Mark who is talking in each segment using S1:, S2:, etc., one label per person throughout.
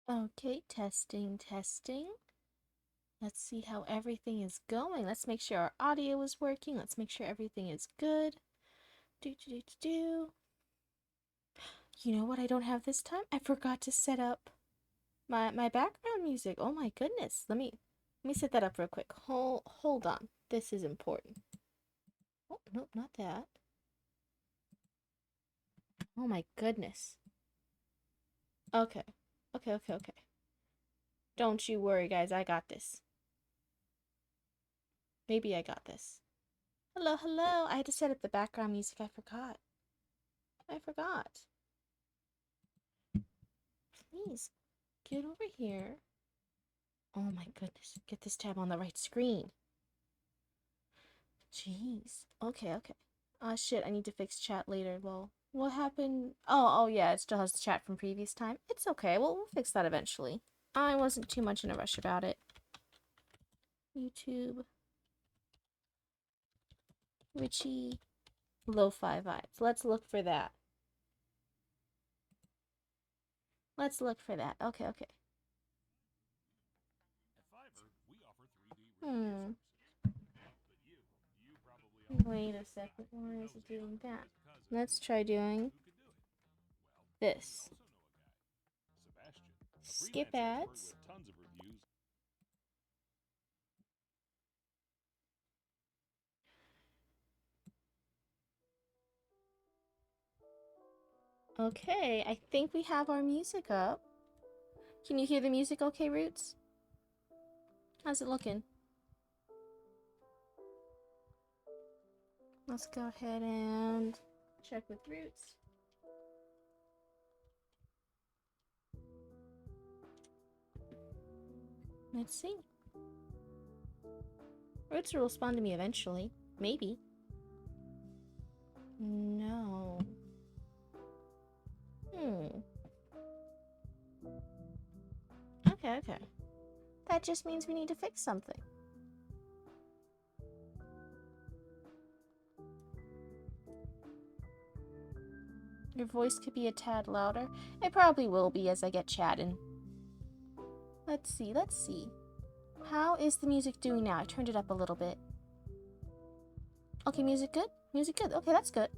S1: Okay, testing, testing. Let's see how everything is going. Let's make sure our audio is working. Let's make sure everything is good. Do, do, do, do, do. You know what I don't have this time? I forgot to set up my background music. Oh my goodness. Let me set that up real quick. Hold on. This is important. Oh, nope, not that. Oh my goodness. Okay. Okay, okay, okay. Don't you worry, guys. I got this. Maybe I got this. Hello, hello. I had to set up the background music. I forgot. I forgot. Please, get over here. Oh my goodness. Get this tab on the right screen. Jeez. Okay, okay. Shit, I need to fix chat later. Well, what happened? Oh, yeah, it still has the chat from previous time. It's okay. We'll fix that eventually. I wasn't too much in a rush about it. YouTube. Richie. Lo-fi vibes. Let's look for that. Let's look for that. Okay, okay. Hmm. Wait a second. Why is it doing that? Let's try doing this. Skip ads. Okay, I think we have our music up. Can you hear the music okay, Roots? How's it looking? Let's go ahead and check with Roots. Let's see. Roots will respond to me eventually. Maybe. No. Okay, okay. That just means we need to fix something. Your voice could be a tad louder. It probably will be as I get chatting. Let's see, let's see. How is the music doing now? I turned it up a little bit. Okay, music good? Music good. Okay, that's good.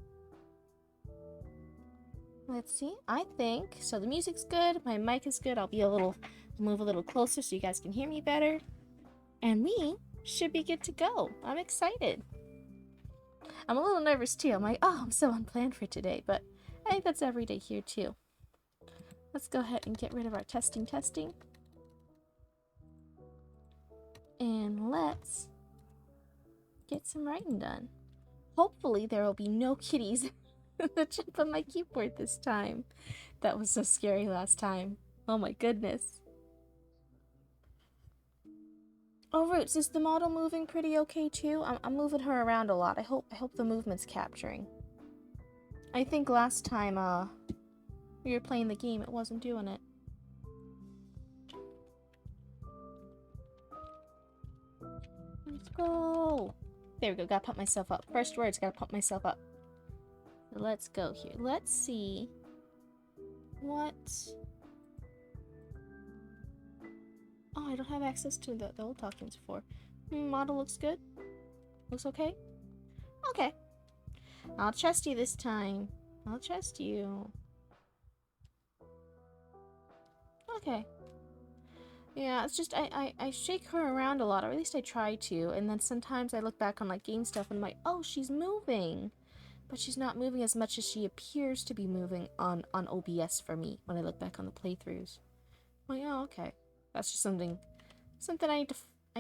S1: Let's see. I think so. The music's good. My mic is good. I'll move a little closer so you guys can hear me better. And we should be good to go. I'm excited. I'm a little nervous too. I'm like, oh, I'm so unplanned for today, but I think that's every day here too. Let's go ahead and get rid of our testing. And let's get some writing done. Hopefully there will be no kitties that jump on my keyboard this time. That was so scary last time. Oh my goodness. Oh, Roots, is the model moving pretty okay too? I'm moving her around a lot. I hope the movement's capturing. I think last time we were playing the game, it wasn't doing it. Let's go. There we go. Gotta pump myself up. First words, gotta pump myself up. Let's go here. Let's see what. Oh, I don't have access to the old documents before. Model looks good. Looks okay. Okay. I'll trust you this time. I'll trust you. Okay. Yeah, it's just I shake her around a lot, or at least I try to, and then sometimes I look back on like game stuff and I'm like, oh, she's moving. But she's not moving as much as she appears to be moving on OBS for me when I look back on the playthroughs. I'm like, oh, okay. That's just something I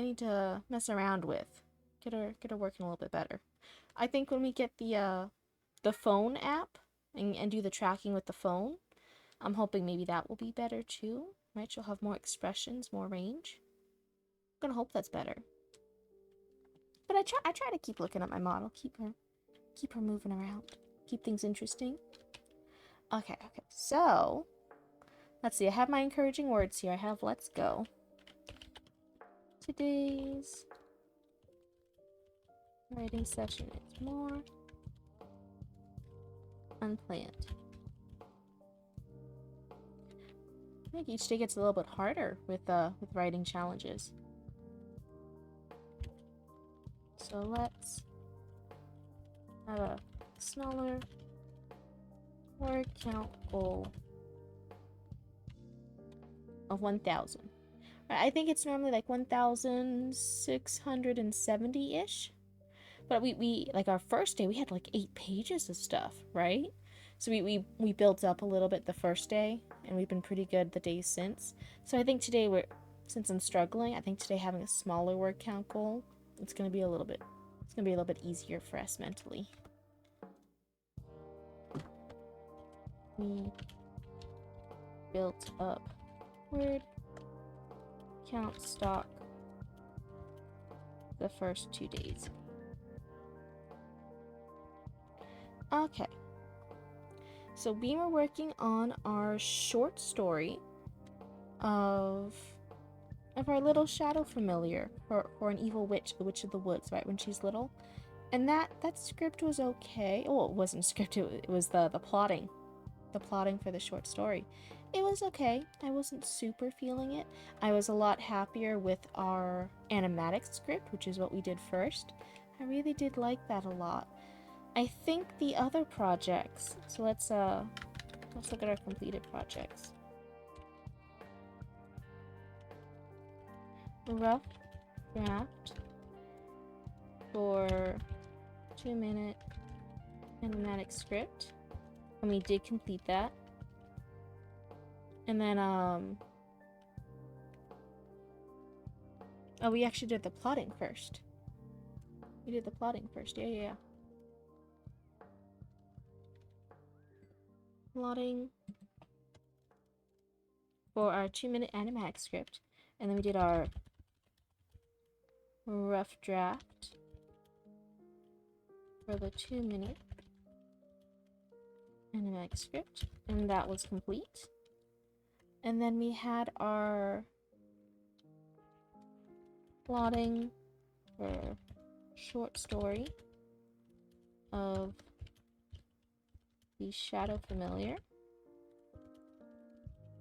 S1: need to mess around with. Get her working a little bit better. I think when we get the phone app and do the tracking with the phone, I'm hoping maybe that will be better too. Right? She'll have more expressions, more range. I'm gonna hope that's better. But I try to keep looking at my model, keep her moving around, keep things interesting. Okay, so let's see. I have my encouraging words here. I have let's go. Today's writing session is more unplanned. I think each day gets a little bit harder with writing challenges. So let's have a smaller word count goal of 1,000. I think it's normally like 1,670-ish. But we like our first day we had like 8 pages of stuff, right? So we built up a little bit the first day, and we've been pretty good the days since. So I think today since I'm struggling, I think today having a smaller word count goal, it's gonna be a little bit easier for us mentally. We built up word count stock the first 2 days. Okay. So we were working on our short story of our little shadow familiar for an evil witch, the Witch of the Woods, right, when she's little. And that script was okay. Well, it wasn't script, it was the plotting. The plotting for the short story. It was okay. I wasn't super feeling it. I was a lot happier with our animatic script, which is what we did first. I really did like that a lot. I think the other projects, so let's look at our completed projects. Rough draft for 2-minute animatic script, and we did complete that. And then oh, we actually did the plotting first. We did the plotting first. Yeah. Plotting for our 2-minute animatic script, and then we did our rough draft for the 2-minute animatic script, and that was complete. And then we had our plotting for short story of the Shadow Familiar,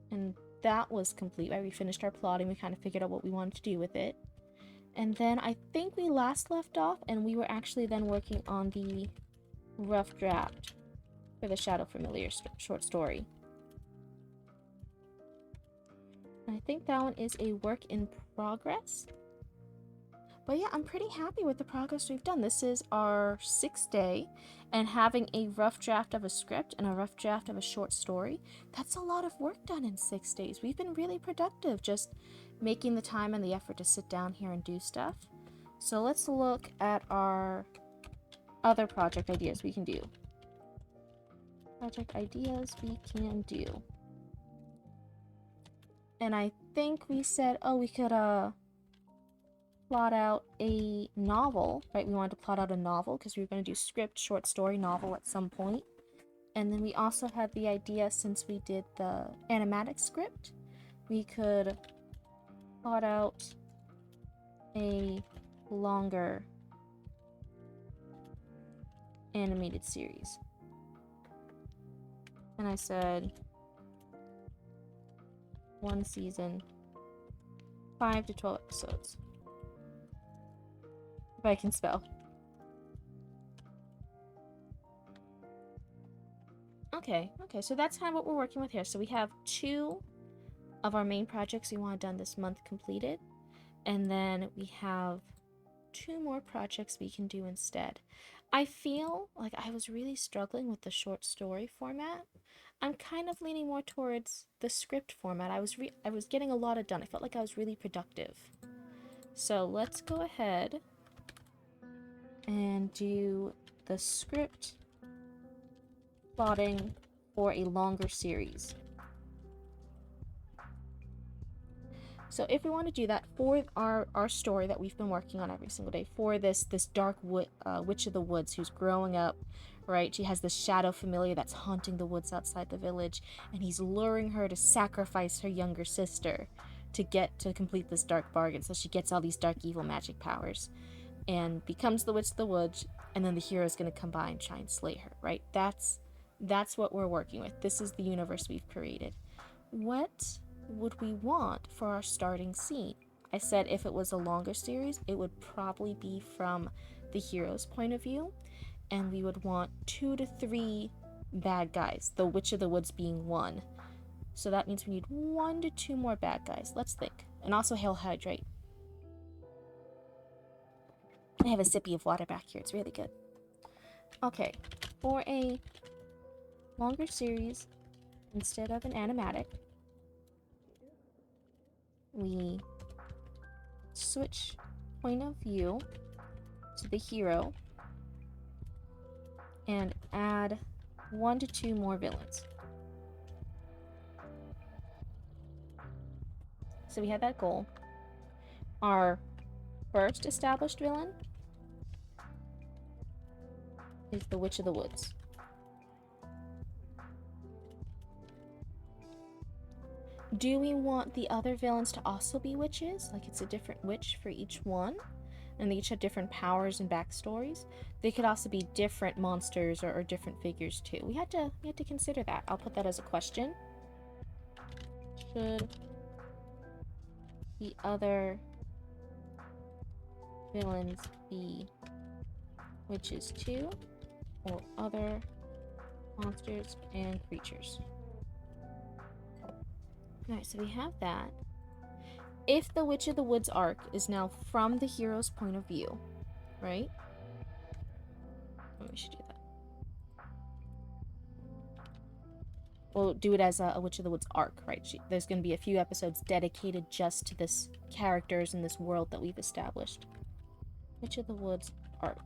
S1: and that was complete, right? We finished our plotting, we kind of figured out what we wanted to do with it. And then I think we last left off, and we were actually then working on the rough draft for the Shadow Familiar short story. I think that one is a work in progress. But yeah, I'm pretty happy with the progress we've done. This is our 6th day, and having a rough draft of a script and a rough draft of a short story, that's a lot of work done in 6 days. We've been really productive just making the time and the effort to sit down here and do stuff. So let's look at our other project ideas we can do. Project ideas we can do. And I think we said, oh, we could plot out a novel, right? We wanted to plot out a novel because we were going to do script, short story, novel at some point. And then we also had the idea, since we did the animatic script, we could plot out a longer animated series. And I said 1 season, 5 to 12 episodes. If I can spell. Okay, so that's kind of what we're working with here. So we have 2 of our main projects we want done this month completed. And then we have 2 more projects we can do instead. I feel like I was really struggling with the short story format. I'm kind of leaning more towards the script format. I was getting a lot done. I felt like I was really productive. So let's go ahead and do the script plotting for a longer series. So if we want to do that for our story that we've been working on every single day, for this dark witch of the woods who's growing up, right? She has this shadow familiar that's haunting the woods outside the village, and he's luring her to sacrifice her younger sister to complete this dark bargain. So she gets all these dark evil magic powers and becomes the Witch of the Woods, and then the hero's gonna come by and try and slay her, right? That's what we're working with. This is the universe we've created. What would we want for our starting scene? I said if it was a longer series, it would probably be from the hero's point of view, and we would want 2 to 3 bad guys, the Witch of the Woods being one. So that means we need 1 to 2 more bad guys. Let's think. And also he'll hydrate. I have a sippy of water back here. It's really good. Okay, for a longer series, instead of an animatic, we switch point of view to the hero and add 1 to 2 more villains. So we had that goal. Our first established villain is the Witch of the Woods. Do we want the other villains to also be witches? Like it's a different witch for each one? And they each have different powers and backstories? They could also be different monsters or different figures too. We had to consider that. I'll put that as a question. Should the other villains be witches too? Or other monsters and creatures? Alright, so we have that. If the Witch of the Woods arc is now from the hero's point of view, right? Oh, we should do that. We'll do it as a Witch of the Woods arc, right? There's going to be a few episodes dedicated just to this characters and this world that we've established. Witch of the Woods arc.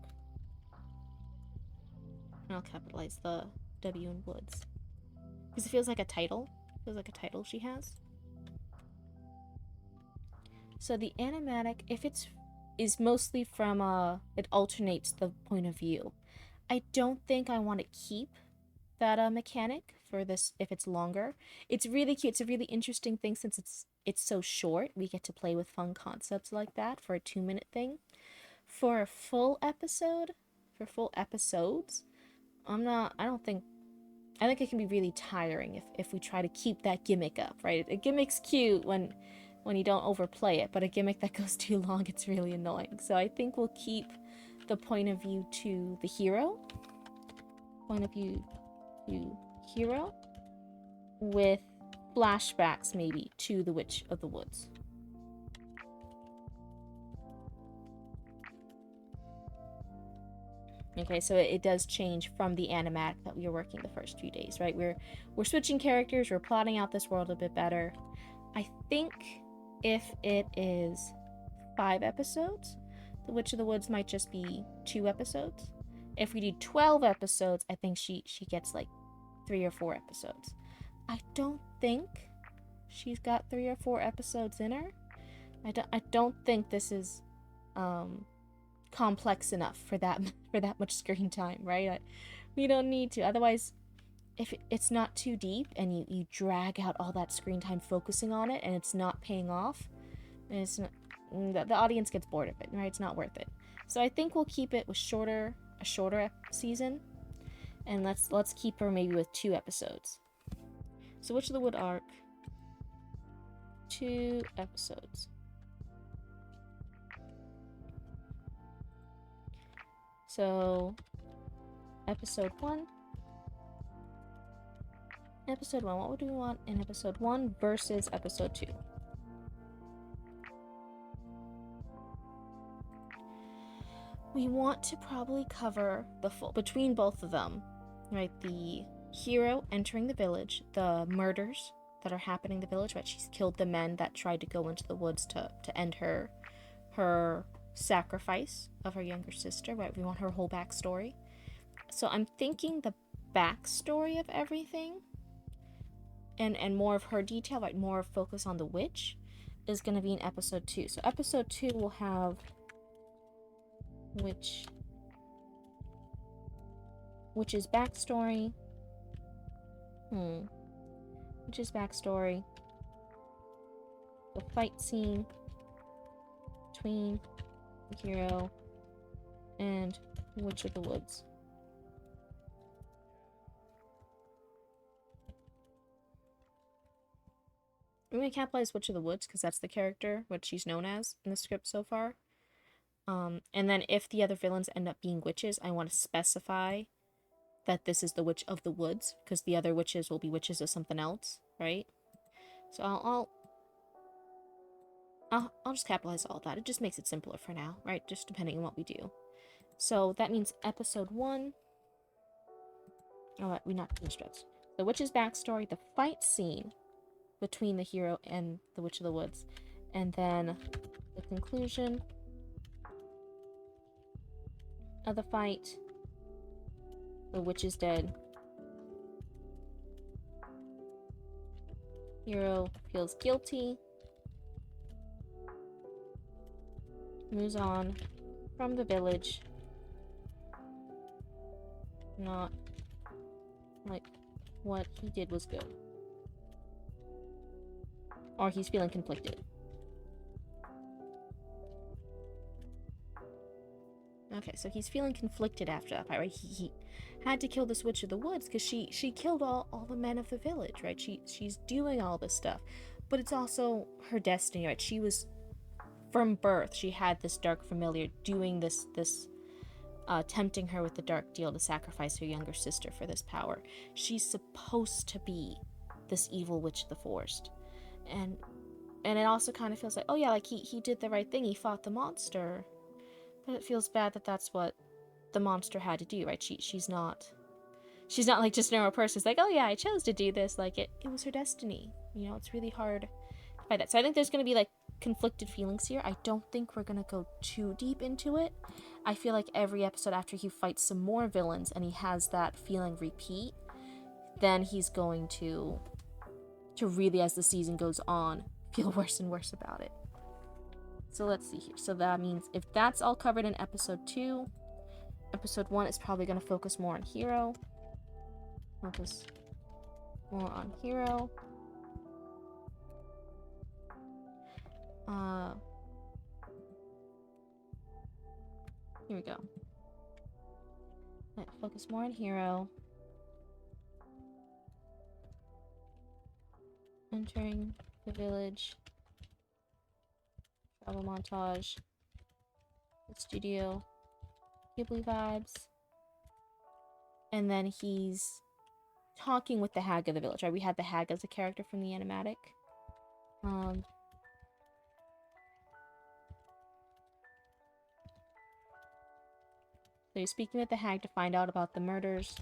S1: And I'll capitalize the W in Woods. Because it feels like a title. It feels like a title she has. So the animatic, if is mostly from it alternates the point of view. I don't think I want to keep that mechanic for this if it's longer. It's really cute. It's a really interesting thing since it's so short. We get to play with fun concepts like that for a 2-minute thing. For a full episode, for full episodes, I think it can be really tiring if we try to keep that gimmick up, right? A gimmick's cute when you don't overplay it, but a gimmick that goes too long, it's really annoying. So I think we'll keep the point of view to the hero. Point of view to hero with flashbacks maybe to the Witch of the Woods. Okay, so it does change from the animatic that we were working the first few days, right? We're switching characters, we're plotting out this world a bit better. I think if it is 5 episodes, The Witch of the Woods might just be 2 episodes. If we do 12 episodes, I think she gets like 3 or 4 episodes. I don't think she's got 3 or 4 episodes in her. I don't think this is complex enough for that much screen time, right? We don't need to. Otherwise, if it's not too deep and you drag out all that screen time focusing on it and it's not paying off, and it's not, the audience gets bored of it, right? It's not worth it. So I think we'll keep it with a shorter season, and let's keep her maybe with 2 episodes. So Witch of the Wood arc, 2 episodes. So episode 1, what would we want in episode 1 versus episode 2? We want to probably cover the full, between both of them, right? The hero entering the village, the murders that are happening in the village, right? She's killed the men that tried to go into the woods to end her sacrifice of her younger sister, right? We want her whole backstory. So I'm thinking the backstory of everything and more of her detail, right? More focus on the witch is going to be in episode 2. So episode 2 will have witch's backstory. Witch's backstory. The fight scene between the hero and Witch of the Woods. I'm going to capitalize Witch of the Woods because that's the character, what she's known as in the script so far. And then if the other villains end up being witches, I want to specify that this is the Witch of the Woods, because the other witches will be witches of something else, right? So I'll just capitalize all that. It just makes it simpler for now, right? Just depending on what we do. So that means episode 1. Oh, we not finished it. The witch's backstory, the fight scene between the hero and the Witch of the Woods, and then the conclusion of the fight. The witch is dead. Hero feels guilty. Moves on from the village. Not like what he did was good. Or he's feeling conflicted. Okay, so he's feeling conflicted after that fight, right? He had to kill this Witch of the Woods because she killed all the men of the village, right? She's doing all this stuff. But it's also her destiny, right? She was, from birth, she had this dark familiar doing this tempting her with the dark deal to sacrifice her younger sister for this power. She's supposed to be this evil witch of the forest. And it also kind of feels like, oh yeah, like he did the right thing. He fought the monster. But it feels bad that that's what the monster had to do, right? She's not like just a normal person. It's like, oh yeah, I chose to do this. Like it was her destiny. You know, it's really hard to fight that. So I think there's going to be like conflicted feelings here. I don't think we're going to go too deep into it. I feel like every episode after he fights some more villains and he has that feeling repeat, then he's going to really, as the season goes on, feel worse and worse about it. So let's see here. So that means if that's all covered in episode 2, episode 1 is probably going to focus more on Hero. Focus more on Hero. Here we go. Right, focus more on Hero. Entering the village. Travel montage. The studio. Ghibli vibes. And then he's talking with the hag of the village, right? We had the hag as a character from the animatic. So he's speaking with the hag to find out about the murders.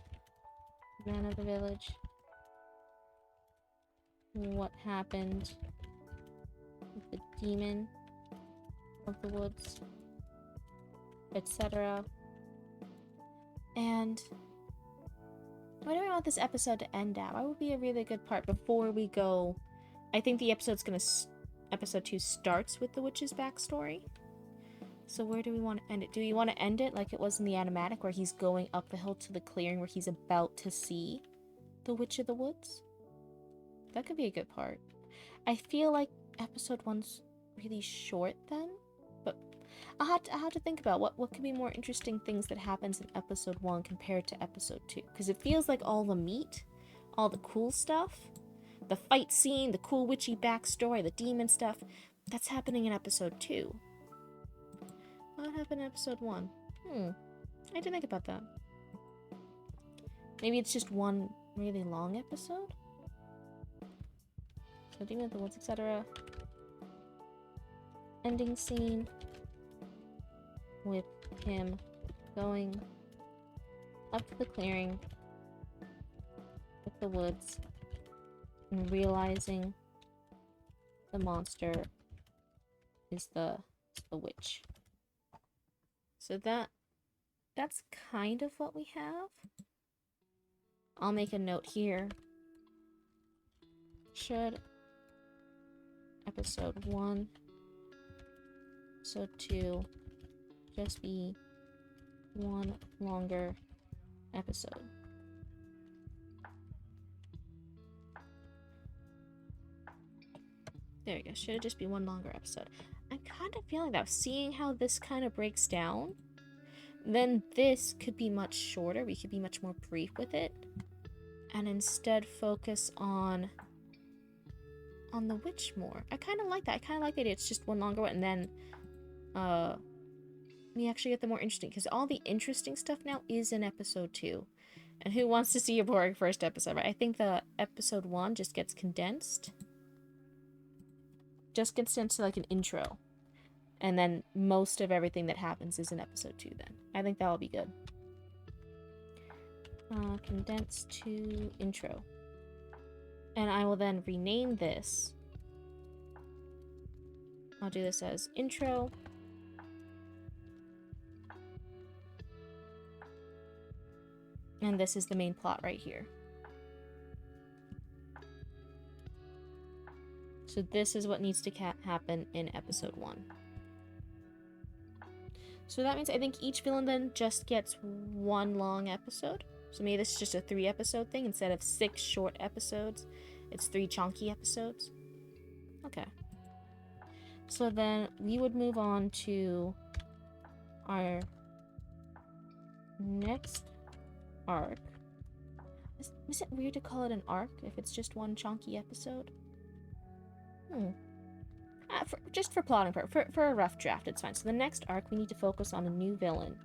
S1: Man of the village. What happened with the demon of the woods, etc. And where do we want this episode to end at? What would be a really good part before we go? I think the episode 2 starts with the witch's backstory. So where do we want to end it? Do we want to end it like it was in the animatic, where he's going up the hill to the clearing where he's about to see the Witch of the Woods? That could be a good part. I feel like episode 1's really short then, but I'll have to think about what could be more interesting things that happens in episode 1 compared to episode 2, because it feels like all the meat, all the cool stuff, the fight scene, the cool witchy backstory, the demon stuff, that's happening in episode 2. What happened in episode 1? I didn't think about that. Maybe it's just one really long episode? So Demon of the Woods, etc. Ending scene with him going up to the clearing with the woods and realizing the monster is the witch. So that's kind of what we have. I'll make a note here. Should episode 1, episode 2 just be one longer episode? There we go. Should it just be one longer episode? I'm kind of feeling that. Seeing how this kind of breaks down, then this could be much shorter. We could be much more brief with it. And instead focus on on the witch more. I kind of like that. I kind of like that it's just one longer one, and then we actually get the more interesting, because all the interesting stuff now is in episode 2. And who wants to see a boring first episode, right? I think the episode 1 just gets condensed. Just gets into like an intro. And then most of everything that happens is in episode 2 then. I think that'll be good. Condensed to intro. And I will then rename this. I'll do this as intro. And this is the main plot right here. So this is what needs to happen in episode 1. So that means I think each villain then just gets one long episode. So maybe this is just a 3-episode thing. Instead of 6 short episodes, it's 3 chunky episodes. Okay. So then we would move on to our next arc. Is it weird to call it an arc if it's just one chunky episode? Just for plotting for a rough draft, it's fine. So the next arc, we need to focus on a new villain,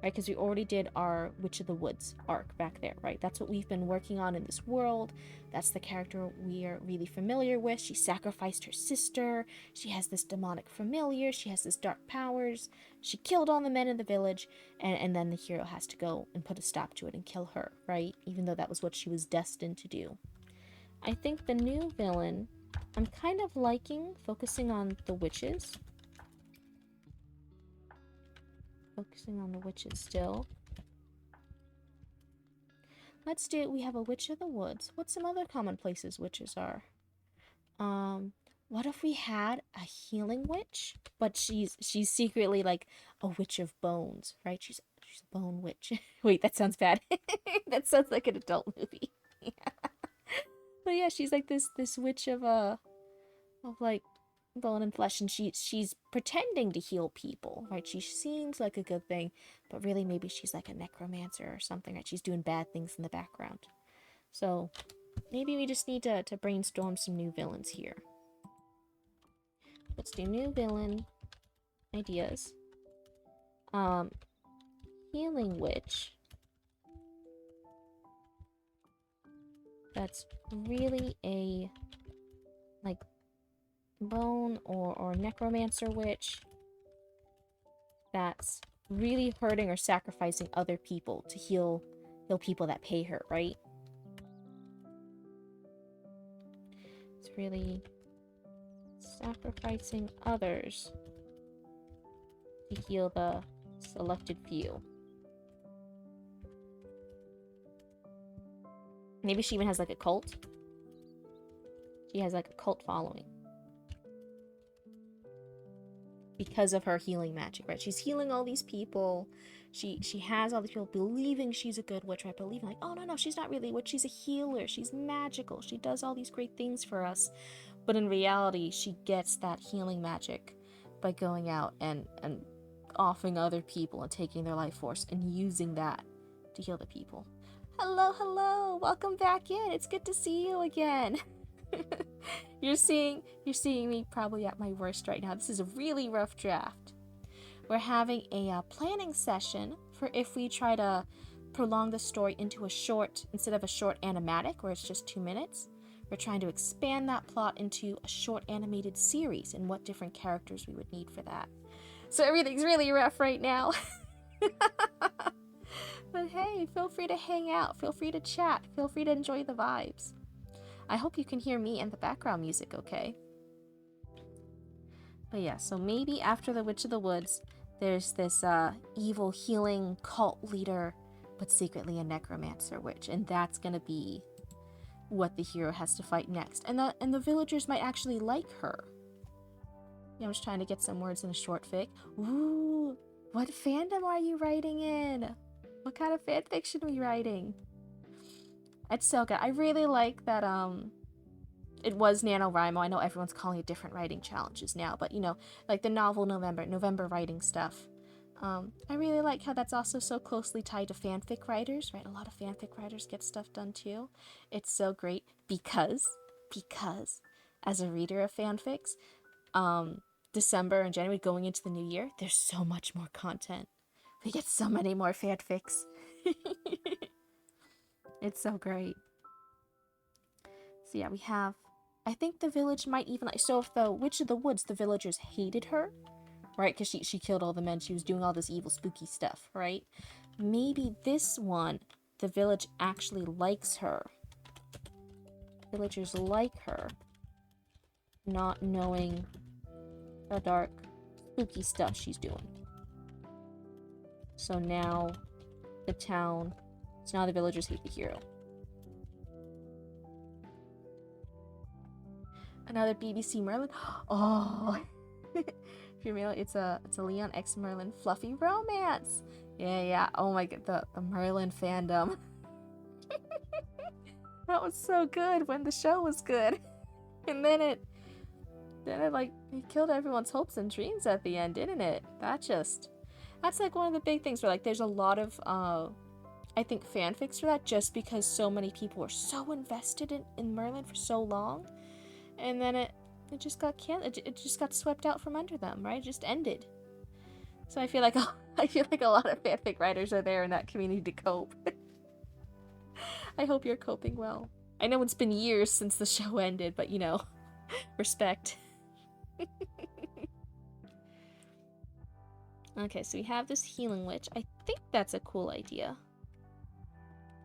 S1: right? Because we already did our Witch of the Woods arc back there, right? That's what we've been working on in this world. That's the character we are really familiar with. She sacrificed her sister. She has this demonic familiar. She has this dark powers. She killed all the men in the village, and then the hero has to go and put a stop to it and kill her, right? Even though that was what she was destined to do. I think the new villain, I'm kind of liking focusing on the witches. Focusing on the witches still. Let's do, we have a Witch of the Woods. What's some other common places witches are? What if we had a healing witch? But she's secretly like a witch of bones, right? She's a bone witch. Wait, that sounds bad. That sounds like an adult movie. But yeah, she's like this witch of like bone and flesh, and she's pretending to heal people, right? She seems like a good thing, but really maybe she's like a necromancer or something, right? She's doing bad things in the background. So maybe we just need to brainstorm some new villains here. Let's do new villain ideas. Healing witch. That's really a like bone or necromancer witch that's really hurting or sacrificing other people to heal people that pay her, right? It's really sacrificing others to heal the selected few. Maybe she even has like a cult. She has like a cult following. Because of her healing magic, right? She's healing all these people. She has all these people believing she's a good witch, right? Believing like, oh no, she's not really a witch. She's a healer. She's magical. She does all these great things for us. But in reality, she gets that healing magic by going out and offing other people and taking their life force and using that to heal the people. Hello, welcome back in. It's good to see you again. You're seeing me probably at my worst right now. This is a really rough draft. We're having a planning session for if we try to prolong the story into a short, instead of a short animatic where it's just 2 minutes. We're trying to expand that plot into a short animated series and what different characters we would need for that. So everything's really rough right now. But hey, feel free to hang out, feel free to chat, feel free to enjoy the vibes. I hope you can hear me and the background music okay. But yeah, so maybe after the Witch of the Woods, there's this evil healing cult leader, but secretly a necromancer witch, and that's gonna be what the hero has to fight next. And the villagers might actually like her. Yeah, I'm just trying to get some words in a short fic. Ooh, what fandom are you writing in? What kind of fanfiction are we writing? It's so good. I really like that it was NaNoWriMo. I know everyone's calling it different writing challenges now, but you know, like the novel November writing stuff. I really like how that's also so closely tied to fanfic writers, right? A lot of fanfic writers get stuff done too. It's so great because as a reader of fanfics, December and January going into the new year, there's so much more content. We get so many more fanfics. It's so great. So yeah, we have, I think the village might even, like, so if the Witch of the Woods, the villagers hated her, right? Because she killed all the men, she was doing all this evil, spooky stuff, right? Maybe this one, the village actually likes her. Villagers like her, not knowing the dark, spooky stuff she's doing. So now the town, so now the villagers hate the hero. Another BBC Merlin. Oh, it's a Leon X Merlin fluffy romance. Yeah. Oh my god, the Merlin fandom. That was so good when the show was good, and then it like it killed everyone's hopes and dreams at the end, didn't it? That's like one of the big things where like there's a lot of I think fanfics for that, just because so many people were so invested in Merlin for so long, and then it just got it just got swept out from under them, right? It just ended. So I feel like a lot of fanfic writers are there in that community to cope. I hope you're coping well. I know it's been years since the show ended, but you know, respect. Okay, so we have this healing witch. I think that's a cool idea.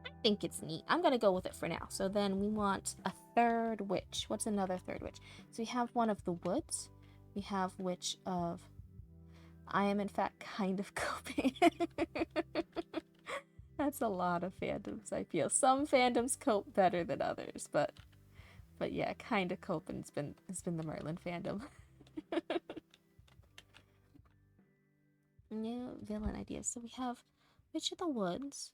S1: I think it's neat. I'm gonna go with it for now. So then we want a third witch. What's another third witch? So we have one of the woods. We have witch of... I am in fact kind of coping. That's a lot of fandoms, I feel. Some fandoms cope better than others, but yeah, kind of coping has been the Merlin fandom. New villain ideas. So we have Witch of the Woods,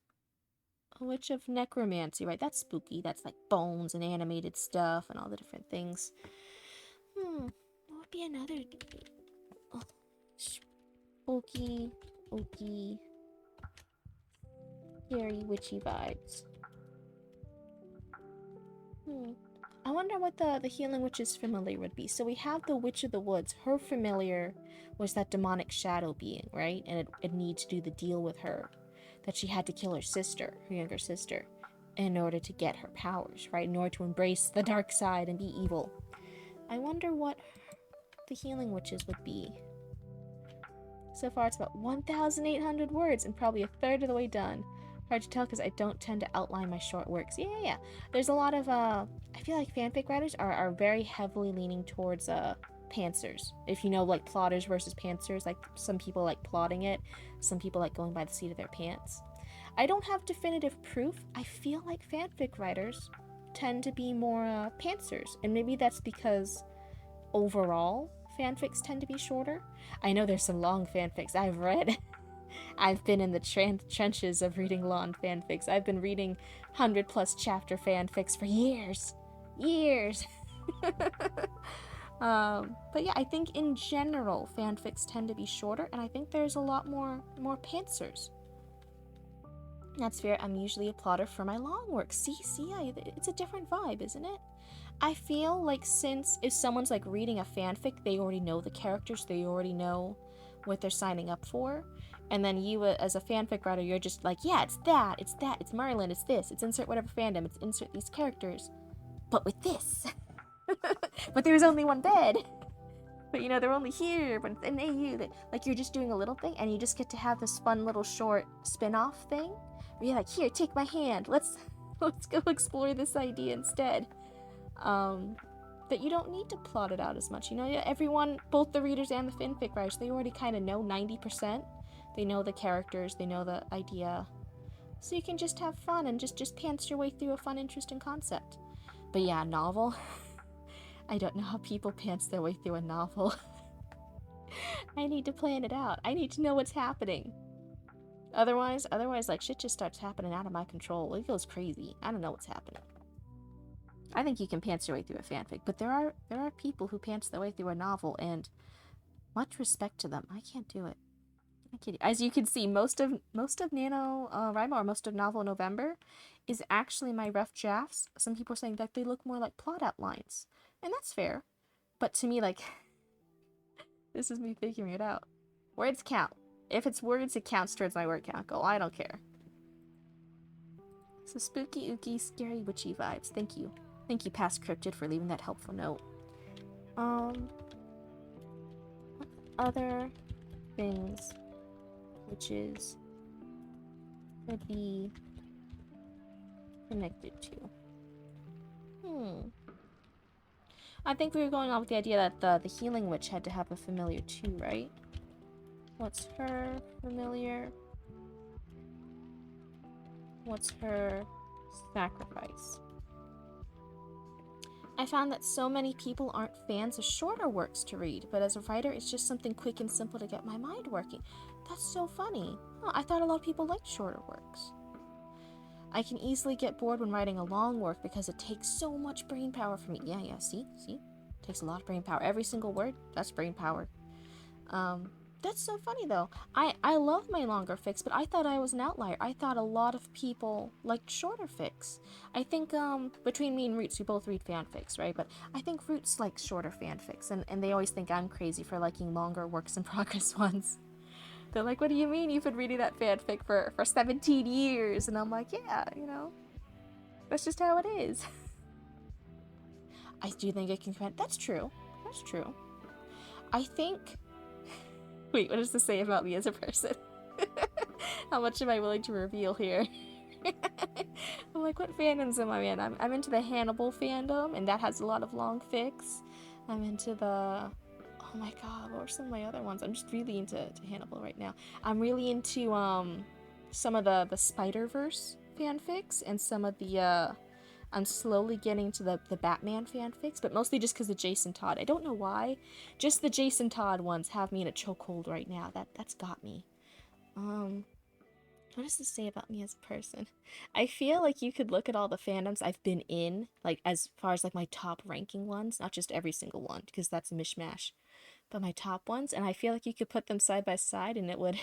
S1: a Witch of Necromancy, right? That's spooky. That's like bones and animated stuff and all the different things. What would be another spooky, spooky, scary, witchy vibes? I wonder what the healing witch's familiar would be. So we have the Witch of the Woods. Her familiar was that demonic shadow being, right? And it needed to do the deal with her. That she had to kill her sister, her younger sister, in order to get her powers, right? In order to embrace the dark side and be evil. I wonder what the healing witches would be. So far it's about 1,800 words and probably a third of the way done. Hard to tell because I don't tend to outline my short works. Yeah. There's a lot of, I feel like fanfic writers are very heavily leaning towards, pantsers. If you know, like, plotters versus pantsers, like, some people like plotting it, some people like going by the seat of their pants. I don't have definitive proof. I feel like fanfic writers tend to be more, pantsers, and maybe that's because overall fanfics tend to be shorter. I know there's some long fanfics I've read. I've been in the trenches of reading long fanfics. I've been reading 100+ chapter fanfics for years. But yeah, I think in general fanfics tend to be shorter, and I think there's a lot more pantsers. That's fair. I'm usually a plotter for my long work. See, it's a different vibe, isn't it? I feel like since if someone's like reading a fanfic, they already know the characters, they already know what they're signing up for. And then you, as a fanfic writer, you're just like, yeah, it's Merlin, it's this, it's insert whatever fandom, it's insert these characters. But with this. But there's only one bed. But you know, they're only here, but in AU, like you're just doing a little thing, and you just get to have this fun little short spin-off thing. Where you're like, here, take my hand, let's go explore this idea instead. That you don't need to plot it out as much. You know, everyone, both the readers and the fanfic writers, they already kind of know 90%. They know the characters, they know the idea. So you can just have fun and just pants your way through a fun, interesting concept. But yeah, novel. I don't know how people pants their way through a novel. I need to plan it out. I need to know what's happening. Otherwise, like, shit just starts happening out of my control. It goes crazy. I don't know what's happening. I think you can pants your way through a fanfic, but there are people who pants their way through a novel, and much respect to them. I can't do it. As you can see, most of NaNoWriMo, or most of Novel November, is actually my rough drafts. Some people are saying that they look more like plot outlines And that's fair. But to me, like, this is me figuring it out. Words count. If it's words, it counts towards my word count goal. I don't care. So spooky, ooky, scary, witchy vibes. Thank you. Thank you, past Cryptid, for leaving that helpful note. Other things witches could be connected to. I think we were going on with the idea that the healing witch had to have a familiar too, right? What's her familiar? What's her sacrifice? I found that so many people aren't fans of shorter works to read, but as a writer, it's just something quick and simple to get my mind working. That's so funny. Huh, I thought a lot of people liked shorter works. I can easily get bored when writing a long work because it takes so much brain power for me. Yeah, see? It takes a lot of brain power. Every single word, that's brain power. That's so funny though. I love my longer fics, but I thought I was an outlier. I thought a lot of people liked shorter fics. I think between me and Roots, we both read fanfics, right? But I think Roots likes shorter fanfics, and they always think I'm crazy for liking longer works in progress ones. They're like, what do you mean you've been reading that fanfic for 17 years? And I'm like, yeah, you know, that's just how it is. I do think it can comment. That's true. That's true. I think... Wait, what does this say about me as a person? How much am I willing to reveal here? I'm like, what fandoms am I in? I'm into the Hannibal fandom, and that has a lot of long fics. I'm into the... Oh my god, what were some of my other ones? I'm just really into Hannibal right now. I'm really into some of the Spider-Verse fanfics, and some of the... I'm slowly getting to the Batman fanfics, but mostly just because of Jason Todd. I don't know why. Just the Jason Todd ones have me in a chokehold right now. That's got me. What does this say about me as a person? I feel like you could look at all the fandoms I've been in, like as far as like my top ranking ones, not just every single one, because that's a mishmash, but my top ones, and I feel like you could put them side by side and it would...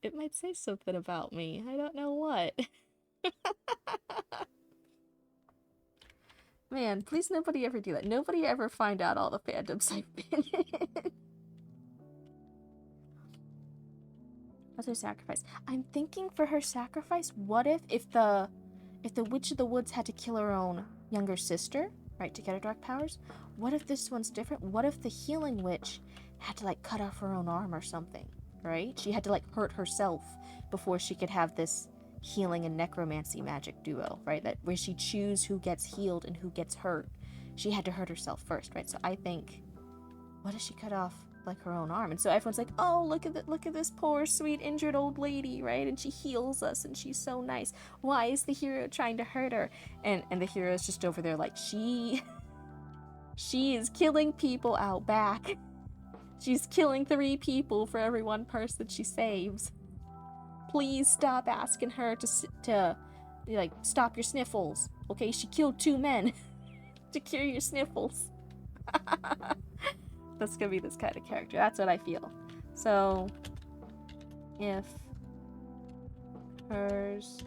S1: it might say something about me. I don't know what. Man, please nobody ever do that. Nobody ever find out all the fandoms I've been in. What's her sacrifice? I'm thinking for her sacrifice, what if the Witch of the Woods had to kill her own younger sister, right, to get her dark powers? What if this one's different? What if the healing witch had to like cut off her own arm or something, right? She had to like hurt herself before she could have this healing and necromancy magic duo, right? That where she choose who gets healed and who gets hurt. She had to hurt herself first, right? So I think, what if she cut off like her own arm? And so everyone's like, oh, look at this poor sweet injured old lady, right? And she heals us and she's so nice. Why is the hero trying to hurt her? And the hero is just over there like, she is killing people out back. She's killing 3 people for every 1 person she saves. Please stop asking her to like, stop your sniffles. Okay, she killed 2 men to cure your sniffles. That's gonna be this kind of character. That's what I feel. So, if hers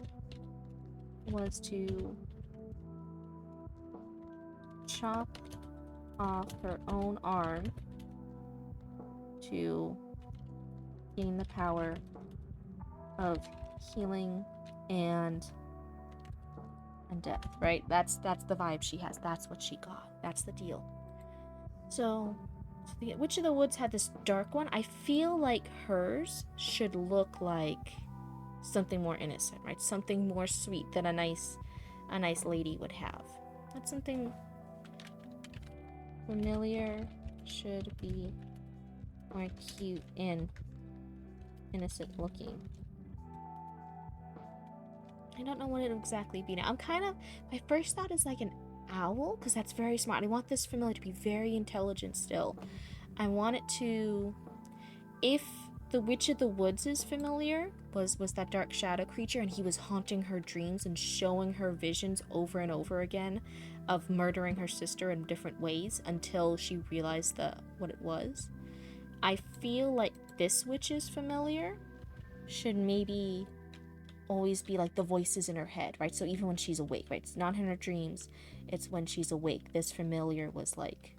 S1: was to chop off her own arm to gain the power of healing and death, right? That's the vibe she has. That's what she got. That's the deal. So the Witch of the Woods had this dark one. I feel like hers should look like something more innocent, right? Something more sweet than a nice lady would have. That's something familiar, should be more cute and innocent looking. I don't know what it would exactly be now. I'm kind of... My first thought is like an owl, because that's very smart. I want this familiar to be very intelligent still. I want it to... If the Witch of the Woods is familiar, was that dark shadow creature, and he was haunting her dreams and showing her visions over and over again of murdering her sister in different ways until she realized what it was. I feel like this witch is familiar should maybe always be like the voices in her head, right? So even when she's awake, right? It's not in her dreams, it's when she's awake. This familiar was like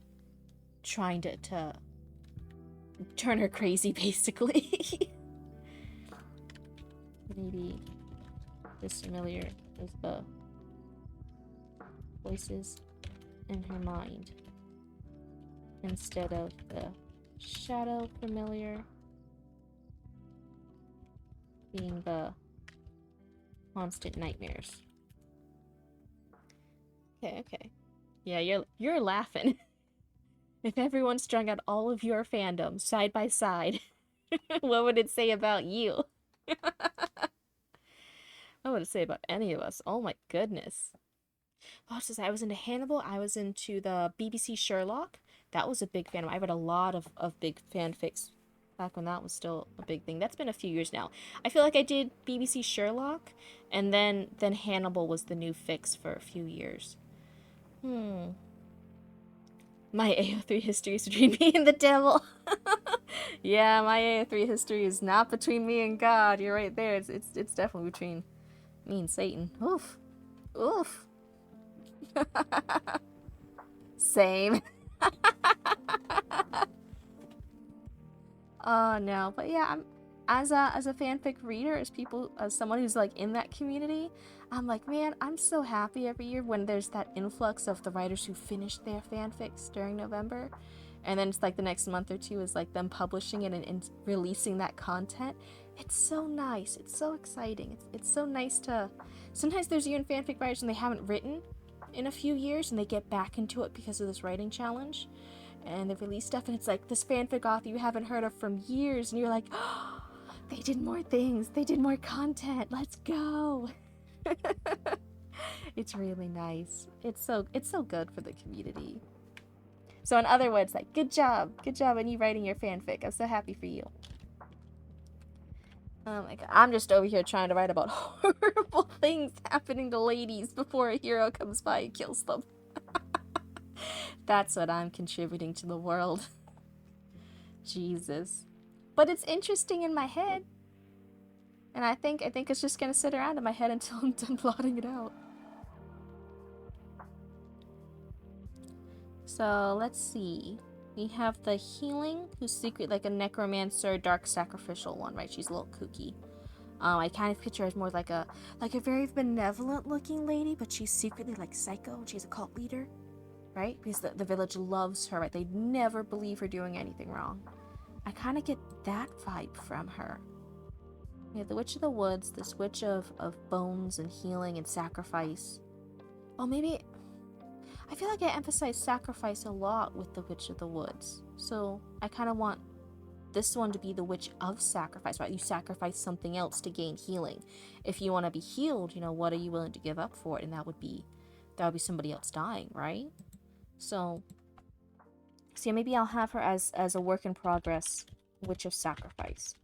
S1: trying to turn her crazy, basically. Maybe this familiar is the voices in her mind instead of the shadow familiar being the constant nightmares. Okay, okay. Yeah, you're laughing. If everyone strung out all of your fandoms side by side, what would it say about you? What would it say about any of us? Oh my goodness. Oh, just I was into Hannibal. I was into the BBC Sherlock. That was a big fan. I read a lot of big fanfics back when that was still a big thing. That's been a few years now. I feel like I did BBC Sherlock, and then Hannibal was the new fix for a few years. My AO3 history is between me and the devil. Yeah, my AO3 history is not between me and God. You're right there. It's definitely between me and Satan. Oof. Oof. Same. Oh no, but yeah, I'm as a fanfic reader, as someone who's like in that community, I'm like, man, I'm so happy every year when there's that influx of the writers who finish their fanfics during November, and then it's like the next month or two is like them publishing it and releasing that content. It's so nice. It's so exciting. It's so nice to. Sometimes there's even fanfic writers and they haven't written in a few years and they get back into it because of this writing challenge and they release stuff, and it's like this fanfic author you haven't heard of from years, and you're like, oh, they did more things, they did more content, let's go. It's really nice. It's so good for the community. So in other words, like, good job on you writing your fanfic. I'm so happy for you. Oh my god, I'm just over here trying to write about horrible things happening to ladies before a hero comes by and kills them. That's what I'm contributing to the world. Jesus. But it's interesting in my head. And I think it's just gonna sit around in my head until I'm done plotting it out. So let's see. We have the healing, who's secret like a necromancer, dark sacrificial one, right? She's a little kooky. I kind of picture her as more like a very benevolent looking lady, but she's secretly like psycho. She's a cult leader. Right? Because the village loves her, right? They never believe her doing anything wrong. I kind of get that vibe from her. We have the Witch of the Woods, this witch of bones and healing and sacrifice. Oh, maybe... I feel like I emphasize sacrifice a lot with the Witch of the Woods. So I kind of want this one to be the Witch of Sacrifice, right? You sacrifice something else to gain healing. If you want to be healed, you know, what are you willing to give up for it? And that would be somebody else dying, right? So yeah, maybe I'll have her as a work in progress witch of sacrifice,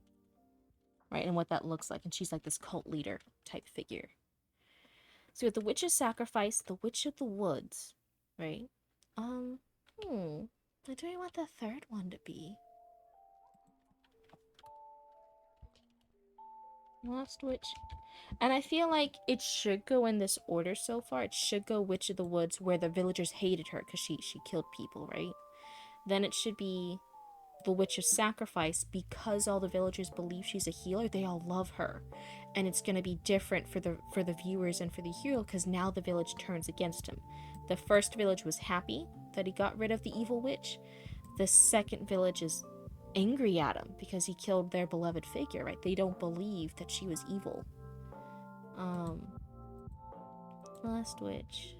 S1: right? And what that looks like. And she's like this cult leader type figure. So with the witch of sacrifice, the witch of the woods, right? What do I want the third one to be? Lost witch. And I feel like it should go in this order so far. It should go Witch of the Woods, where the villagers hated her because she killed people, right? Then it should be the Witch of Sacrifice, because all the villagers believe she's a healer. They all love her, and it's going to be different for the viewers and for the hero, because now the village turns against him. The first village was happy that he got rid of the evil witch. The second village is angry at him because he killed their beloved figure, right? They don't believe that she was evil. Last witch.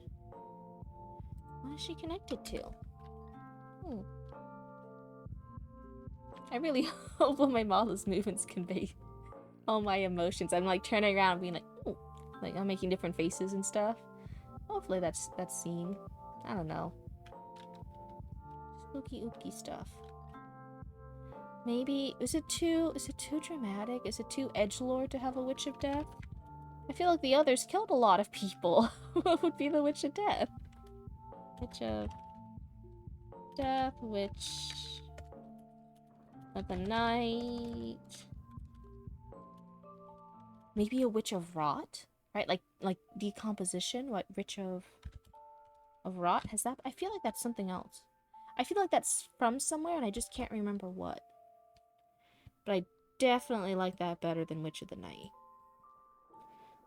S1: What is she connected to? I really hope all my models' movements convey all my emotions. I'm like turning around being like, oh, like I'm making different faces and stuff. Hopefully that's seen. I don't know. Spooky ooky stuff. Maybe is it too dramatic? Is it too edgelord to have a witch of death? I feel like the others killed a lot of people. What would be the witch of death? Witch of death, witch of the night. Maybe a witch of rot, right? Like decomposition. What witch of rot has that? I feel like that's something else. I feel like that's from somewhere, and I just can't remember what. But I definitely like that better than Witch of the Night.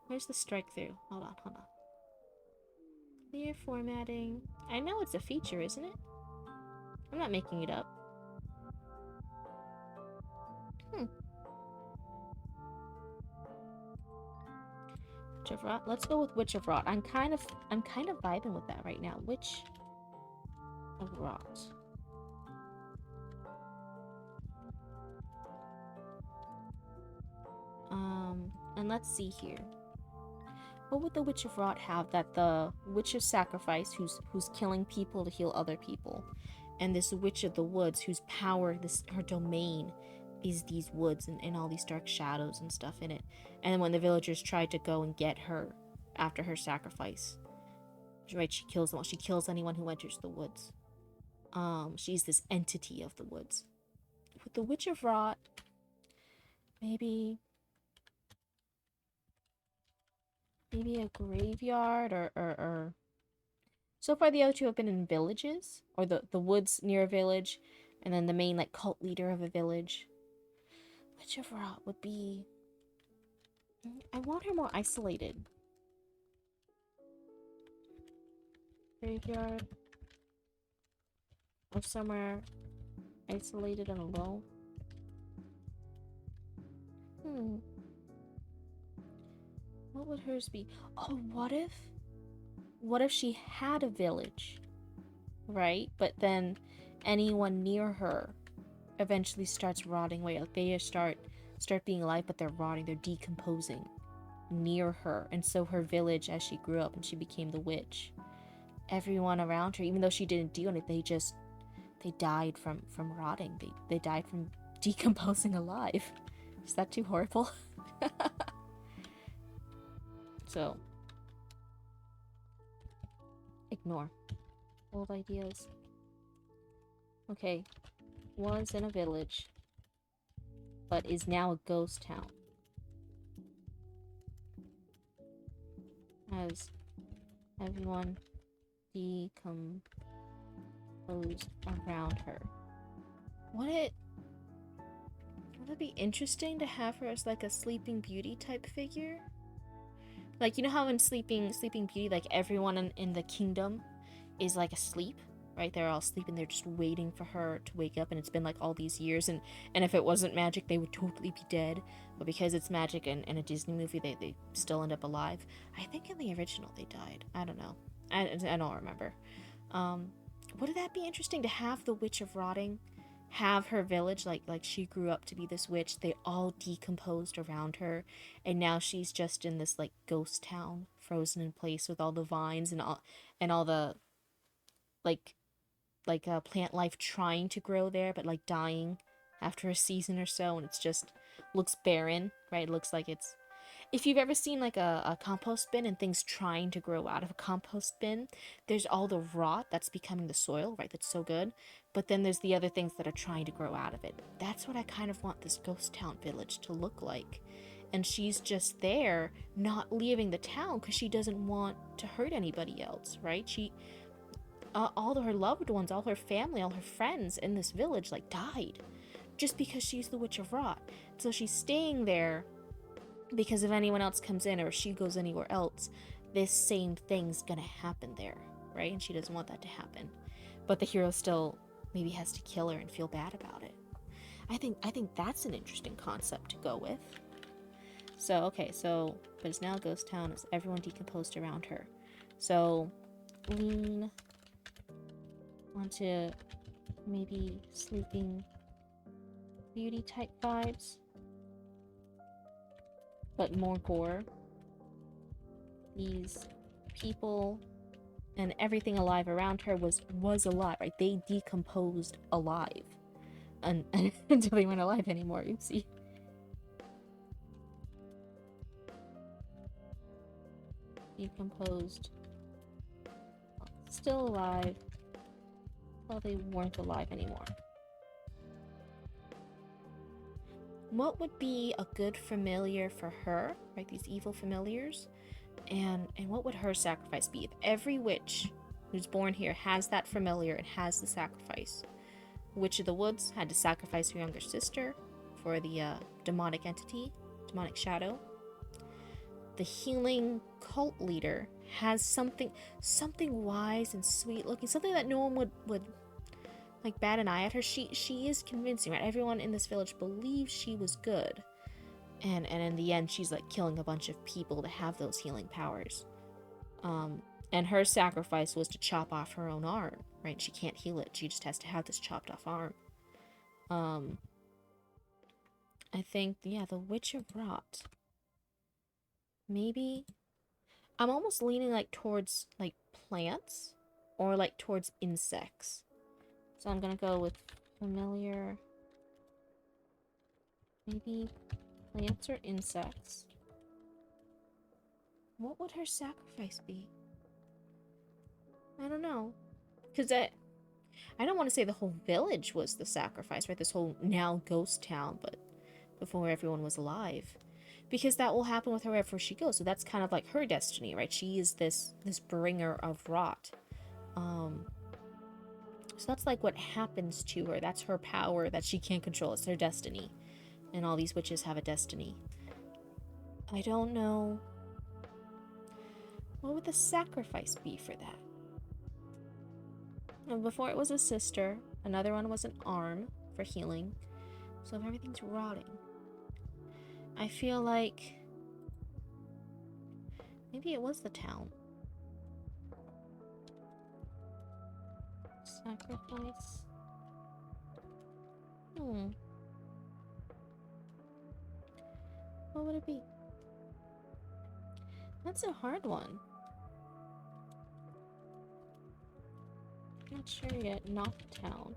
S1: Where's the strike through? Hold on, hold on. Clear formatting. I know it's a feature, isn't it? I'm not making it up. Witch of Rot. Let's go with Witch of Rot. I'm kind of vibing with that right now. Witch of Rot. And let's see here. What would the Witch of Rot have that the Witch of Sacrifice, who's killing people to heal other people, and this Witch of the Woods, whose power, her domain, is these woods and all these dark shadows and stuff in it. And when the villagers tried to go and get her after her sacrifice, right, she kills them. She kills anyone who enters the woods. She's this entity of the woods. With the Witch of Rot, maybe a graveyard or so far the other two have been in villages, or the woods near a village, and then the main like cult leader of a village. Witch of Rot would be, I want her more isolated. Graveyard or somewhere isolated and alone. What would hers be? Oh, what if she had a village, right? But then anyone near her eventually starts rotting away. Like they start being alive, but they're rotting, they're decomposing near her. And so her village, as she grew up and she became the witch, everyone around her, even though she didn't do anything, they died from rotting. They died from decomposing alive. Is that too horrible? So ignore old ideas. Okay, was in a village, but is now a ghost town. Has everyone decomposed around her. Would it be interesting to have her as like a Sleeping Beauty type figure? Like, you know how in Sleeping Beauty, like everyone in the kingdom is like asleep, right? They're all sleeping, they're just waiting for her to wake up, and it's been like all these years, and if it wasn't magic, they would totally be dead. But because it's magic and in a Disney movie, they still end up alive. I think in the original they died. I don't know. I don't remember. Would that be interesting to have the Witch of Rotting have her village, like she grew up to be this witch, they all decomposed around her, and now she's just in this like ghost town, frozen in place with all the vines and all the like plant life trying to grow there, but like dying after a season or so, and it's just looks barren, right? It looks like it's, if you've ever seen like a compost bin and things trying to grow out of a compost bin, there's all the rot that's becoming the soil, right? That's so good. But then there's the other things that are trying to grow out of it. That's what I kind of want this ghost town village to look like. And she's just there, not leaving the town because she doesn't want to hurt anybody else, right? All of her loved ones, all her family, all her friends in this village, like, died just because she's the Witch of Rot. So she's staying there because if anyone else comes in or she goes anywhere else, this same thing's gonna happen there, right? And she doesn't want that to happen. But the hero still maybe has to kill her and feel bad about it. I think that's an interesting concept to go with. So, okay, so, but it's now a ghost town. Is everyone decomposed around her? So, lean onto maybe Sleeping Beauty type vibes, but more gore. These people and everything alive around her was alive, right? They decomposed alive until they weren't alive anymore. Oopsie. Decomposed, still alive, well, they weren't alive anymore. what would be a good familiar for her, right? These evil familiars, and what would her sacrifice be? If every witch who's born here has that familiar and has the sacrifice, Witch of the Woods had to sacrifice her younger sister for the demonic entity, demonic shadow. The healing cult leader has something wise and sweet looking, something that no one would like bat an eye at her. She is convincing, right? Everyone in this village believes she was good. And in the end, she's like killing a bunch of people to have those healing powers. And her sacrifice was to chop off her own arm, right? She can't heal it. She just has to have this chopped off arm. I think, yeah, the Witch of Rot. Maybe. I'm almost leaning like towards like plants or like towards insects. So I'm gonna go with familiar. Maybe plants or insects. What would her sacrifice be? I don't know. Because I don't want to say the whole village was the sacrifice, right? This whole now ghost town, but before everyone was alive. Because that will happen with her wherever she goes. So that's kind of like her destiny, right? She is this bringer of rot. So that's like what happens to her. That's her power that she can't control. It's her destiny. And all these witches have a destiny. I don't know. What would the sacrifice be for that? And before it was a sister. Another one was an arm for healing. So if everything's rotting, I feel like maybe it was the town. Sacrifice. What would it be? That's a hard one. Not sure yet. Not the town.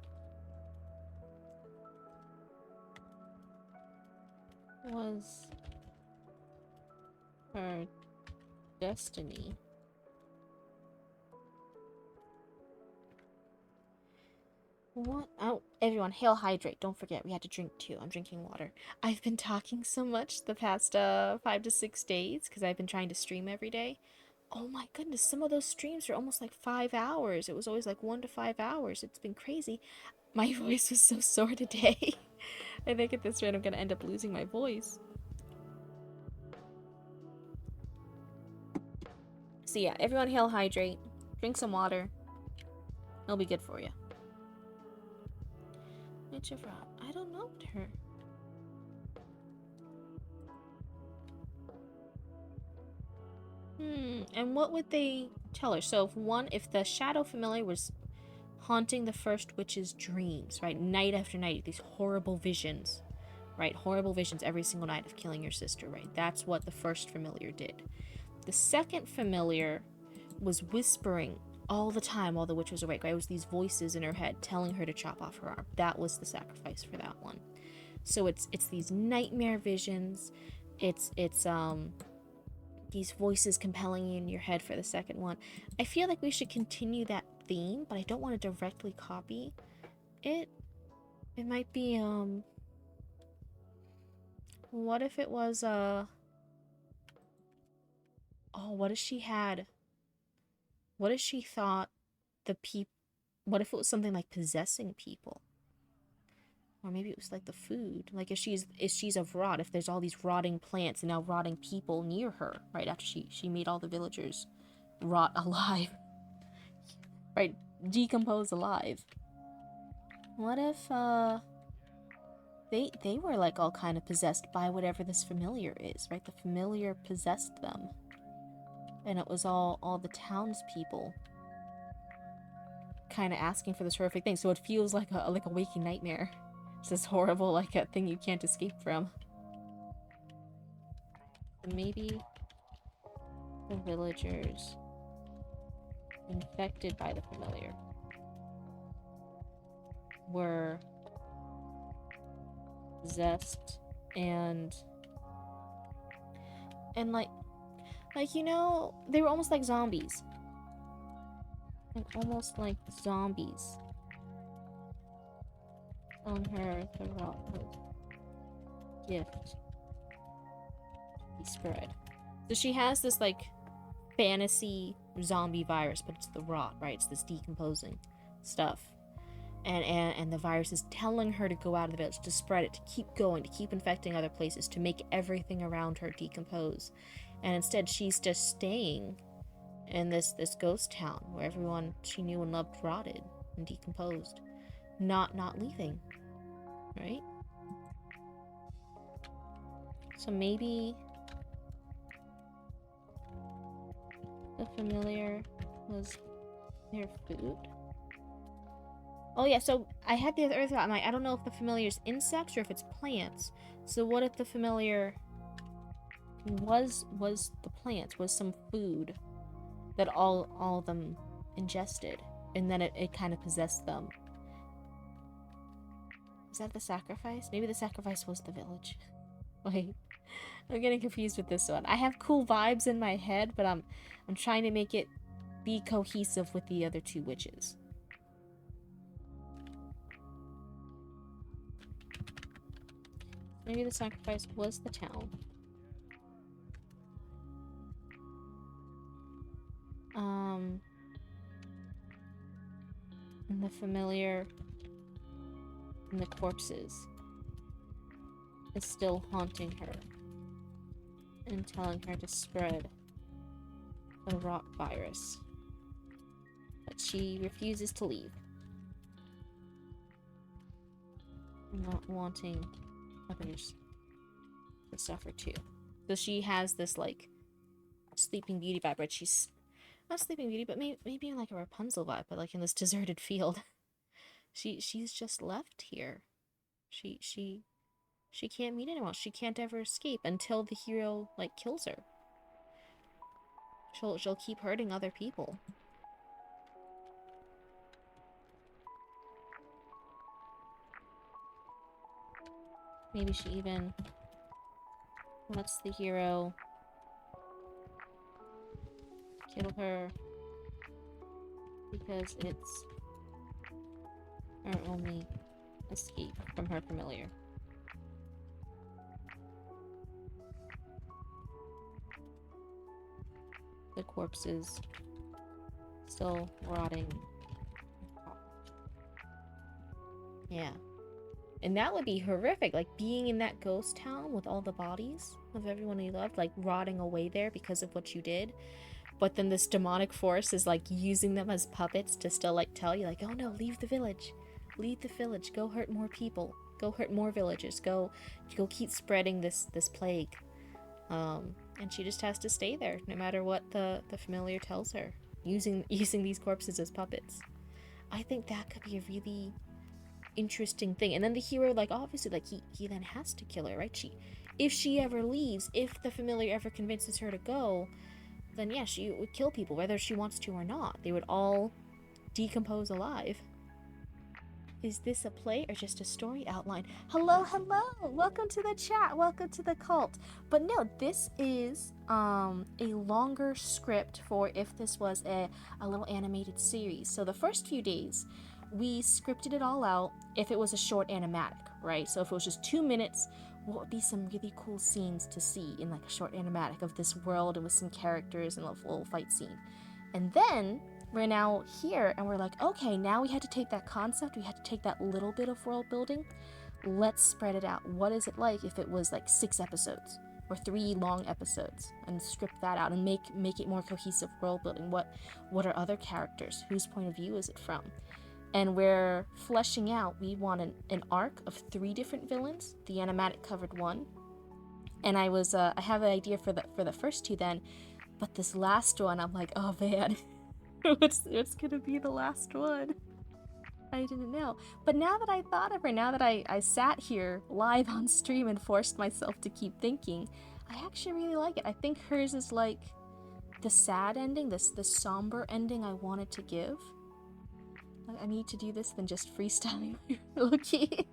S1: Was her destiny. What? Oh, everyone, hail, hydrate. Don't forget, we had to drink too. I'm drinking water. I've been talking so much the past 5 to 6 days because I've been trying to stream every day. Oh my goodness, some of those streams are almost like 5 hours. It was always like 1 to 5 hours. It's been crazy. My voice was so sore today. I think at this rate I'm gonna end up losing my voice. So yeah, everyone hail, hydrate. Drink some water. It'll be good for you. Witch of Rot. I don't know her. And what would they tell her? So if the shadow familiar was haunting the first witch's dreams, right? Night after night, these horrible visions, right? Horrible visions every single night of killing your sister, right? That's what the first familiar did. The second familiar was whispering all the time while the witch was awake, right? It was these voices in her head telling her to chop off her arm. That was the sacrifice for that one. So it's these nightmare visions. It's these voices compelling you in your head for the second one. I feel like we should continue that theme, but I don't want to directly copy it. It might be what if it was what if she had, what if she thought what if it was something like possessing people? Or maybe it was like the food. Like if she's of rot, if there's all these rotting plants and now rotting people near her, right after she made all the villagers rot alive. Right? Decompose alive. What if they were like all kind of possessed by whatever this familiar is, right? The familiar possessed them. And it was all the townspeople kind of asking for this horrific thing. So it feels like a waking nightmare. It's this horrible, like, a thing you can't escape from. Maybe the villagers infected by the familiar were possessed and like you know, they were almost like zombies. Almost like zombies. On her, the rot. gift be spread. So she has this, like, fantasy zombie virus, but it's the rot, right? It's this decomposing stuff. And the virus is telling her to go out of the village, to spread it, to keep going, to keep infecting other places, to make everything around her decompose. And instead, she's just staying in this ghost town where everyone she knew and loved rotted and decomposed, not leaving, right? So maybe the familiar was their food. Oh yeah, so I had the other thought. I don't know if the familiar is insects or if it's plants. So what if the familiar was the plants, was some food that all of them ingested, and then it kind of possessed them? Is that the sacrifice? Maybe the sacrifice was the village. Wait, I'm getting confused with this one. I have cool vibes in my head, but I'm trying to make it be cohesive with the other two witches. Maybe the sacrifice was the town. And the familiar and the corpses is still haunting her and telling her to spread the rot virus. But she refuses to leave. Not wanting others to suffer too. So she has this, like, Sleeping Beauty vibe, right? She's not Sleeping Beauty, but maybe like a Rapunzel vibe, but like in this deserted field. She's just left here. She can't meet anyone. She can't ever escape until the hero, like, kills her. She'll keep hurting other people. Maybe she even lets the hero kill her because it's her only escape from her familiar. The corpses still rotting. Yeah. And that would be horrific, like being in that ghost town with all the bodies of everyone you loved, like rotting away there because of what you did. But then this demonic force is like using them as puppets to still like tell you, like, oh no, leave the village. Leave the village. Go hurt more people. Go hurt more villagers. Go keep spreading this plague. And she just has to stay there no matter what the familiar tells her, using these corpses as puppets. I think that could be a really interesting thing. And then the hero, like, obviously, like, he then has to kill her, right? If she ever leaves, if the familiar ever convinces her to go, then yeah, she would kill people whether she wants to or not. They would all decompose alive. Is this a play or just a story outline? Hello, welcome to the chat, welcome to the cult. But no, this is a longer script for if this was a little animated series. So the first few days we scripted it all out if it was a short animatic, right? So if it was just 2 minutes, what would be some really cool scenes to see in like a short animatic of this world and with some characters and a little fight scene. And then we're now here and we're like, okay, now we had to take that concept, we had to take that little bit of world building, let's spread it out. What is it like if it was like 6 episodes or 3 long episodes, and script that out and make it more cohesive world building? What are other characters? Whose point of view is it from? And we're fleshing out, we want an arc of 3 different villains. The animatic covered 1. And I have an idea for the first 2 then, but this last one, I'm like, oh man, what's gonna be the last one? I didn't know. But now that I thought of her, now that I sat here live on stream and forced myself to keep thinking, I actually really like it. I think hers is like the sad ending, the somber ending I wanted to give. I need to do this than just freestyling low-key.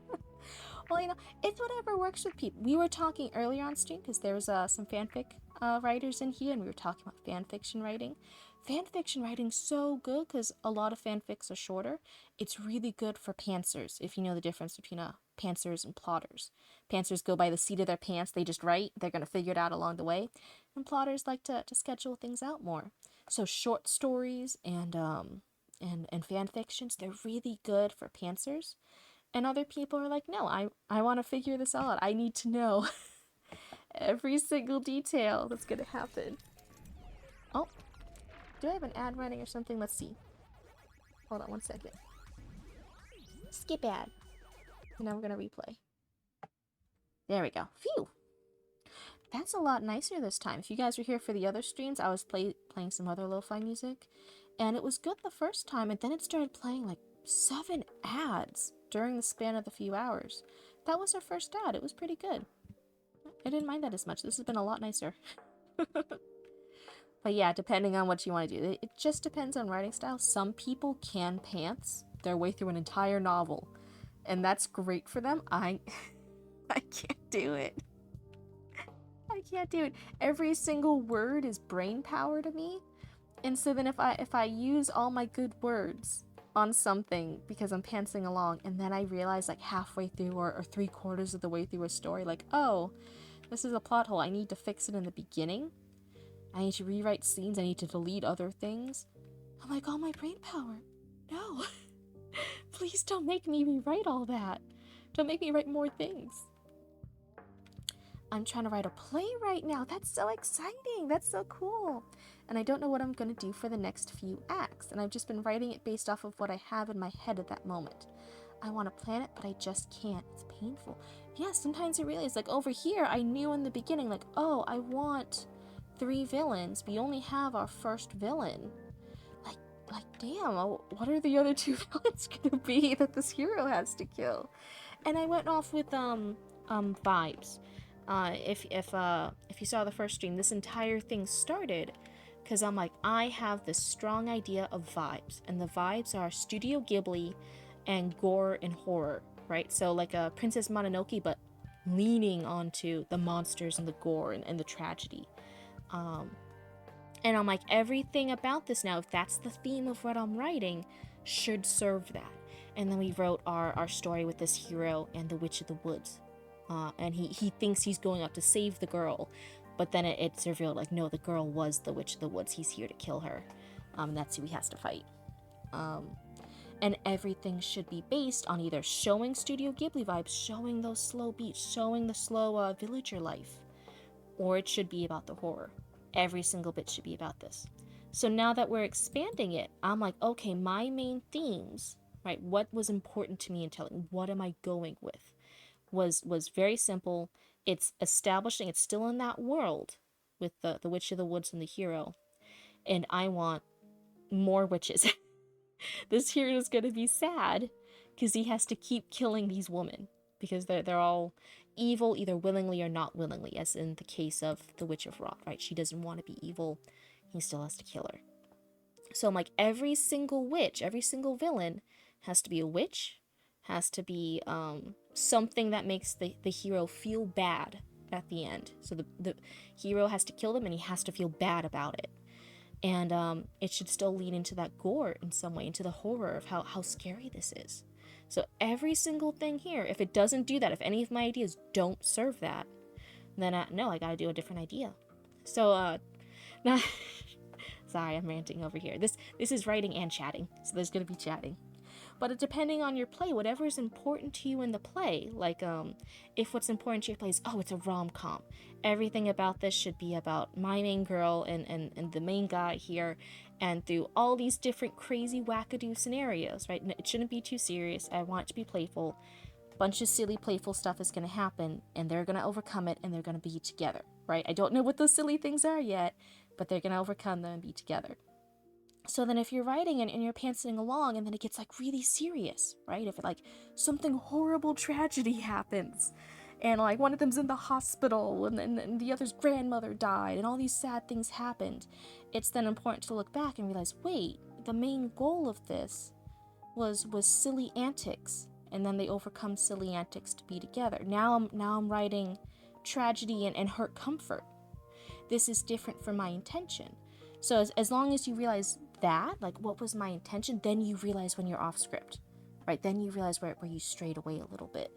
S1: Well, you know, it's whatever works with people. We were talking earlier on stream because there was some fanfic writers in here, and we were talking about fan fiction writing. Fan fiction writing's so good because a lot of fanfics are shorter. It's really good for pantsers, if you know the difference between pantsers and plotters. Pantsers go by the seat of their pants, they just write, they're going to figure it out along the way. And plotters like to schedule things out more. So short stories and fan fictions, they're really good for pantsers. And other people are like, no, I want to figure this out. I need to know every single detail that's going to happen. Oh, do I have an ad running or something? Let's see. Hold on one second. Skip ad. And now we're going to replay. There we go. Phew. That's a lot nicer this time. If you guys were here for the other streams, I was playing some other lo-fi music. And it was good the first time, and then it started playing like 7 ads during the span of the few hours. That was our first ad. It was pretty good. I didn't mind that as much. This has been a lot nicer. But yeah, depending on what you want to do. It just depends on writing style. Some people can pants their way through an entire novel. And that's great for them. I can't do it. I can't do it. Every single word is brain power to me. And so then if I use all my good words on something because I'm pantsing along, and then I realize like halfway through or 3/4 of the way through a story, like, oh, this is a plot hole. I need to fix it in the beginning. I need to rewrite scenes. I need to delete other things. I'm like, all my brain power. No. Please don't make me rewrite all that. Don't make me write more things. I'm trying to write a play right now. That's so exciting. That's so cool. And I don't know what I'm going to do for the next few acts. And I've just been writing it based off of what I have in my head at that moment. I want to plan it, but I just can't. It's painful. Yeah, sometimes it really is. Like over here, I knew in the beginning, like, oh, I want 3 villains. We only have our first villain. Like, damn, what are the other 2 villains going to be that this hero has to kill? And I went off with, vibes. If you saw the first stream, this entire thing started because I'm like, I have this strong idea of vibes, and the vibes are Studio Ghibli and gore and horror, right? So like a Princess Mononoke, but leaning onto the monsters and the gore and the tragedy. And I'm like, everything about this now, if that's the theme of what I'm writing, should serve that. And then we wrote our story with this hero and the Witch of the Woods. And he thinks he's going out to save the girl, but then it's revealed, like, no, the girl was the Witch of the Woods. He's here to kill her. That's who he has to fight. And everything should be based on either showing Studio Ghibli vibes, showing those slow beats, showing the slow villager life, or it should be about the horror. Every single bit should be about this. So now that we're expanding it, I'm like, okay, my main themes, right? What was important to me in telling? What am I going with? Was very simple. It's establishing, it's still in that world with the Witch of the Woods and the hero. And I want more witches. This hero is going to be sad because he has to keep killing these women because they're all evil, either willingly or not willingly, as in the case of the Witch of Rot, right? She doesn't want to be evil. He still has to kill her. So I'm like, every single witch, every single villain has to be a witch, has to be something that makes the hero feel bad at the end. So the hero has to kill them and he has to feel bad about it. And it should still lead into that gore in some way, into the horror of how scary this is. So every single thing here, if it doesn't do that, if any of my ideas don't serve that, then no, I gotta do a different idea. So, now, sorry, I'm ranting over here. This is writing and chatting, so there's gonna be chatting. But depending on your play, whatever is important to you in the play, like if what's important to your play is, oh, it's a rom-com, everything about this should be about my main girl and the main guy here, and through all these different crazy wackadoo scenarios, right? It shouldn't be too serious. I want it to be playful. Bunch of silly, playful stuff is going to happen, and they're going to overcome it, and they're going to be together, right? I don't know what those silly things are yet, but they're going to overcome them and be together. So then if you're writing and you're pantsing along and then it gets like really serious, right? If like something horrible tragedy happens and like one of them's in the hospital and the other's grandmother died and all these sad things happened, it's then important to look back and realize, wait, the main goal of this was silly antics, and then they overcome silly antics to be together. Now I'm writing tragedy and hurt comfort. this is different from my intention. So as long as you realize that, like, what was my intention, then you realize when you're off script, right? Then you realize where you strayed away a little bit.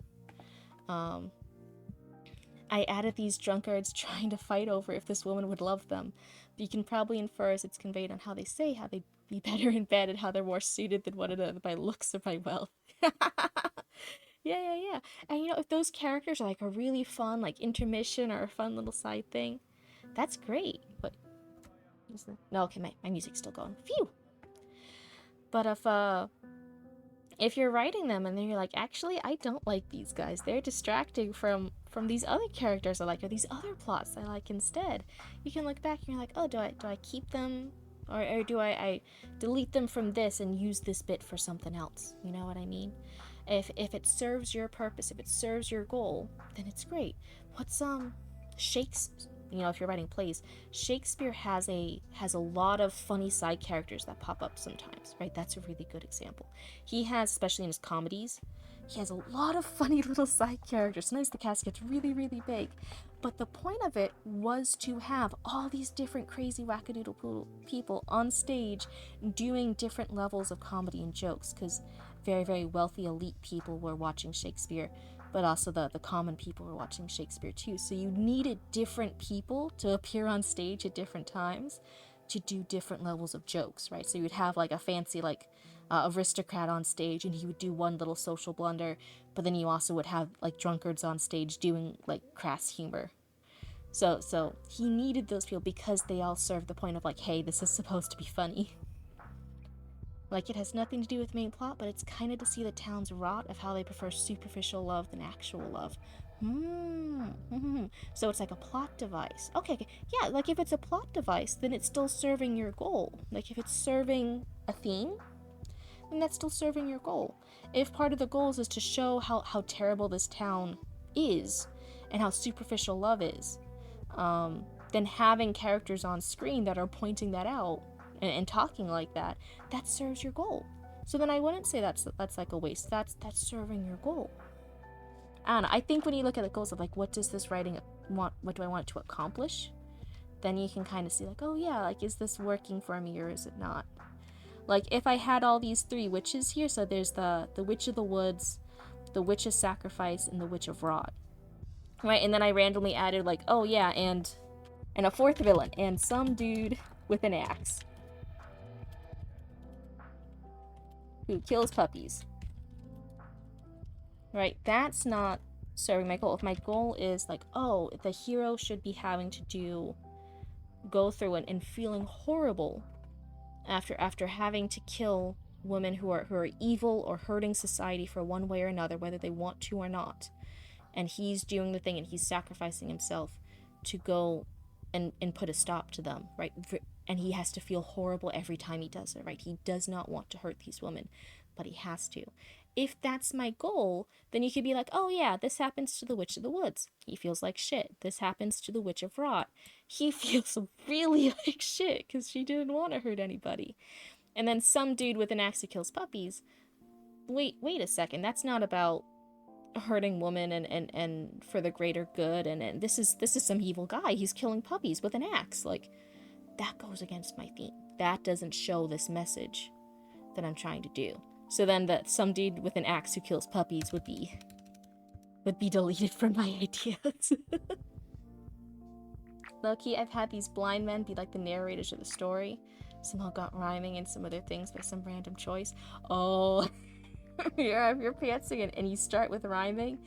S1: I added these drunkards trying to fight over if this woman would love them. But you can probably infer as it's conveyed on how they say how they'd be better in bed and how they're more suited than one another by looks or by wealth. Yeah. And you know, if those characters are like a really fun, like, intermission or a fun little side thing, that's great. But no, okay, my music's still going. Phew. But if you're writing them and then you're like, actually, I don't like these guys. They're distracting from these other characters I like, or these other plots I like instead. You can look back and you're like, oh, do I keep them, or do I delete them from this and use this bit for something else? You know what I mean? If it serves your purpose, if it serves your goal, then it's great. What's Shakespeare? You know, if you're writing plays, Shakespeare has a lot of funny side characters that pop up sometimes, right? That's a really good example. He has, especially in his comedies, he has a lot of funny little side characters. Sometimes the cast gets really, really big. But the point of it was to have all these different crazy wackadoodle people on stage doing different levels of comedy and jokes, because very, very wealthy elite people were watching Shakespeare, but also the common people were watching Shakespeare too. So you needed different people to appear on stage at different times to do different levels of jokes, right? So you'd have like a fancy aristocrat on stage and he would do one little social blunder, but then you also would have like drunkards on stage doing like crass humor. So he needed those people because they all served the point of like, hey, this is supposed to be funny. Like, it has nothing to do with main plot, but it's kind of to see the town's rot of how they prefer superficial love than actual love. So it's like a plot device. Okay, yeah, like if it's a plot device, then it's still serving your goal. Like if it's serving a theme, then that's still serving your goal. If part of the goals is to show how terrible this town is and how superficial love is, then having characters on screen that are pointing that out and talking like that serves your goal. So then I wouldn't say that's like a waste. That's serving your goal. I don't know. I think when you look at the goals of like, what does this writing want? What do I want it to accomplish? Then you can kind of see like, oh yeah, like, is this working for me or is it not? Like if I had all these three witches here, so there's the Witch of the Woods, the Witch of Sacrifice, and the Witch of Rot, right? And then I randomly added like, oh yeah, and a fourth villain and some dude with an axe who kills puppies. Right? That's not serving my goal. If my goal is like, oh, the hero should be having to go through and feeling horrible after having to kill women who are evil or hurting society for one way or another, whether they want to or not. And he's doing the thing and he's sacrificing himself to go and put a stop to them, right? And he has to feel horrible every time he does it, right? He does not want to hurt these women, but he has to. If that's my goal, then you could be like, oh yeah, this happens to the Witch of the Woods. He feels like shit. This happens to the Witch of Rot. He feels really like shit because she didn't want to hurt anybody. And then some dude with an axe who kills puppies. Wait a second. That's not about hurting women and for the greater good, and this is some evil guy. He's killing puppies with an axe. Like, that goes against my theme. That doesn't show this message that I'm trying to do. So then that some dude with an axe who kills puppies would be deleted from my ideas. Low-key, I've had these blind men be like the narrators of the story. Somehow got rhyming in some other things by some random choice. Oh, you're pantsing and you start with rhyming,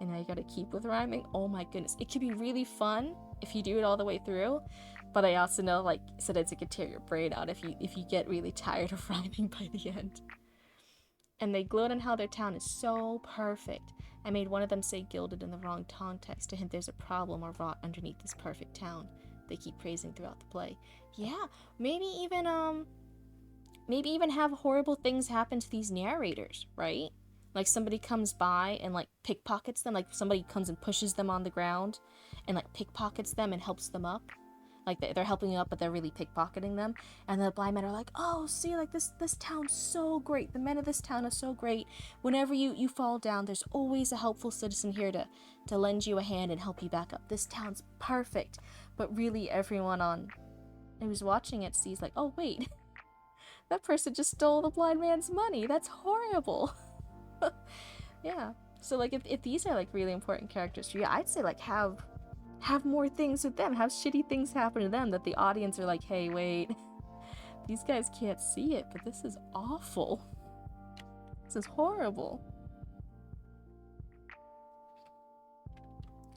S1: and now you gotta keep with rhyming. Oh my goodness. It can be really fun if you do it all the way through, but I also know, like, sometimes it can tear your brain out if you get really tired of rhyming by the end. And they gloat on how their town is so perfect. I made one of them say gilded in the wrong context to hint there's a problem or rot underneath this perfect town. They keep praising throughout the play. Yeah, maybe even have horrible things happen to these narrators, right? Like somebody comes by and like pickpockets them, like somebody comes and pushes them on the ground and like pickpockets them and helps them up. Like they're helping you up, but they're really pickpocketing them. And the blind men are like, oh, see, like this town's so great. The men of this town are so great. Whenever you fall down, there's always a helpful citizen here to lend you a hand and help you back up. This town's perfect. But really, everyone who's watching it sees like, oh wait, that person just stole the blind man's money. That's horrible. Yeah. So like if these are like really important characters for you, I'd say like have more things with them. Have shitty things happen to them that the audience are like, hey, wait, these guys can't see it, but this is awful. This is horrible.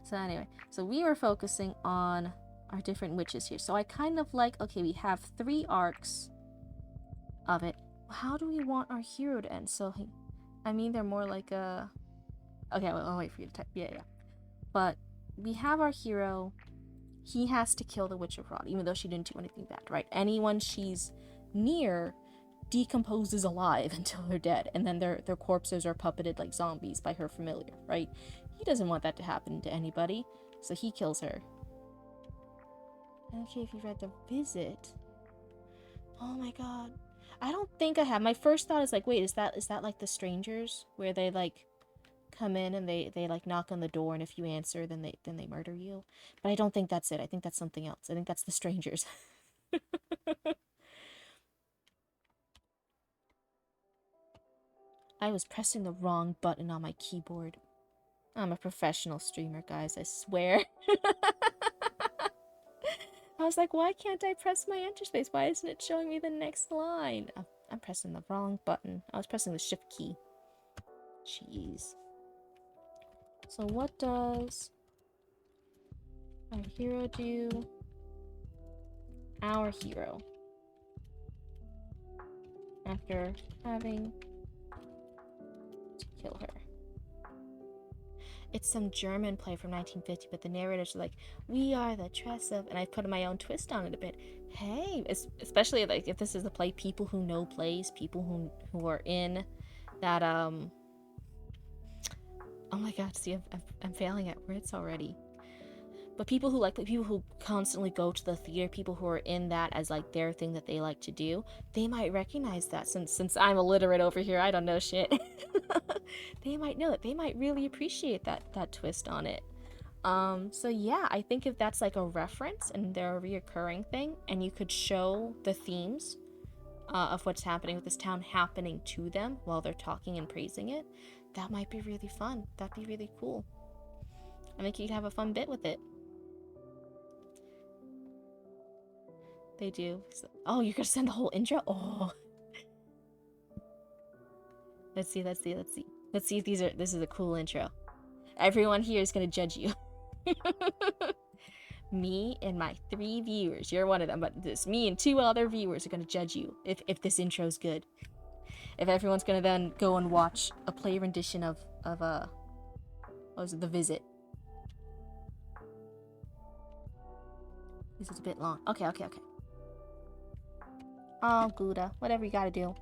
S1: So anyway, so we were focusing on our different witches here. So I kind of like, okay, we have 3 arcs of it. How do we want our hero to end? So, I mean, they're more like a... Okay, I'll wait for you to type. Yeah. But we have our hero. He has to kill the Witch of Rod, even though she didn't do anything bad, right? Anyone she's near decomposes alive until they're dead, and then their corpses are puppeted like zombies by her familiar, right? He doesn't want that to happen to anybody, so he kills her. Okay, if you read The Visit. Oh my god. I don't think I have. My first thought is like, wait, is that like The Strangers, where they like come in and they like knock on the door, and if you answer, then they murder you? But I don't think that's it. I think that's something else. I think that's The Strangers. I was pressing the wrong button on my keyboard. I'm a professional streamer, guys, I swear. I was like, why can't I press my enter space? Why isn't it showing me the next line? Oh, I'm pressing the wrong button. I was pressing the shift key. Jeez. So what does our hero do? Our hero, after having to kill her. It's some German play from 1950, but the narrators are like, we are the Tress of... And I put my own twist on it a bit. Hey, especially like if this is a play, people who know plays, people who are in that, oh my god, see, I'm failing at words already. But people who constantly go to the theater, people who are in that as like their thing that they like to do, they might recognize that. Since I'm illiterate over here, I don't know shit. They might know it. They might really appreciate that twist on it. So yeah, I think if that's like a reference and they're a reoccurring thing, and you could show the themes of what's happening with this town happening to them while they're talking and praising it, that might be really fun. That'd be really cool. I think you could have a fun bit with it. They do. Oh, you're gonna send the whole intro? Oh. Let's see if this is a cool intro. Everyone here is gonna judge you. Me and my 3 viewers. You're one of them, but me and 2 other viewers are gonna judge you if this intro's good. If everyone's gonna then go and watch a play rendition of what was it, The Visit. This is a bit long. Okay. Oh, Gouda. Whatever you gotta do.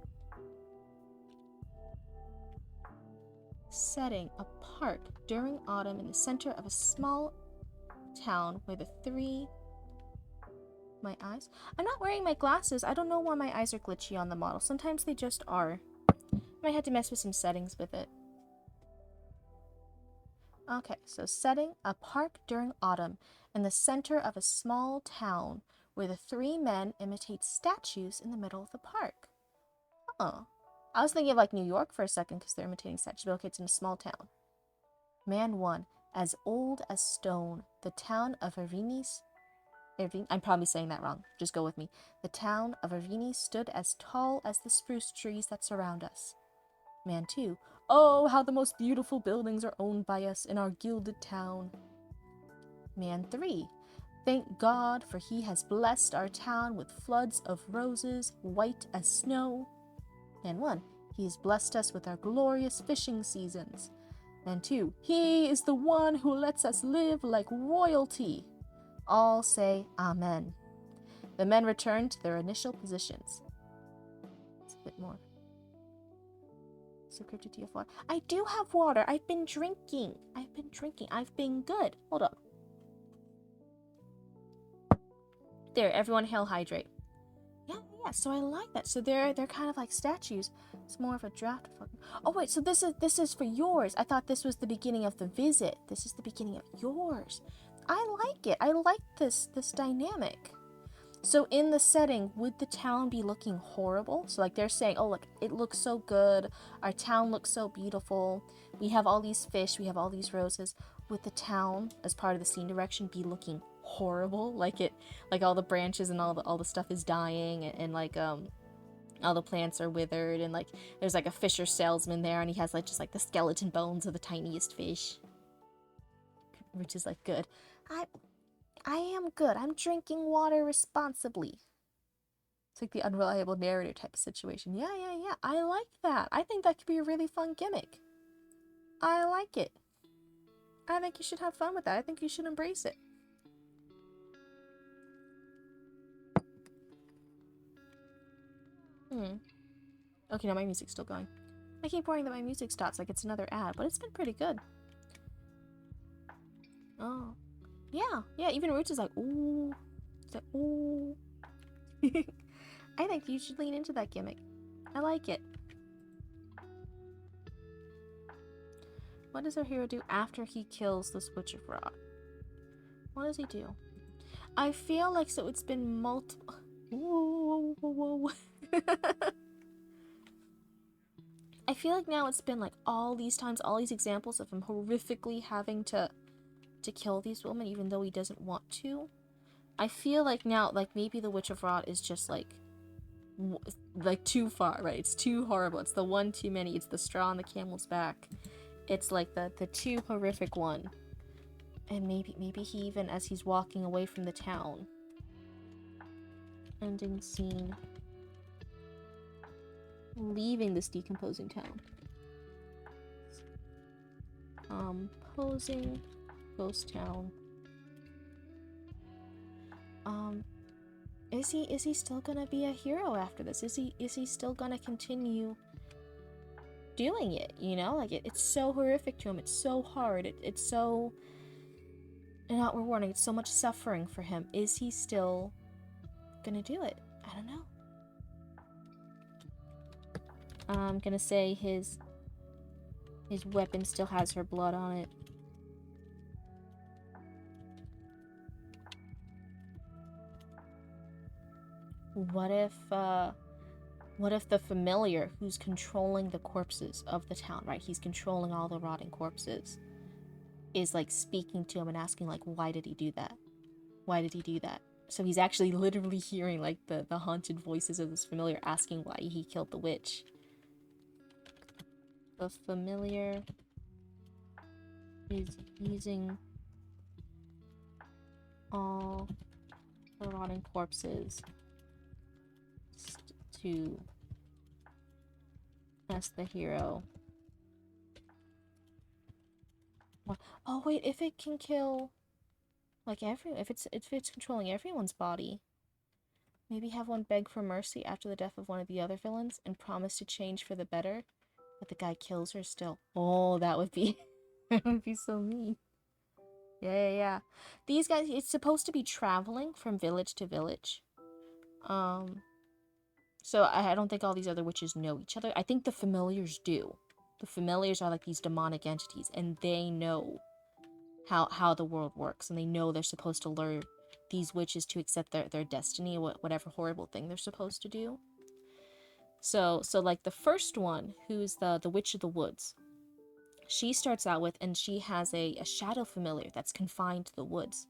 S1: Setting a park during autumn in the center of a small town where the 3... My eyes? I'm not wearing my glasses. I don't know why my eyes are glitchy on the model. Sometimes they just are. Might have to mess with some settings with it. Okay, so setting a park during autumn in the center of a small town where the 3 men imitate statues in the middle of the park. Oh. I was thinking of like New York for a second because they're imitating statues, but okay, it's in a small town. Man 1, as old as stone, the town of Arinis... I'm probably saying that wrong. Just go with me. The town of Arinis stood as tall as the spruce trees that surround us. Man 2, oh, how the most beautiful buildings are owned by us in our gilded town. Man 3, thank God, for he has blessed our town with floods of roses, white as snow. Man 1, he has blessed us with our glorious fishing seasons. Man 2, he is the one who lets us live like royalty. All say Amen. The men return to their initial positions. It's a bit more. So Cryptid, do you have water? I do have water. I've been drinking. I've been good. Hold up. There, everyone hail hydrate. Yeah, yeah. So I like that. So they're kind of like statues. It's more of a draft. Oh wait, so this is for yours. I thought this was the beginning of the visit. This is the beginning of yours. I like it. I like this dynamic. So in the setting, would the town be looking horrible? So like they're saying, oh look, it looks so good. Our town looks so beautiful. We have all these fish. We have all these roses. Would the town, as part of the scene direction, be looking horrible? Like all the branches and all the stuff is dying, and like all the plants are withered, and like there's like a fisher salesman there, and he has like just like the skeleton bones of the tiniest fish, which is like good. I am good. I'm drinking water responsibly. It's like the unreliable narrator type of situation. Yeah, yeah, yeah. I like that. I think that could be a really fun gimmick. I like it. I think you should have fun with that. I think you should embrace it. Okay, now my music's still going. I keep worrying that my music stops like it's another ad, but it's been pretty good. Oh. Yeah, yeah, even Roots is like, ooh. It's like, ooh. I think you should lean into that gimmick. I like it. What does our hero do after he kills the Switch of Rod? What does he do? I feel like so it's been multiple. Whoa, whoa, whoa. I feel like now it's been like all these times, all these examples of him horrifically having to kill these women even though he doesn't want to. I feel like now, like maybe the Witch of Rot is just like too far, right? It's too horrible. It's the one too many. It's the straw on the camel's back. It's like the too horrific one. And maybe he even, as he's walking away from the town. Ending scene. Leaving this decomposing town. Posing ghost town. Is he still gonna be a hero after this? Is he still gonna continue doing it, you know? Like it's so horrific to him. It's so hard. It's so not rewarding. It's so much suffering for him. Is he still gonna do it? I don't know. I'm gonna say his weapon still has her blood on it. What if the familiar who's controlling the corpses of the town, right? He's controlling all the rotting corpses, is like speaking to him and asking like, why did he do that? Why did he do that? So he's actually literally hearing like the haunted voices of this familiar asking why he killed the witch. The familiar is using all the rotting corpses to ask the hero. What? Oh wait, if it can kill like if it's controlling everyone's body, maybe have one beg for mercy after the death of one of the other villains and promise to change for the better, but the guy kills her still. Oh, that would be that would be so mean. Yeah. These guys, it's supposed to be traveling from village to village. So I don't think all these other witches know each other. I think the familiars do. The familiars are like these demonic entities, and they know how the world works, and they know they're supposed to lure these witches to accept their destiny, whatever horrible thing they're supposed to do. So like the first one, who's the Witch of the Woods, she starts out with, and she has a shadow familiar that's confined to the woods.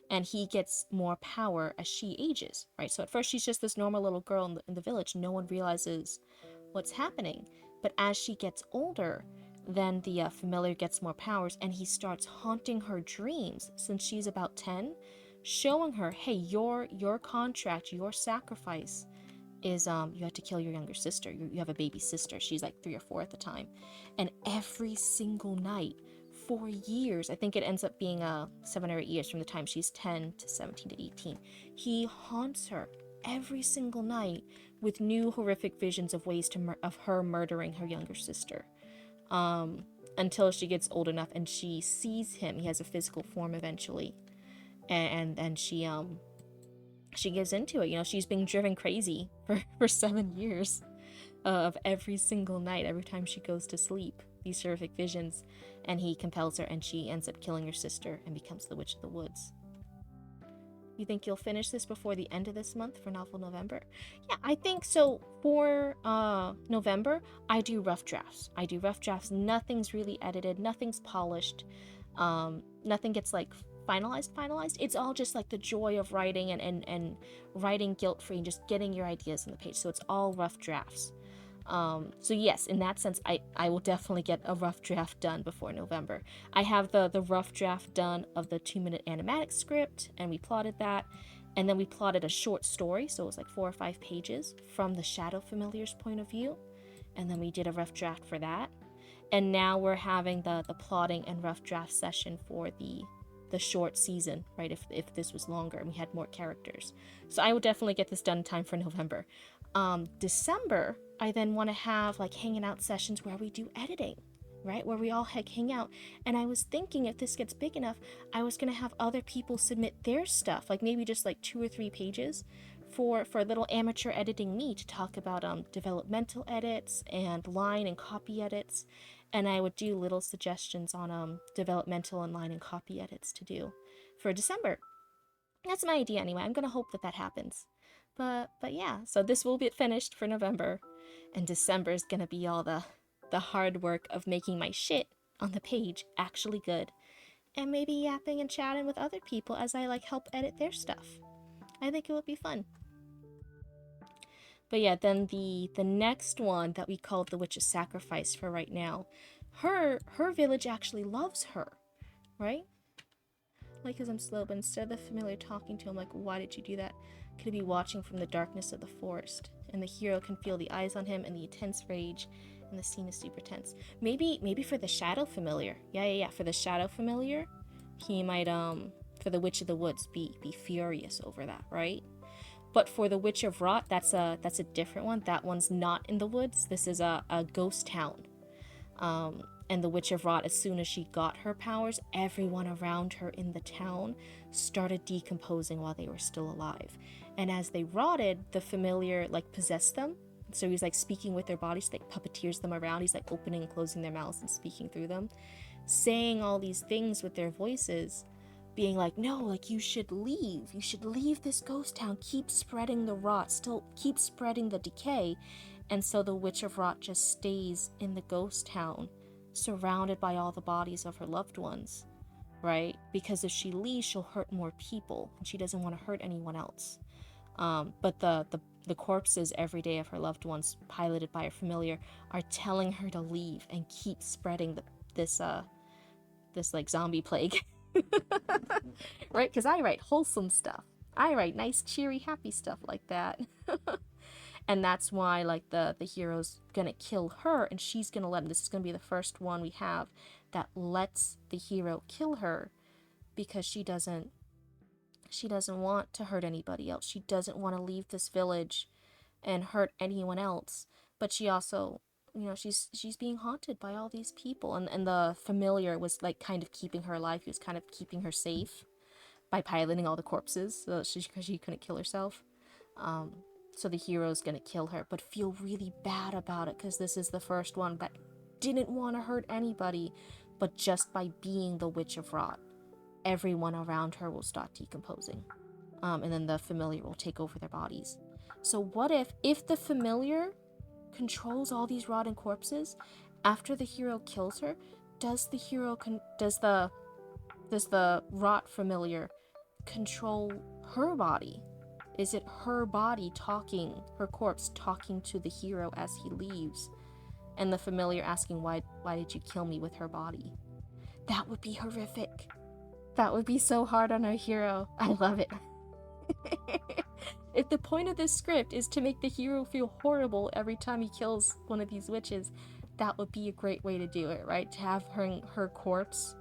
S1: And he gets more power as she ages, right? So at first she's just this normal little girl in the village. No one realizes what's happening. But as she gets older, then the familiar gets more powers, and he starts haunting her dreams since she's about 10, showing her, hey, your contract, your sacrifice is you have to kill your younger sister. You have a baby sister. She's like 3 or 4 at the time. And every single night, for years, I think it ends up being 7 or 8 years from the time she's 10 to 17 to 18, he haunts her every single night with new horrific visions of ways of her murdering her younger sister, until she gets old enough and she sees him. He has a physical form eventually, and she she gives into it. You know, she's being driven crazy for 7 years of every single night, every time she goes to sleep, these horrific visions, and he compels her, and she ends up killing her sister and becomes the Witch of the Woods. You think you'll finish this before the end of this month for novel November? Yeah, I think so. For November, I do rough drafts. Nothing's really edited, nothing's polished. Nothing gets like finalized. It's all just like the joy of writing and writing guilt-free and just getting your ideas on the page. So it's all rough drafts. So yes, in that sense, I will definitely get a rough draft done before November. I have the rough draft done of the 2-minute animatic script, and we plotted that. And then we plotted a short story, so it was like 4 or 5 pages from the Shadow Familiar's point of view. And then we did a rough draft for that. And now we're having the plotting and rough draft session for the short season, right? If this was longer and we had more characters. So I will definitely get this done in time for November. December, I then want to have like hanging out sessions where we do editing, right? Where we all hang out. And I was thinking if this gets big enough, I was going to have other people submit their stuff, like maybe just like 2 or 3 pages for a little amateur editing me to talk about developmental edits and line and copy edits. And I would do little suggestions on developmental and line and copy edits to do for December. That's my idea anyway. I'm gonna hope that happens. But yeah, so this will be finished for November, and December is gonna be all the hard work of making my shit on the page actually good, and maybe yapping and chatting with other people as I like help edit their stuff. I think it would be fun. But yeah, then the next one that we called the Witch's Sacrifice for right now, her village actually loves her, right? Like, because I'm slow, but instead of the familiar talking to him, like, why did you do that? Could he be watching from the darkness of the forest? And the hero can feel the eyes on him and the intense rage, and the scene is super tense. Maybe for the Shadow Familiar. Yeah. For the Shadow Familiar, he might, for the Witch of the Woods, be furious over that, right? But for the Witch of Rot, that's a different one. That one's not in the woods. This is a ghost town. And the Witch of Rot, as soon as she got her powers, everyone around her in the town started decomposing while they were still alive. And as they rotted, the familiar like possessed them. So he's like speaking with their bodies, like puppeteers them around. He's like opening and closing their mouths and speaking through them, saying all these things with their voices, being like, no, like you should leave this ghost town, keep spreading the rot, still keep spreading the decay. And so the Witch of Rot just stays in the ghost town, surrounded by all the bodies of her loved ones, right? Because if she leaves, she'll hurt more people, and she doesn't want to hurt anyone else. But the corpses every day of her loved ones, piloted by her familiar, are telling her to leave and keep spreading this like zombie plague. Right? Because I write wholesome stuff. I write nice, cheery, happy stuff like that. And that's why like the hero's gonna kill her, and she's gonna let him. This is gonna be the first one we have that lets the hero kill her, because she doesn't want to hurt anybody else. She doesn't want to leave this village and hurt anyone else. But she also, you know, she's being haunted by all these people, and the familiar was like kind of keeping her alive. He was kind of keeping her safe by piloting all the corpses so that she couldn't kill herself. So the hero's gonna kill her, but feel really bad about it, because this is the first one that didn't want to hurt anybody, but just by being the Witch of Rot, everyone around her will start decomposing. And then the familiar will take over their bodies. So what if the familiar controls all these rotting corpses, after the hero kills her, does the rot familiar control her body? Is it her body talking, her corpse talking to the hero as he leaves, and the familiar asking, why did you kill me, with her body? That would be horrific. That would be so hard on our hero. I love it. If the point of this script is to make the hero feel horrible every time he kills one of these witches, that would be a great way to do it, right? To have her corpse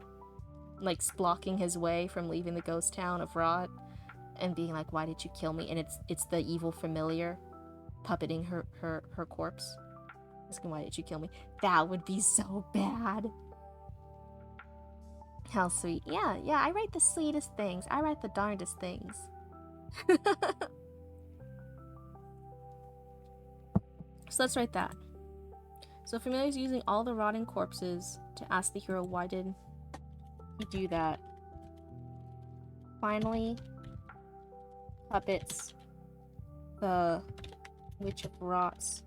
S1: like blocking his way from leaving the ghost town of Rot, and being like, why did you kill me? And it's the evil familiar puppeting her corpse, asking, why did you kill me? That would be so bad. How sweet. Yeah, I write the sweetest things. I write the darndest things. So let's write that. So Familiar is using all the rotting corpses to ask the hero, why did he do that? Finally, puppets the Witch of Rot's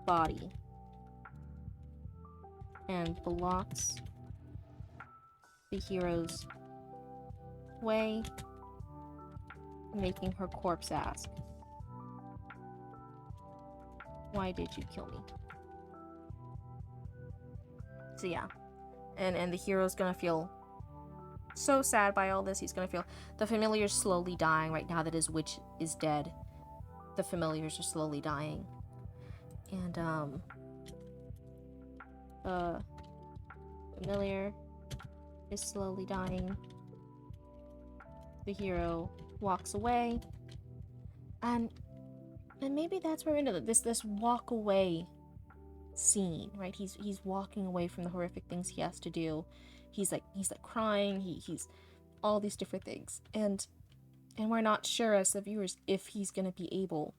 S1: body and blocks the hero's way, making her corpse ask, why did you kill me? So yeah, and the hero's gonna feel so sad by all this. He's gonna feel the familiar's slowly dying right now that his witch is dead. The familiars are slowly dying, and the familiar is slowly dying. The hero walks away, and maybe that's where we're into this walk away scene, right? He's walking away from the horrific things he has to do. He's like crying. He's all these different things, and we're not sure as the viewers if he's gonna be able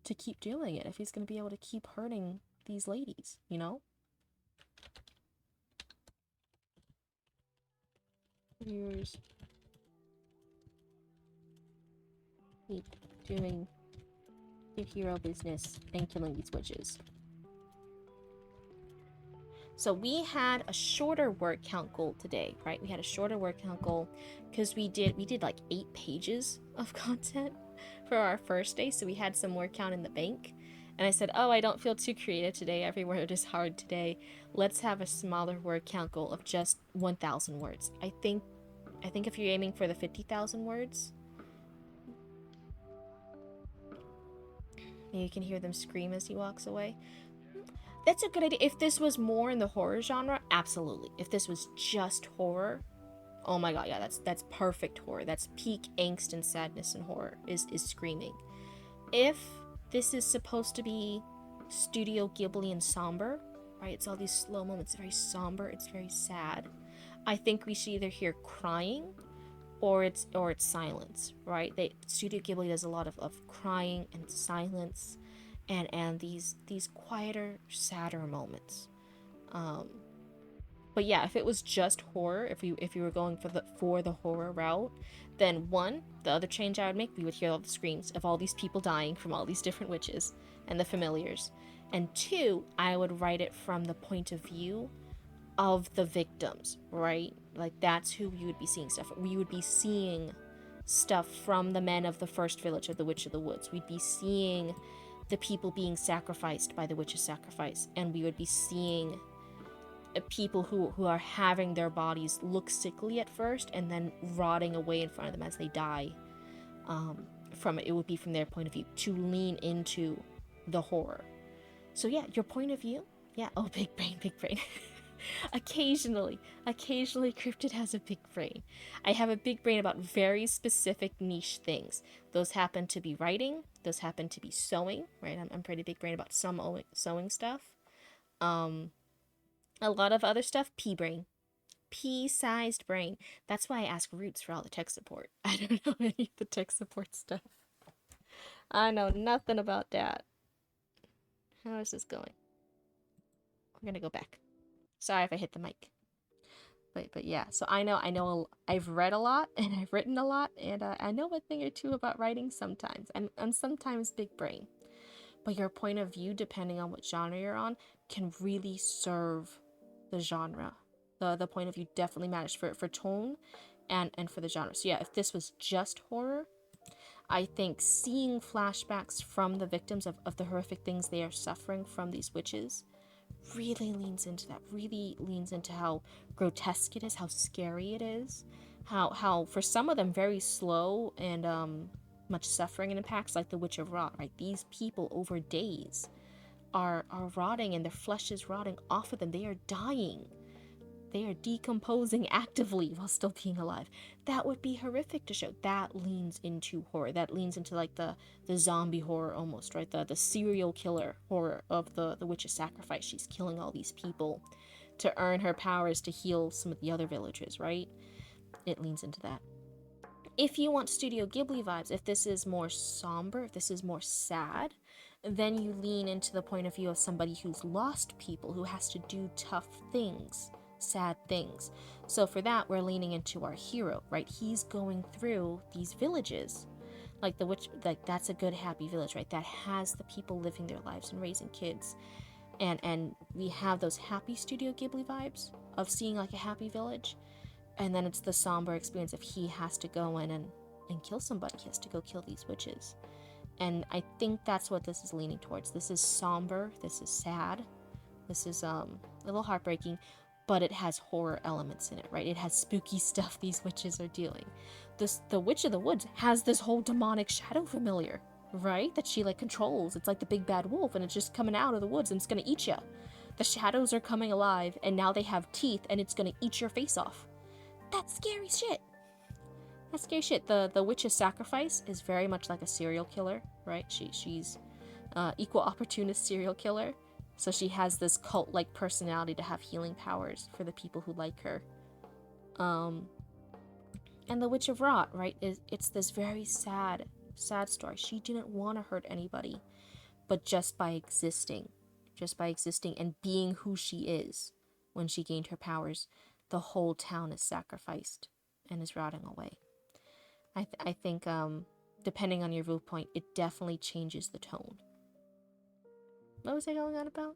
S1: to keep doing it, if he's gonna be able to keep hurting these ladies, you know? Viewers keep doing the hero business and killing these witches. So we had a shorter word count goal today, right? We had a shorter word count goal because we did like 8 pages of content for our first day, so we had some word count in the bank. And I said, oh, I don't feel too creative today. Every word is hard today. Let's have a smaller word count goal of just 1,000 words. I think if you're aiming for the 50,000 words, you can hear them scream as he walks away. That's a good idea. If this was more in the horror genre, absolutely. If this was just horror, oh my god, yeah, that's perfect horror. That's peak angst and sadness and horror is screaming. If this is supposed to be Studio Ghibli and somber, right? It's all these slow moments, it's very somber, it's very sad. I think we should either hear crying or it's silence, right? Studio Ghibli does a lot of crying and silence and these quieter, sadder moments. But yeah, if it was just horror, if you were going for the horror route, then one, the other change I would make, we would hear all the screams of all these people dying from all these different witches and the familiars. And two, I would write it from the point of view of the victims, right? Like that's who we would be seeing stuff. We would be seeing stuff from the men of the first village of the Witch of the Woods. We'd be seeing the people being sacrificed by the witch's sacrifice, and we would be seeing people who are having their bodies look sickly at first and then rotting away in front of them as they die. It would be from their point of view to lean into the horror. So yeah, your point of view, yeah. Oh, big brain. occasionally Cryptid has a big brain. I have a big brain about very specific niche things. Those happen to be writing, those happen to be sewing, right? I'm pretty big brain about some sewing stuff. A lot of other stuff, pea brain. Pea-sized brain. That's why I ask Roots for all the tech support. I don't know any of the tech support stuff. I know nothing about that. How is this going? We're gonna go back. Sorry if I hit the mic. But yeah, so I know I've read a lot and I've written a lot, and I know a thing or two about writing sometimes, and sometimes big brain. But your point of view, depending on what genre you're on, can really serve the genre. The point of view definitely matters for tone and for the genre. So yeah, if this was just horror, I think seeing flashbacks from the victims of the horrific things they are suffering from these witches really leans into that, really leans into how grotesque it is, how scary it is, how for some of them very slow and much suffering and impacts, like the Witch of Rot, right? These people over days are rotting and their flesh is rotting off of them. They are dying. They are decomposing actively while still being alive. That would be horrific to show. That leans into horror. That leans into like the zombie horror almost, right? The serial killer horror of the witch's sacrifice. She's killing all these people to earn her powers to heal some of the other villagers, right? It leans into that. If you want Studio Ghibli vibes, if this is more somber, if this is more sad, then you lean into the point of view of somebody who's lost people, who has to do tough things, sad things. So for that, we're leaning into our hero, right? He's going through these villages. Like the witch, like that's a good happy village, right? That has the people living their lives and raising kids. And we have those happy Studio Ghibli vibes of seeing like a happy village. And then it's the somber experience if he has to go in and kill somebody. He has to go kill these witches. And I think that's what this is leaning towards. This is somber. This is sad. This is a little heartbreaking, but it has horror elements in it, right? It has spooky stuff these witches are doing. The Witch of the Woods has this whole demonic shadow familiar, right? That she like controls. It's like the big bad wolf, and it's just coming out of the woods and it's gonna eat you. The shadows are coming alive, and now they have teeth, and it's gonna eat your face off. That's scary shit. That's scary shit. The witch's sacrifice is very much like a serial killer, right? She's equal opportunist serial killer. So she has this cult-like personality to have healing powers for the people who like her. And the Witch of Rot, right? It's this very sad story. She didn't want to hurt anybody, but just by existing and being who she is, when she gained her powers, the whole town is sacrificed and is rotting away. I think, depending on your viewpoint, it definitely changes the tone. What was I going on about?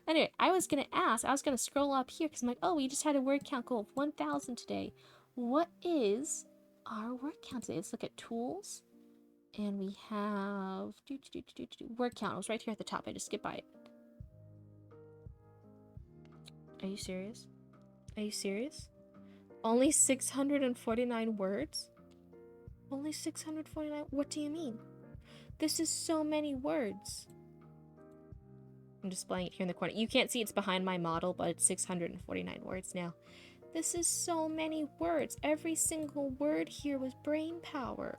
S1: Anyway, I was going to scroll up here because I'm like, oh, we just had a word count goal of 1,000 today. What is our word count today? Let's look at tools. And we have word count. It was right here at the top. I just skipped by it. Are you serious? Are you serious? Only 649 words? Only 649? What do you mean? This is so many words. I'm displaying it here in the corner. You can't see it's behind my model, but it's 649 words now. This is so many words. Every single word here was brain power.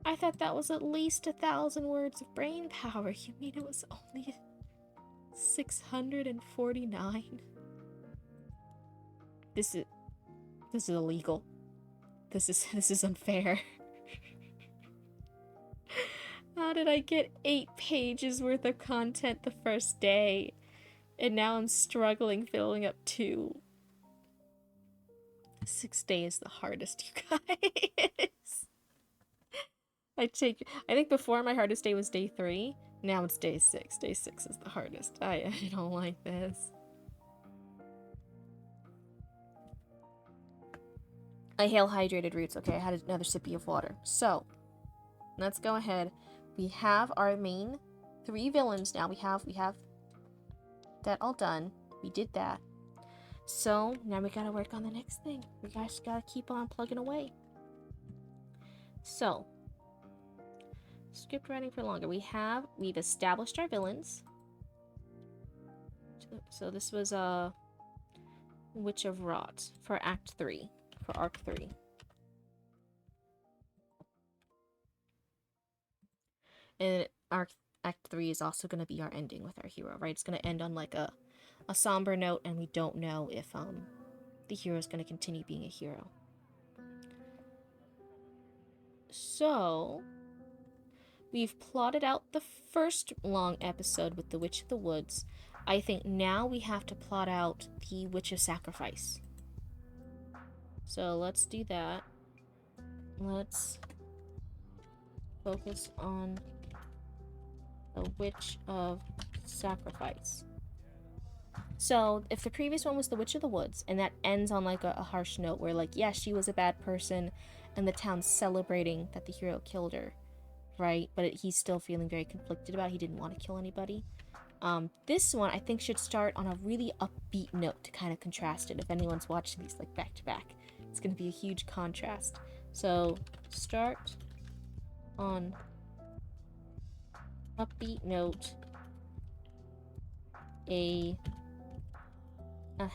S1: I thought that was at least 1,000 words of brain power. You mean it was only 649? This is illegal. This is unfair. How did I get 8 pages worth of content the first day, and now I'm struggling filling up 2? 6 days the hardest, you guys. I think before my hardest day was day 3. Now it's day 6. Day 6 is the hardest. I don't like this. I hail hydrated roots. Okay, I had another sippy of water. So, let's go ahead. We have our main 3 villains now. We have that all done. We did that. So, now we gotta work on the next thing. We guys gotta keep on plugging away. So, script writing for longer. We've established our villains. So this was Witch of Rot for Act 3. For Arc 3. And Act 3 is also going to be our ending with our hero, right? It's going to end on like a somber note, and we don't know if the hero is going to continue being a hero. So, we've plotted out the first long episode with the Witch of the Woods. I think now we have to plot out the Witch of Sacrifice. So let's do that. Let's focus on the Witch of Sacrifice. So if the previous one was the Witch of the Woods, and that ends on like a harsh note where like, yeah, she was a bad person, and the town's celebrating that the hero killed her, right? But he's still feeling very conflicted about it. He didn't want to kill anybody. This one I think should start on a really upbeat note to kind of contrast it. If anyone's watching these like back to back, it's going to be a huge contrast. So start on upbeat note, a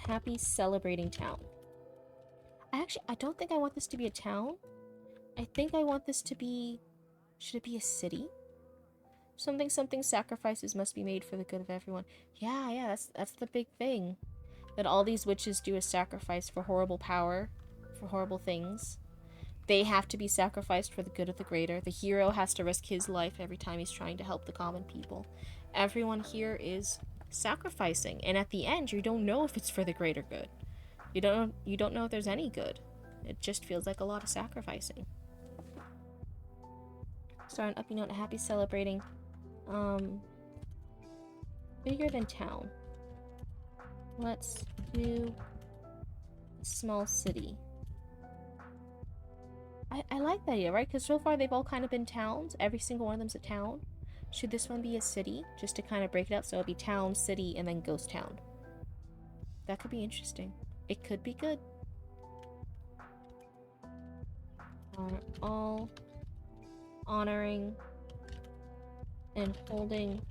S1: happy celebrating town. I don't think I want this to be a town. I think I want this to be, should it be a city? Something sacrifices must be made for the good of everyone. Yeah, that's the big thing. That all these witches do a sacrifice for horrible power for horrible things. They have to be sacrificed for the good of the greater. The hero has to risk his life every time he's trying to help the common people. Everyone here is sacrificing, and at the end, you don't know if it's for the greater good. You don't know if there's any good. It just feels like a lot of sacrificing. Start an upbeat note, happy celebrating. Bigger than town. Let's do a small city. I like that idea, right? Because so far they've all kind of been towns. Every single one of them's a town. Should this one be a city? Just to kind of break it up, so it'll be town, city, and then ghost town. That could be interesting. It could be good. Are all honoring and holding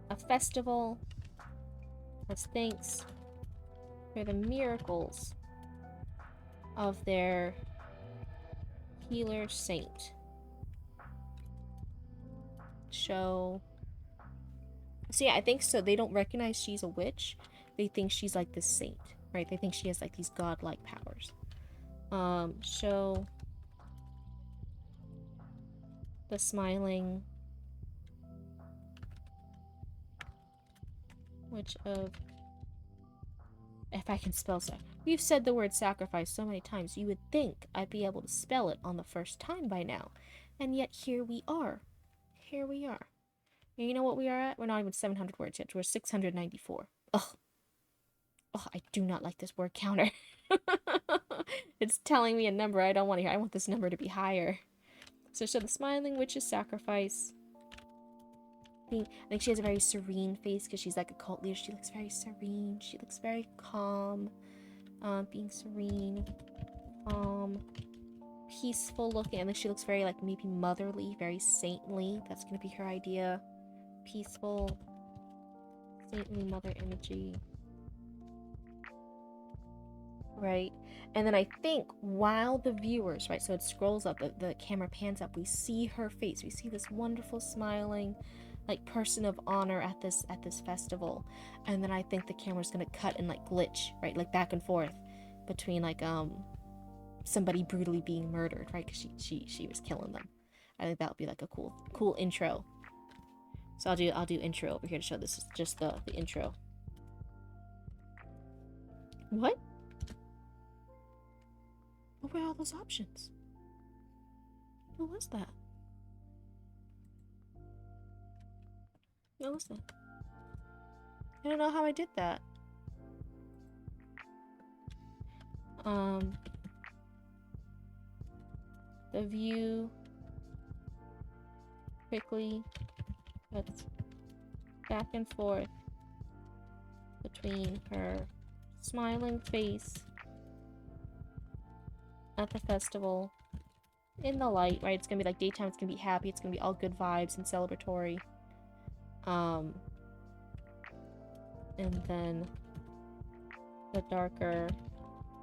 S1: a festival as thanks for the miracles of their healer saint. So yeah, I think so. They don't recognize she's a witch. They think she's like this saint, right? They think she has like these godlike powers. Show the smiling witch of, if I can spell so. We've said the word sacrifice so many times, you would think I'd be able to spell it on the first time by now. And yet here we are. Here we are. And you know what we are at? We're not even 700 words yet. We're 694. Ugh. Oh, I do not like this word counter. It's telling me a number I don't want to hear. I want this number to be higher. So the smiling witch's sacrifice. I think she has a very serene face because she's like a cult leader. She looks very serene. She looks very calm. Being serene. Peaceful looking. I think she looks very like maybe motherly, very saintly. That's going to be her idea. Peaceful. Saintly mother energy. Right? And then I think while the viewers, right, so it scrolls up, the camera pans up, we see her face. We see this wonderful smiling like person of honor at this festival. And then I think the camera's gonna cut and like glitch, right, like back and forth between like somebody brutally being murdered, right, because she was killing them. I think that would be like a cool intro. So I'll do intro over here to show this is just the intro. What? What were all those options? What was that? What was that? I don't know how I did that. The view quickly cuts back and forth between her smiling face at the festival in the light, right? It's gonna be like daytime, it's gonna be happy, it's gonna be all good vibes and celebratory. And then the darker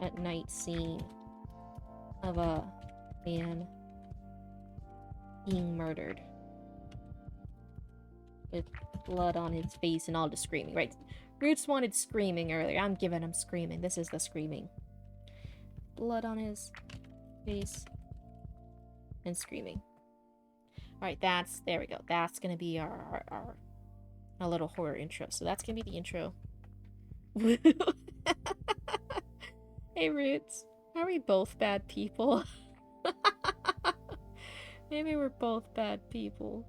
S1: at night scene of a man being murdered with blood on his face and all the screaming, right? Roots wanted screaming earlier. I'm giving him screaming. This is the screaming. Blood on his face and screaming. Alright, there we go. That's gonna be our little horror intro. So that's gonna be the intro. Hey Roots, are we both bad people? Maybe we're both bad people.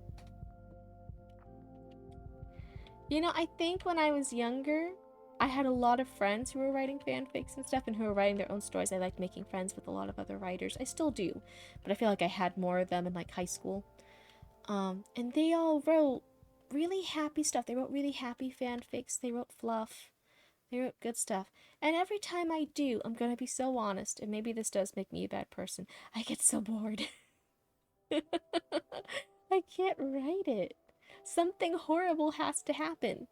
S1: You know, I think when I was younger, I had a lot of friends who were writing fanfics and stuff and who were writing their own stories. I liked making friends with a lot of other writers. I still do, but I feel like I had more of them in like high school. And they all wrote really happy stuff. They wrote really happy fanfics. They wrote fluff. They wrote good stuff. And every time I do, I'm gonna be so honest, and maybe this does make me a bad person, I get so bored. I can't write it. Something horrible has to happen.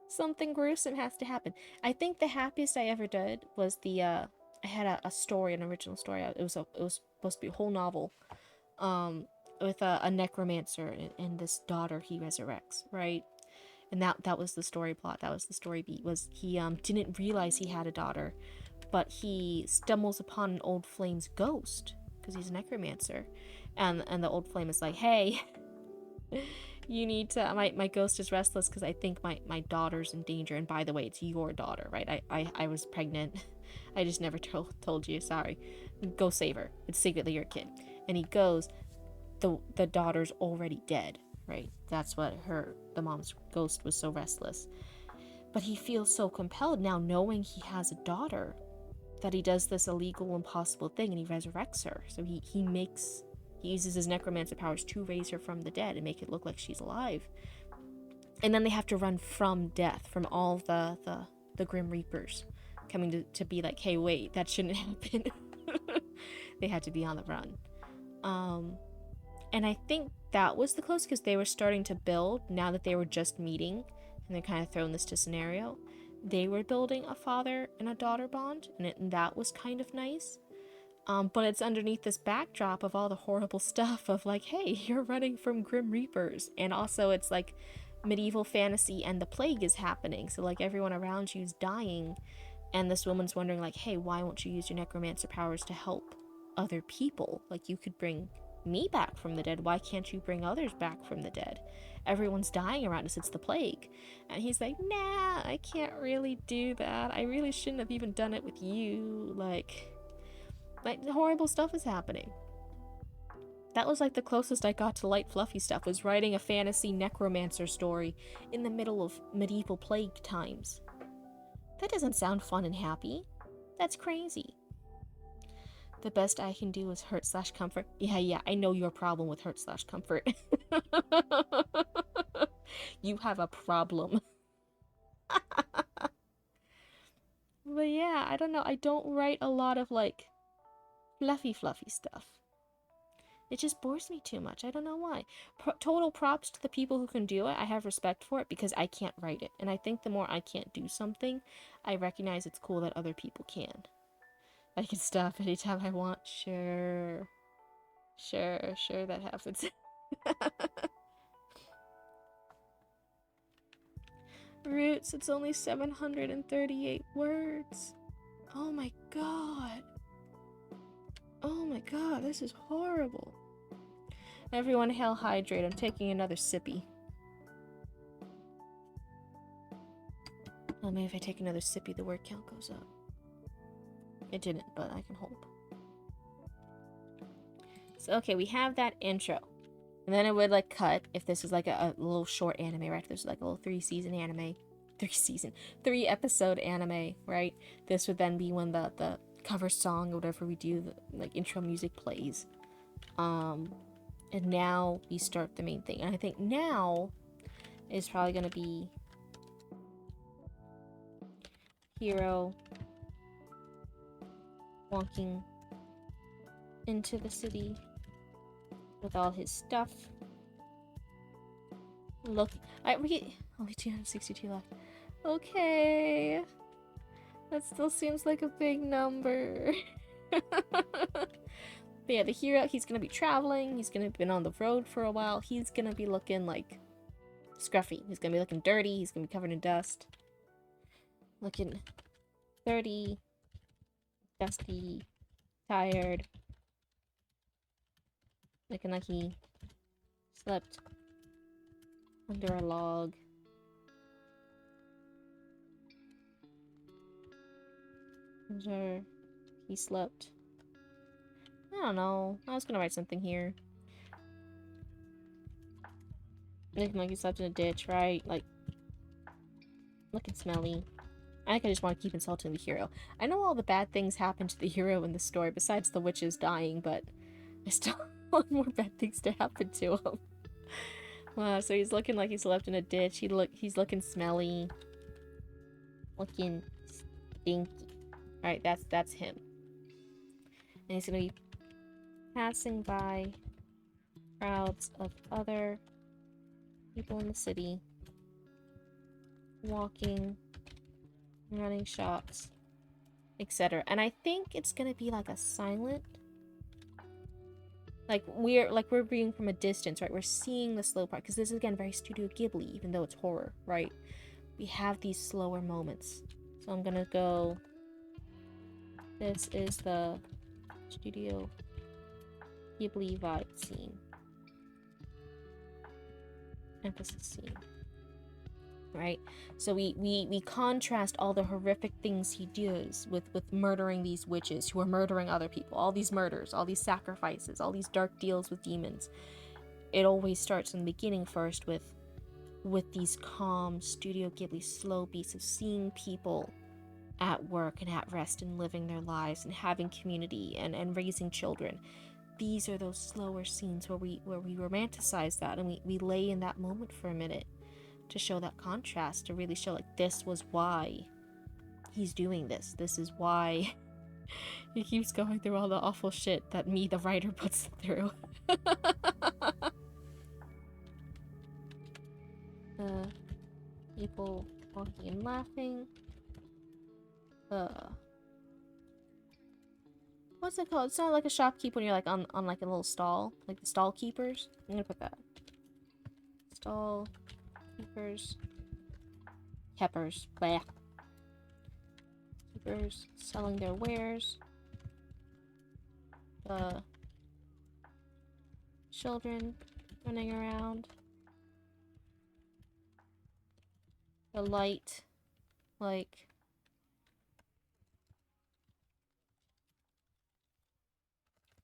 S1: Something gruesome has to happen. I think the happiest I ever did was I had a story, an original story. It was supposed to be a whole novel, with a necromancer and this daughter he resurrects, right? And that was the story plot. That was the story beat. Was he didn't realize he had a daughter, but he stumbles upon an old flame's ghost because he's a necromancer, and the old flame is like, hey, you need to, my ghost is restless because I think my daughter's in danger, and by the way, it's your daughter, right? I was pregnant. I just never told you, sorry. Go save her. It's secretly your kid. And he goes, the daughter's already dead, right? That's what the mom's ghost was so restless. But he feels so compelled now, knowing he has a daughter, that he does this illegal, impossible thing, and he resurrects her. So he uses his necromancer powers to raise her from the dead and make it look like she's alive. And then they have to run from death, from all the Grim Reapers coming to be like, hey, wait, that shouldn't happen. They had to be on the run. And I think that was the close, because they were starting to build, now that they were just meeting, and they're kind of throwing this to scenario. They were building a father and a daughter bond, and that was kind of nice. But it's underneath this backdrop of all the horrible stuff of like, hey, you're running from Grim Reapers. And also it's like medieval fantasy and the plague is happening. So like everyone around you is dying. And this woman's wondering like, hey, why won't you use your necromancer powers to help other people? Like, you could bring me back from the dead. Why can't you bring others back from the dead? Everyone's dying around us. It's the plague. And he's like, nah, I can't really do that. I really shouldn't have even done it with you. Like horrible stuff is happening. That was like the closest I got to light fluffy stuff, was writing a fantasy necromancer story in the middle of medieval plague times. That doesn't sound fun and happy. That's crazy. The best I can do is hurt/comfort. Yeah, I know your problem with hurt/comfort. You have a problem. But yeah, I don't know. I don't write a lot of like fluffy stuff. It just bores me too much. I don't know why. Total props to the people who can do it. I have respect for it because I can't write it. And I think the more I can't do something, I recognize it's cool that other people can. I can stop anytime I want. Sure, that happens. Roots, it's only 738 words. Oh my god. Oh my god, this is horrible. Everyone hell hydrate. I'm taking another sippy. Oh, maybe if I take another sippy, the word count goes up. It didn't, but I can hope. So, okay, we have that intro. And then it would, like, cut if this was, like, a little short anime, right? If this was, like, a little 3-episode anime, right? This would then be when the cover song or whatever we do, the, like, intro music plays. And now we start the main thing. And I think now is probably going to be Hero walking into the city with all his stuff. Look, we get only 262 left. Okay, that still seems like a big number. But yeah, the hero, he's gonna be traveling. He's gonna been on the road for a while. He's gonna be looking like scruffy. He's gonna be looking dirty. He's gonna be covered in dust. Looking dirty, dusty, tired. Looking like he slept under a log. Sure, he slept. I don't know. I was gonna write something here. Looking like he slept in a ditch, right? Like, looking smelly. I think I just want to keep insulting the hero. I know all the bad things happen to the hero in the story, besides the witches dying, but I still want more bad things to happen to him. So he's looking like he slept in a ditch. He's looking smelly. Looking stinky. Alright, that's him. And he's gonna be passing by crowds of other people in the city, walking, running shops, etc. And I think it's gonna be like a silent, like we're being from a distance, right? We're seeing the slow part, because this is again very Studio Ghibli, even though it's horror, right? We have these slower moments. So I'm gonna go This is the Studio Ghibli vibe scene. Emphasis scene. Right? So we contrast all the horrific things he does with murdering these witches who are murdering other people. All these murders, all these sacrifices, all these dark deals with demons. It always starts in the beginning first with these calm Studio Ghibli slow beats of seeing people at work and at rest and living their lives and having community and raising children. These are those slower scenes where we romanticize that, and we lay in that moment for a minute to show that contrast, to really show like this was why he's doing this. This is why he keeps going through all the awful shit that me, the writer, puts through. People walking and laughing. What's it called? It's not like a shopkeep when you're like on like a little stall, like the stall keepers. I'm gonna put that. Stall keepers. Keepers. Blah. Keepers selling their wares. Children running around. The light, like,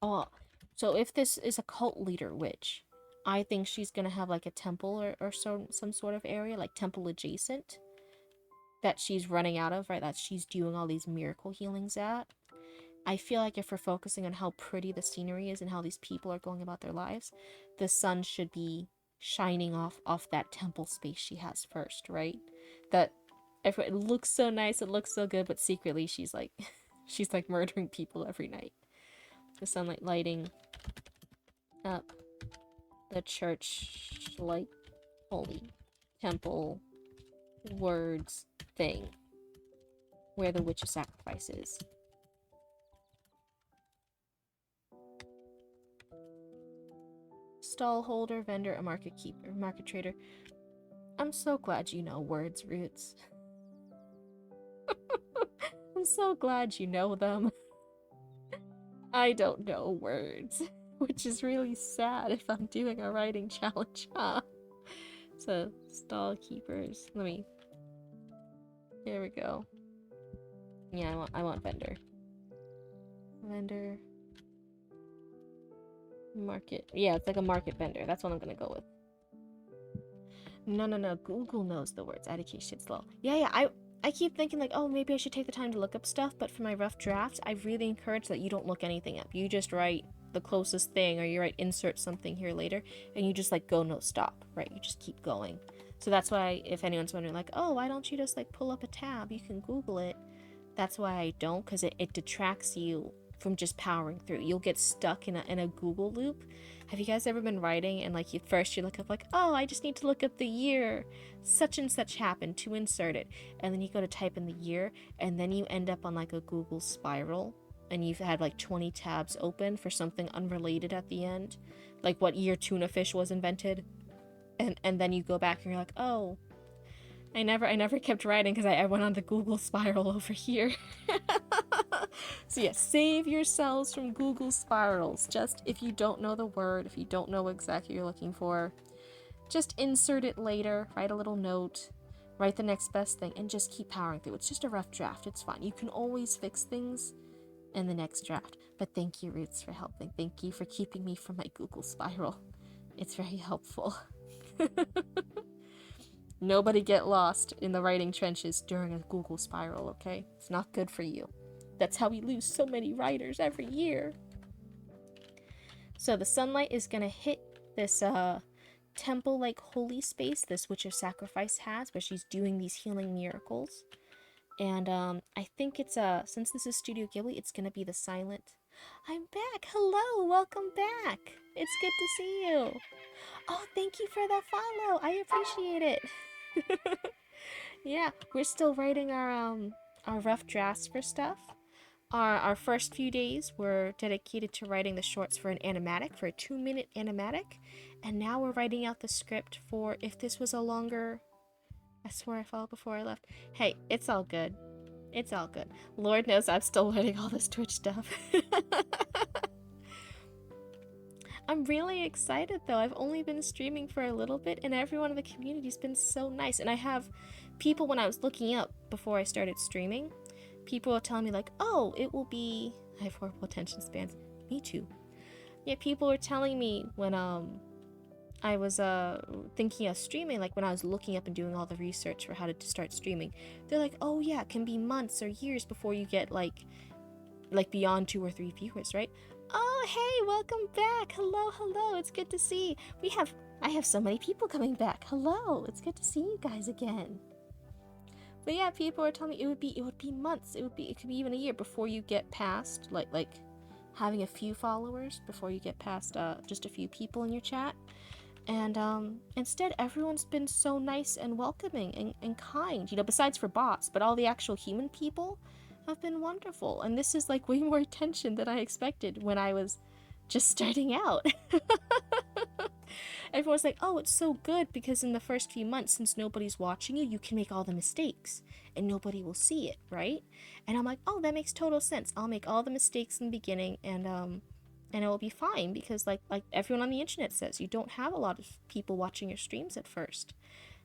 S1: oh, so if this is a cult leader witch, I think she's gonna have like a temple or some sort of area, like temple adjacent, that she's running out of, right? That she's doing all these miracle healings at. I feel like if we're focusing on how pretty the scenery is and how these people are going about their lives, the sun should be shining off that temple space she has first, right? That it looks so nice, it looks so good, but secretly she's like she's like murdering people every night. The sunlight lighting up the church like holy temple words thing where the witch's sacrifice is. Stall holder, vendor, a market keeper, market trader. I'm so glad you know words, Roots. I'm so glad you know them. I don't know words, which is really sad if I'm doing a writing challenge, huh? So, stall keepers. Here we go. Yeah, I want vendor. Vendor. Market. Yeah, it's like a market vendor. That's what I'm gonna go with. No. Google knows the words. IDK shit slow. Yeah. I keep thinking like, oh, maybe I should take the time to look up stuff, but for my rough drafts, I really encourage that you don't look anything up. You just write the closest thing, or you write insert something here later, and you just like go no stop, right? You just keep going. So that's why, if anyone's wondering like, oh, why don't you just like pull up a tab? You can Google it. That's why I don't, because it detracts you from just powering through. You'll get stuck in a Google loop. Have you guys ever been writing and like you look up like, oh, I just need to look up the year such and such happened to insert it, and then you go to type in the year, and then you end up on like a Google spiral, and you've had like 20 tabs open for something unrelated at the end, like what year tuna fish was invented, and then you go back and you're like, oh, I never kept writing because I went on the Google spiral over here. So yeah, save yourselves from Google spirals. Just if you don't know the word, if you don't know exactly what you're looking for, just insert it later, write a little note, write the next best thing, and just keep powering through. It's just a rough draft. It's fine. You can always fix things in the next draft. But thank you, Roots, for helping. Thank you for keeping me from my Google spiral. It's very helpful. Nobody get lost in the writing trenches during a Google spiral, okay? It's not good for you. That's how we lose so many writers every year. So the sunlight is gonna hit this temple-like holy space this Witch of Sacrifice has, where she's doing these healing miracles. And I think it's since this is Studio Ghibli, it's gonna be the silent. I'm back. Hello, welcome back. It's good to see you. Oh, thank you for the follow. I appreciate it. Yeah, we're still writing our rough drafts for stuff. Our first few days were dedicated to writing the shorts for an animatic, for a 2-minute animatic, and now we're writing out the script for if this was a longer. I swear I fell before I left. Hey, it's all good. It's all good. Lord knows I'm still learning all this Twitch stuff. I'm really excited though. I've only been streaming for a little bit and everyone in the community's been so nice. And I have people, when I was looking up before I started streaming, people were telling me like, oh, it will be... I have horrible attention spans. Me too. Yeah, people were telling me when I was thinking of streaming, like when I was looking up and doing all the research for how to start streaming, they're like, oh yeah, it can be months or years before you get like beyond 2 or 3 viewers, right? Oh, hey, welcome back. Hello, hello. It's good to see. I have so many people coming back. Hello. It's good to see you guys again. But yeah, people are telling me it would be months. It could be even a year before you get past like having a few followers, before you get past just a few people in your chat. And instead, everyone's been so nice and welcoming and kind, you know, besides for bots, but all the actual human people have been wonderful. And this is like way more attention than I expected when I was just starting out. Everyone's like, oh, it's so good because in the first few months, since nobody's watching you, you can make all the mistakes and nobody will see it, right? And I'm like, oh, that makes total sense. I'll make all the mistakes in the beginning and it will be fine because like everyone on the internet says, you don't have a lot of people watching your streams at first.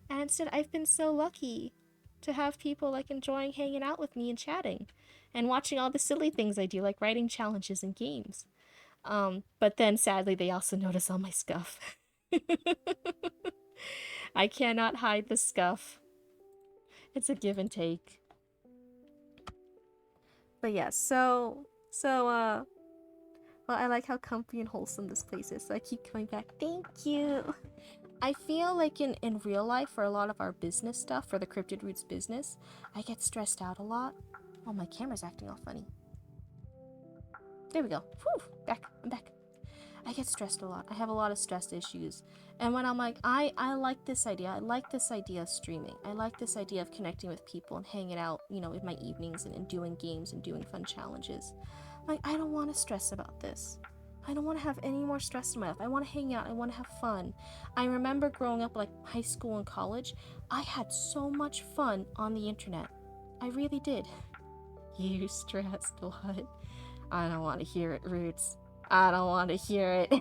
S1: And instead, I've been so lucky to have people like enjoying hanging out with me and chatting and watching all the silly things I do, like writing challenges and games. But then sadly, they also notice all my scuff. I cannot hide the scuff. It's a give and take. But yeah, well, I like how comfy and wholesome this place is, so I keep coming back. Thank you! I feel like in real life, for a lot of our business stuff, for the Cryptid Roots business, I get stressed out a lot. Oh, my camera's acting all funny. There we go. Whew! I'm back. I get stressed a lot. I have a lot of stress issues. And when I'm like, I like this idea. I like this idea of streaming. I like this idea of connecting with people and hanging out, you know, in my evenings and doing games and doing fun challenges. Like, I don't want to stress about this. I don't want to have any more stress in my life. I want to hang out. I want to have fun. I remember growing up, like high school and college, I had so much fun on the internet. I really did. You stressed? What? I don't want to hear it, Roots. I don't want to hear it.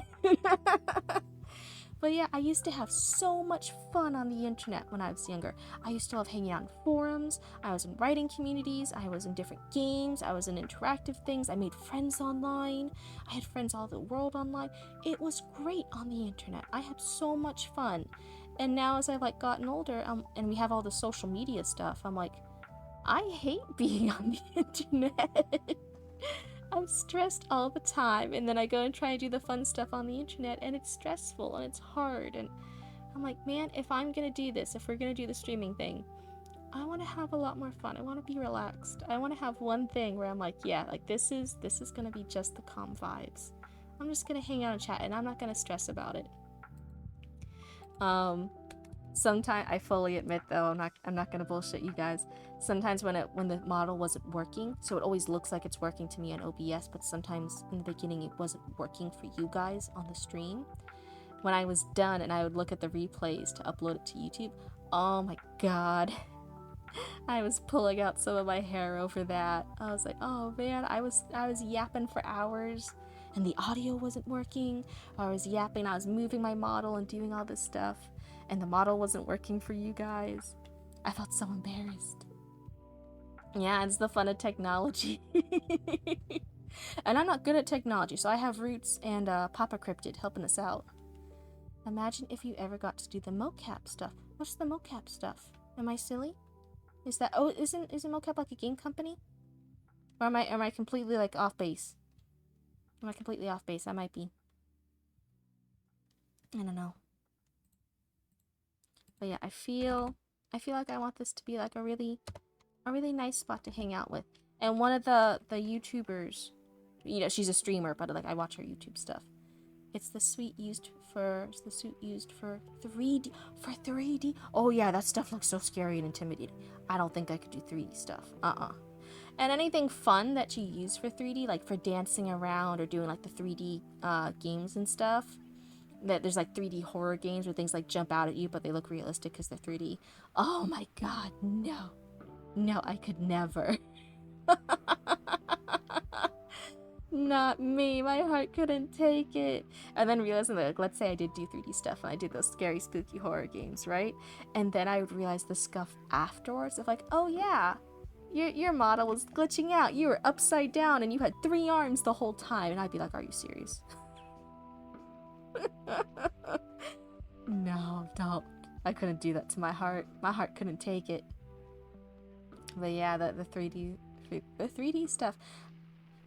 S1: But yeah, I used to have so much fun on the internet when I was younger. I used to love hanging out in forums, I was in writing communities, I was in different games, I was in interactive things, I made friends online, I had friends all over the world online. It was great on the internet. I had so much fun. And now as I've like gotten older, and we have all the social media stuff, I'm like, I hate being on the internet. I'm stressed all the time, and then I go and try and do the fun stuff on the internet, and it's stressful and it's hard, and I'm like, man, if I'm gonna do this, if we're gonna do the streaming thing, I want to have a lot more fun. I want to be relaxed. I want to have one thing where I'm like, yeah, like this is gonna be just the calm vibes. I'm just gonna hang out and chat, and I'm not gonna stress about it. Sometimes I fully admit though, I'm not gonna bullshit you guys. Sometimes when the model wasn't working, so it always looks like it's working to me on OBS, but sometimes in the beginning it wasn't working for you guys on the stream. When I was done and I would look at the replays to upload it to YouTube, oh my god. I was pulling out some of my hair over that. I was like, oh man, I was yapping for hours and the audio wasn't working. I was yapping, I was moving my model and doing all this stuff, and the model wasn't working for you guys. I felt so embarrassed. Yeah, it's the fun of technology. And I'm not good at technology, so I have Roots and Papa Cryptid helping us out. Imagine if you ever got to do the mocap stuff. What's the mocap stuff? Am I silly? Is that... Oh, isn't mocap like a game company? Or am I completely like off base? Am I completely off base? I might be. I don't know. But yeah, I feel like I want this to be like a really nice spot to hang out with. And one of the YouTubers, you know, she's a streamer, but like I watch her YouTube stuff. It's the suite used for 3D. For 3D? Oh yeah, that stuff looks so scary and intimidating. I don't think I could do 3D stuff. And anything fun that you use for 3D, like for dancing around or doing like the 3D games and stuff. There's like 3D horror games where things like jump out at you, but they look realistic because they're 3D. Oh my god, no. No, I could never. Not me. My heart couldn't take it. And then realizing that, like, let's say I did do 3D stuff and I did those scary, spooky horror games, right? And then I would realize the scuff afterwards of like, oh yeah, your model was glitching out. You were upside down and you had 3 arms the whole time. And I'd be like, are you serious? No, don't. I couldn't do that to my heart. My heart couldn't take it. But yeah, the 3D stuff.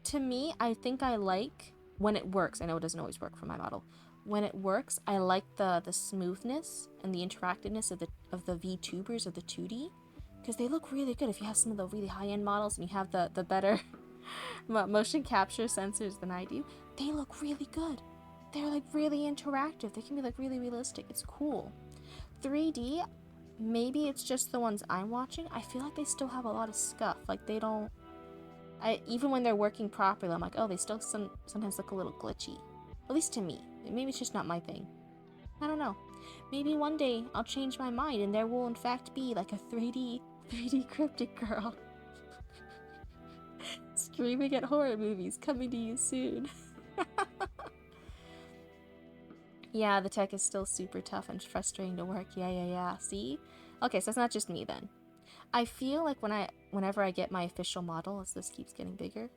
S1: To me, I think I like when it works. I know it doesn't always work for my model. When it works, I like the smoothness and the interactiveness of the VTubers of the 2D, because they look really good. If you have some of the really high-end models and you have the better motion capture sensors than I do, they look really good. They're like really interactive. They can be like really realistic. It's cool. 3D, maybe it's just the ones I'm watching. I feel like they still have a lot of scuff. Like they don't. Even when they're working properly, I'm like, oh, they still sometimes look a little glitchy. At least to me. Maybe it's just not my thing. I don't know. Maybe one day I'll change my mind and there will in fact be like a 3D Cryptid girl. Streaming at horror movies, coming to you soon. Yeah, the tech is still super tough and frustrating to work. Yeah. See? Okay, so it's not just me then. I feel like whenever I get my official model, as this keeps getting bigger,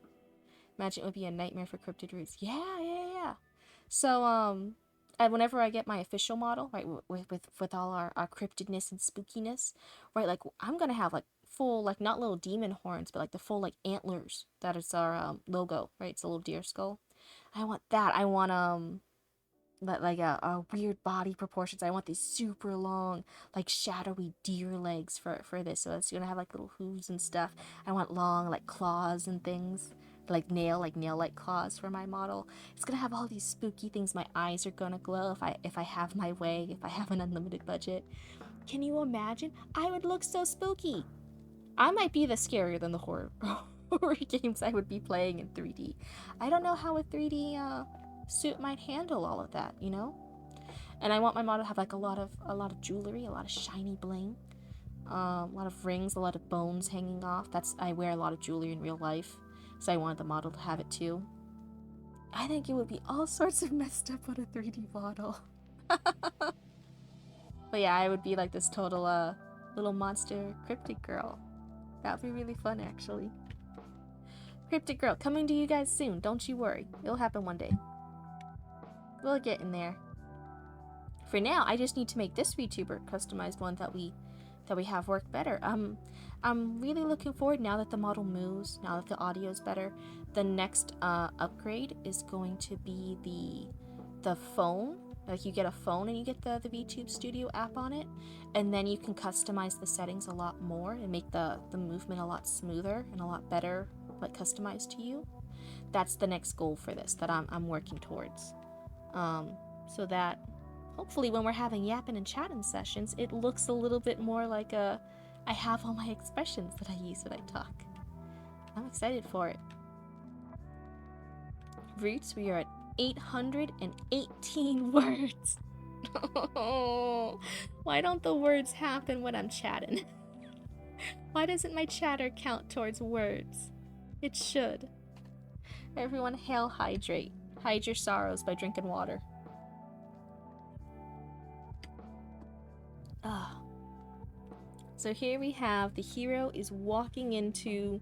S1: imagine it would be a nightmare for Cryptid Roots. Yeah. So, and whenever I get my official model, right, with all our cryptidness and spookiness, right, like, I'm gonna have, like, full, like, not little demon horns, but, like, the full, like, antlers. That is our, logo, right? It's a little deer skull. I want that. I want, like a weird body proportions. I want these super long, like shadowy deer legs for this. So it's gonna have like little hooves and stuff. I want long like claws and things, like nail-like claws for my model. It's gonna have all these spooky things. My eyes are gonna glow if I have my way. If I have an unlimited budget, can you imagine? I would look so spooky. I might be the scarier than the horror horror games I would be playing in 3D. I don't know how a 3D suit might handle all of that, you know? And I want my model to have like a lot of jewelry, a lot of shiny bling, a lot of rings, a lot of bones hanging off. I wear a lot of jewelry in real life, so I wanted the model to have it too. I think it would be all sorts of messed up on a 3D model. But yeah, I would be like this total little monster cryptid girl. That would be really fun, actually. Cryptid girl, coming to you guys soon. Don't you worry. It'll happen one day. We'll get in there. For now, I just need to make this VTuber customized one that we have work better. I'm really looking forward, now that the model moves, now that the audio is better. The next upgrade is going to be the phone. Like, you get a phone and you get the VTube Studio app on it, and then you can customize the settings a lot more and make the movement a lot smoother and a lot better, like customized to you. That's the next goal for this that I'm working towards. So that hopefully when we're having yapping and chatting sessions, it looks a little bit more like I have all my expressions that I use when I talk. I'm excited for it. Roots, we are at 818 words. Why don't the words happen when I'm chatting? Why doesn't my chatter count towards words? It should. Everyone hail hydrate. Hide your sorrows by drinking water. So here we have the hero is walking into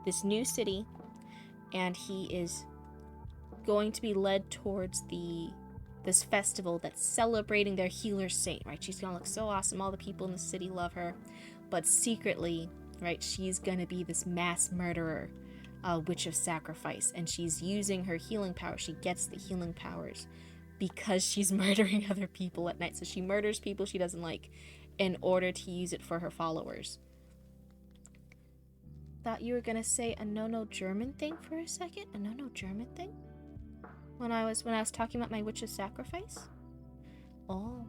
S1: this new city, and he is going to be led towards this festival that's celebrating their healer saint, right? She's gonna look so awesome. All the people in the city love her, but secretly, right, she's gonna be this mass murderer, witch of sacrifice, and she's using her healing power. She gets the healing powers because she's murdering other people at night. So she murders people she doesn't like in order to use it for her followers. Thought you were gonna say a no German thing for a second? A no German thing? When I was talking about my witch of sacrifice? Oh.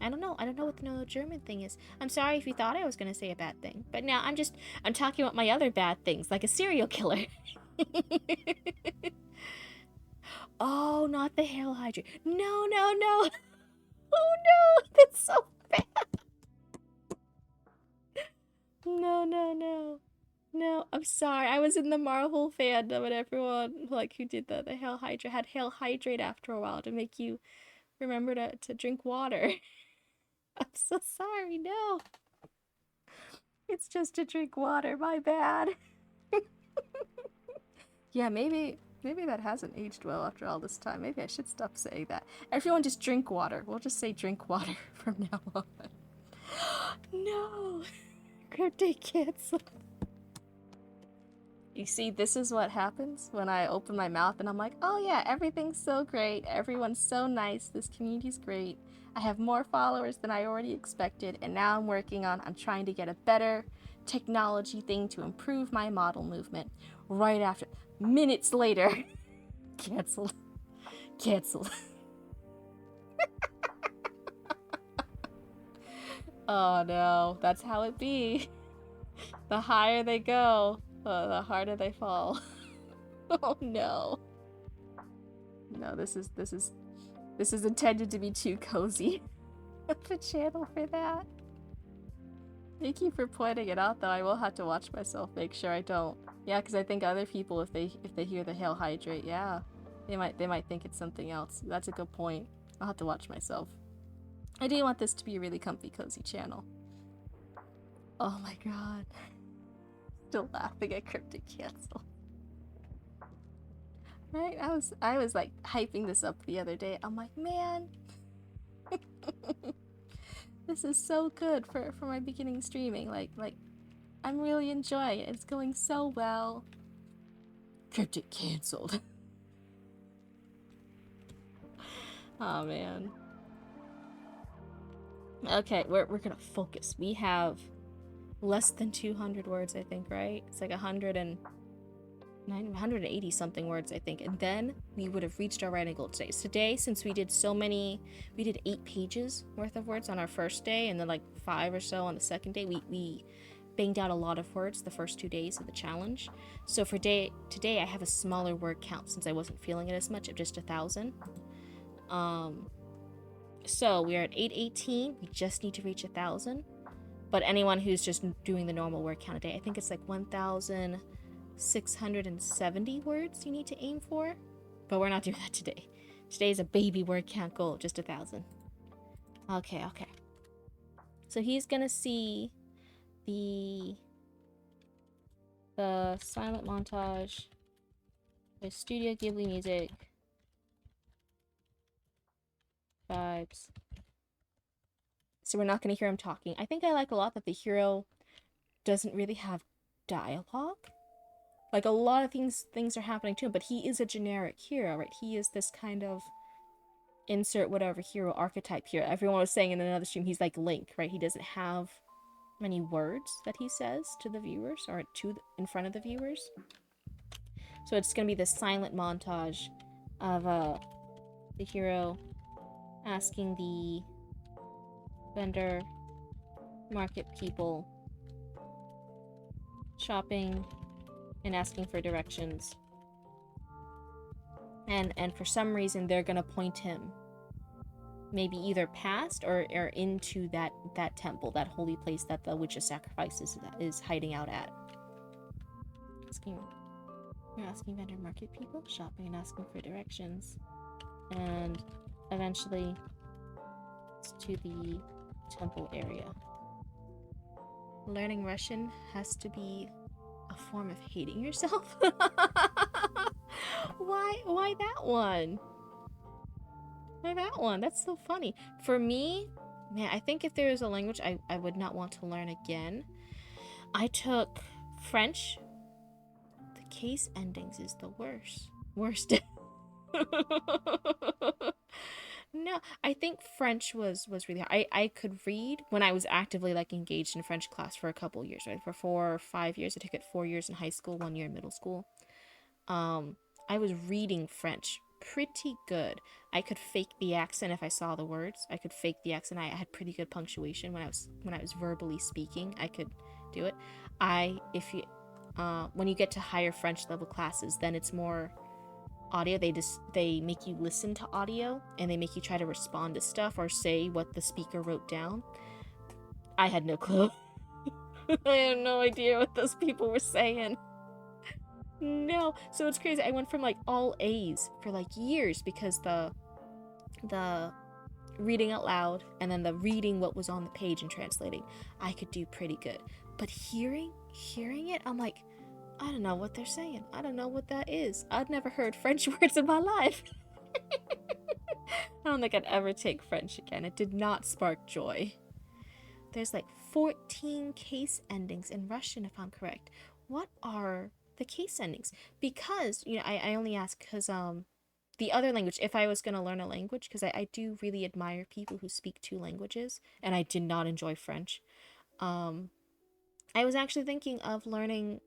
S1: I don't know what the no German thing is. I'm sorry if you thought I was gonna say a bad thing. But now I'm talking about my other bad things, like a serial killer. Oh, not the Hail Hydra. No. Oh no, that's so bad. No, no, no. No, I'm sorry. I was in the Marvel fandom and everyone like who did the Hail Hydra had Hail Hydrate after a while to make you remember to drink water. I'm so sorry. No. It's just to drink water. My bad. Yeah, maybe that hasn't aged well after all this time. Maybe I should stop saying that. Everyone just drink water. We'll just say drink water from now on. No. Cryptid canceled. You see, this is what happens when I open my mouth and I'm like, oh yeah, everything's so great. Everyone's so nice. This community's great. I have more followers than I already expected, and now I'm trying to get a better technology thing to improve my model movement. Right after, minutes later, canceled. Canceled. Oh no, that's how it be. The higher they go, the harder they fall. Oh no. No, this is intended to be too cozy of a channel for that. Thank you for pointing it out, though. I will have to watch myself, make sure I don't. Yeah, because I think other people, if they hear the Hail Hydrate, yeah, they might think it's something else. That's a good point. I'll have to watch myself. I do want this to be a really comfy, cozy channel. Oh my god. Still laughing at Cryptid Cancel. Right? I was like hyping this up the other day. I'm like, man, this is so good for my beginning streaming. Like I'm really enjoying it. It's going so well. Cryptid canceled. Oh man. Okay, we're gonna focus. We have less than 200 words, I think, right? It's like 180 something words, I think. And then we would have reached our writing goal today. So today, since we did 8 pages worth of words on our first day, and then like 5 or so on the second day, we banged out a lot of words the first 2 days of the challenge. So for today, I have a smaller word count since I wasn't feeling it as much, of just 1,000. So we are at 818. We just need to reach 1,000. But anyone who's just doing the normal word count a day, I think it's like 1,670 words you need to aim for. But we're not doing that today. Today is a baby word count goal, just 1,000. Okay. So he's gonna see the silent montage, the Studio Ghibli music, vibes. So we're not going to hear him talking. I think I like a lot that the hero doesn't really have dialogue. Like, a lot of things are happening to him, but he is a generic hero, right? He is this kind of insert whatever hero archetype here. Everyone was saying in another stream he's like Link, right? He doesn't have many words that he says to the viewers, or in front of the viewers. So it's going to be this silent montage of the hero asking the vendor, market people, shopping, and asking for directions. And for some reason they're gonna point him maybe either past or into that temple, that holy place that the witch's sacrifice is hiding out at. You're asking vendor, market people, shopping, and asking for directions. And eventually it's to the temple area. Learning Russian has to be a form of hating yourself? Why that one? Why that one? That's so funny. For me, man, I think if there is a language I would not want to learn again, I took French. The case endings is the worst. No, I think French was really hard. I could read when I was actively like engaged in French class for a couple years, right? For 4 or 5 years. I took it 4 years in high school, 1 year in middle school. I was reading French pretty good. I could fake the accent if I saw the words. I could fake the accent. I had pretty good punctuation when I was verbally speaking. I could do it. When you get to higher French level classes, then it's more audio. They make you listen to audio and they make you try to respond to stuff or say what the speaker wrote down. I had no clue. I had no idea what those people were saying. No. So it's crazy. I went from like all A's for like years because the reading out loud and then the reading what was on the page and translating, I could do pretty good. But hearing it, I'm like, I don't know what they're saying. I don't know what that is. I'd never heard French words in my life. I don't think I'd ever take French again. It did not spark joy. There's like 14 case endings in Russian, if I'm correct. What are the case endings? Because, I only ask because the other language, if I was going to learn a language, because I do really admire people who speak two languages, and I did not enjoy French. I was actually thinking of learning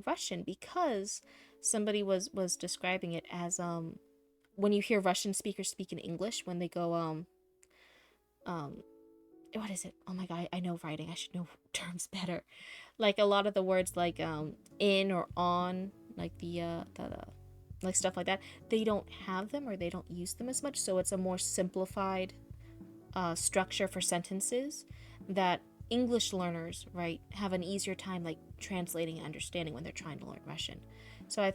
S1: Russian because somebody was describing it as when you hear Russian speakers speak in English when they go what is it? Oh my god, I know writing. I should know terms better. Like a lot of the words like in or on, like the like stuff like that, they don't have them or they don't use them as much, so it's a more simplified structure for sentences that English learners, right, have an easier time like translating and understanding when they're trying to learn Russian. So I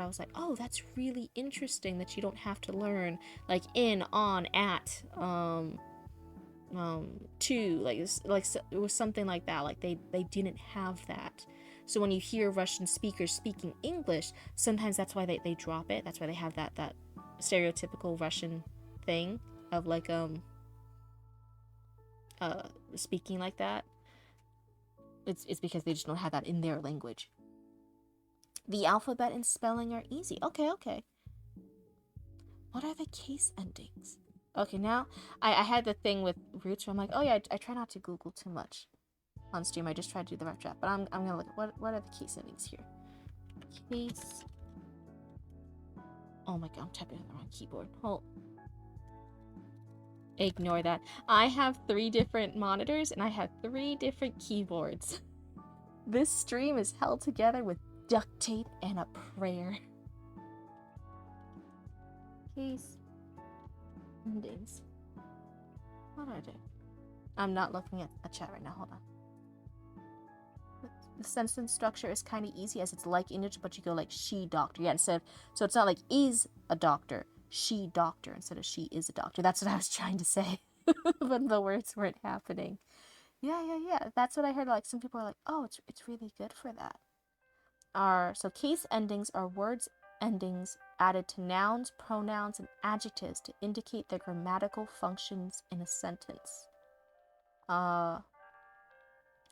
S1: was like, oh, that's really interesting that you don't have to learn like in, on, at, to, like it was something like that. Like they didn't have that. So when you hear Russian speakers speaking English, sometimes that's why they drop it. That's why they have that stereotypical Russian thing of like speaking like that. It's because they just don't have that in their language. The alphabet and spelling are easy. Okay. What are the case endings? Okay, now I had the thing with roots where I'm like, oh yeah, I try not to Google too much on stream. I just try to do the rough draft. But I'm gonna look at what are the case endings here. Case. Oh my god, I'm typing on the wrong keyboard. Hold. Ignore that. I have 3 different monitors and I have 3 different keyboards. This stream is held together with duct tape and a prayer. Case endings. What do I do? I'm not looking at a chat right now. Hold on. The sentence structure is kind of easy as it's like English, but you go like she doctor. Yeah, so it's not like is a doctor, she doctor instead of she is a doctor. That's what I was trying to say, but the words weren't happening. Yeah. That's what I heard. Like some people are like, oh, it's really good for that. So case endings are words endings added to nouns, pronouns, and adjectives to indicate their grammatical functions in a sentence.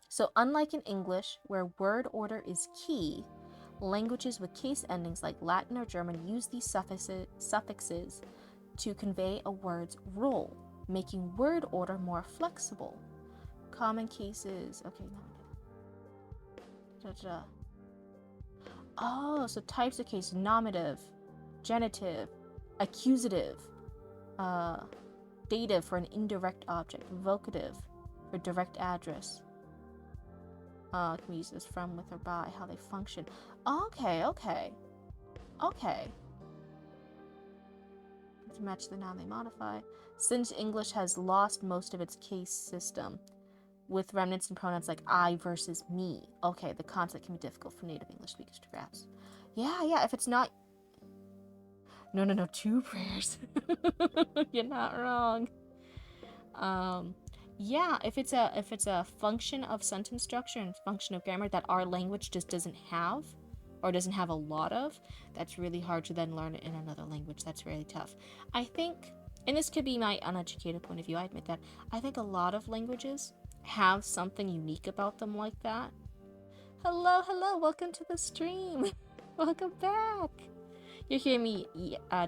S1: So unlike in English, where word order is key, languages with case endings like Latin or German use these suffixes to convey a word's role, making word order more flexible. Common cases. Okay, no. Oh, so types of case: nominative, genitive, accusative, dative for an indirect object, vocative for direct address. Can we use this from, with, or by, how they function. Okay. To match the noun they modify. Since English has lost most of its case system, with remnants and pronouns like I versus me. Okay, the concept can be difficult for native English speakers to grasp. Yeah, if it's not... No, 2 prayers. You're not wrong. Yeah, if it's a function of sentence structure and function of grammar that our language just doesn't have, or doesn't have a lot of, that's really hard to then learn it in another language. That's really tough. I think, and this could be my uneducated point of view, I admit that, I think a lot of languages have something unique about them like that. Hello, welcome to the stream. Welcome back. You're hearing me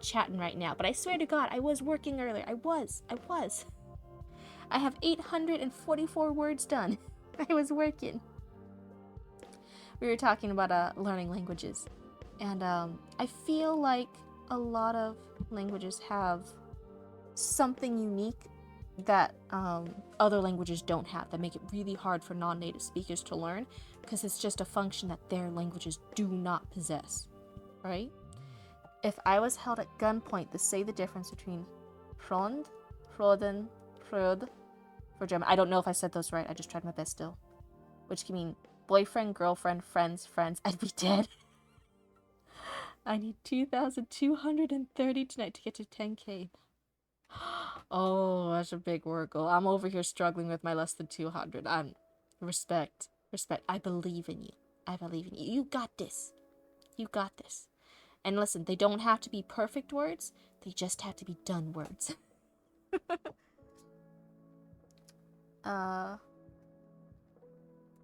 S1: chatting right now, but I swear to God, I was working earlier. I was. I have 844 words done. I was working. We were talking about learning languages. And I feel like a lot of languages have something unique that other languages don't have, that make it really hard for non-native speakers to learn, because it's just a function that their languages do not possess, right? If I was held at gunpoint to say the difference between Freund, Froden, Freud, for German. I don't know if I said those right. I just tried my best still. Which can mean Boyfriend, girlfriend, friends, I'd be dead. I need 2,230 tonight to get to 10K. Oh, that's a big workle. I'm over here struggling with my less than 200. Respect. Respect. I believe in you. I believe in you. You got this. You got this. And listen, they don't have to be perfect words. They just have to be done words.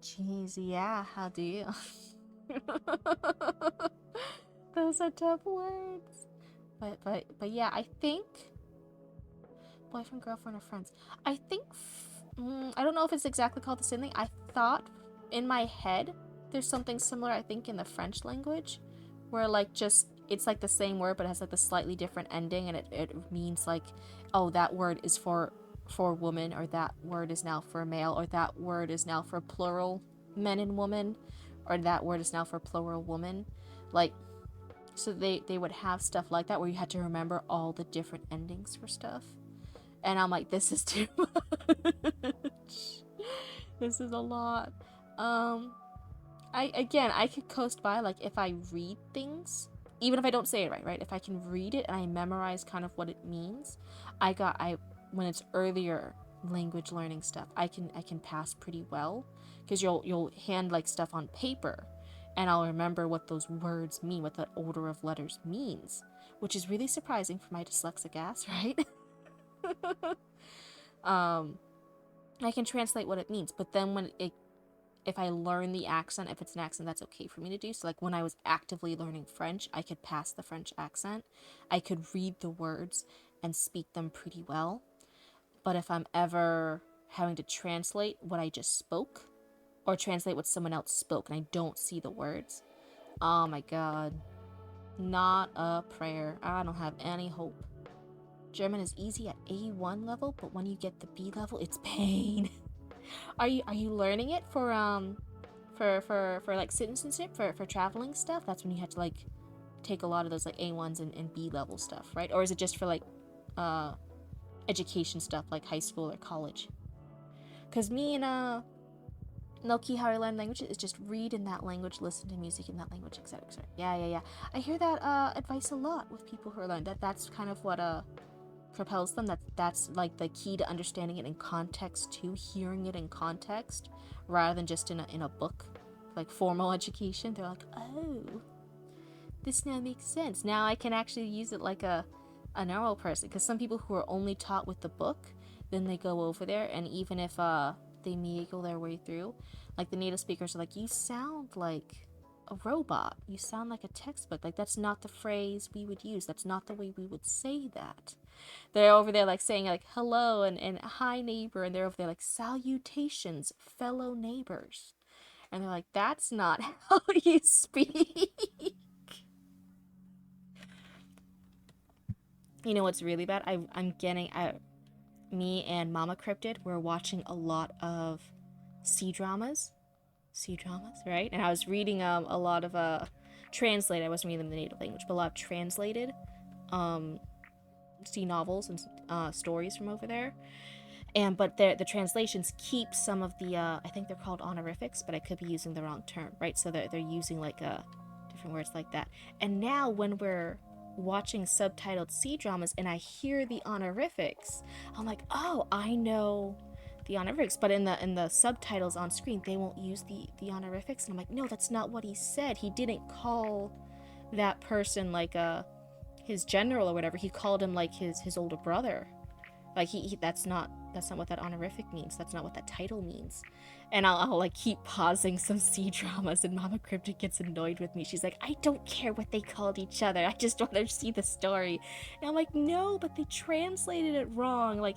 S1: Jeez, yeah, how do you? Those are tough words. But yeah, I think boyfriend, girlfriend, or friends. I think I don't know if it's exactly called the same thing. I thought in my head there's something similar. I think in the French language, where like just it's like the same word but it has like the slightly different ending, and it means like, oh, that word is for woman, or that word is now for male, or that word is now for plural men and woman, or that word is now for plural woman. Like, so they would have stuff like that where you had to remember all the different endings for stuff. And I'm like, this is too much. This is a lot. I could coast by, like, if I read things, even if I don't say it right? If I can read it and I memorize kind of what it means, when it's earlier language learning stuff, I can pass pretty well, because you'll hand like stuff on paper, and I'll remember what those words mean, what the order of letters means, which is really surprising for my dyslexic ass, right? I can translate what it means, but then if I learn the accent, if it's an accent that's okay for me to do, so like when I was actively learning French, I could pass the French accent, I could read the words and speak them pretty well. But if I'm ever having to translate what I just spoke, or translate what someone else spoke, and I don't see the words, oh my god, not a prayer. I don't have any hope. German is easy at A1 level, but when you get the B level, it's pain. Are you learning it for like citizenship, for traveling stuff? That's when you have to like take a lot of those like A1s and B level stuff, right? Or is it just for like education stuff like high school or college? Because me and no key how I learn languages is just read in that language, listen to music in that language, etc. etc. Yeah. I hear that advice a lot with people who are learning that. That's kind of what propels them. That's like the key to understanding it in context too, hearing it in context rather than just in a book, like formal education. They're like, oh, this now makes sense. Now I can actually use it like a normal person. Because some people who are only taught with the book, then they go over there, and even if they meagle their way through, like the native speakers are like, you sound like a robot, you sound like a textbook, like that's not the phrase we would use, that's not the way we would say that. They're over there like saying like hello and hi neighbor, and they're over there like salutations fellow neighbors, and they're like, that's not how you speak. You know what's really bad? I'm getting me and Mama Cryptid, we're watching a lot of C-dramas, right? And I was reading a lot of translated. I wasn't reading them in the native language, but a lot of translated C novels and stories from over there. But the translations keep some of the I think they're called honorifics, but I could be using the wrong term, right? So they're using like different words like that. And now when we're watching subtitled C dramas and I hear the honorifics, I'm like, oh, I know the honorifics. But in the subtitles on screen, they won't use the honorifics, and I'm like, no, that's not what he said. He didn't call that person like his general or whatever. He called him like his older brother. Like he that's not what that honorific means. That's not what that title means. And I'll like keep pausing some C dramas, and Mama Cryptid gets annoyed with me. She's like, I don't care what they called each other. I just want to see the story. And I'm like, no, but they translated it wrong. Like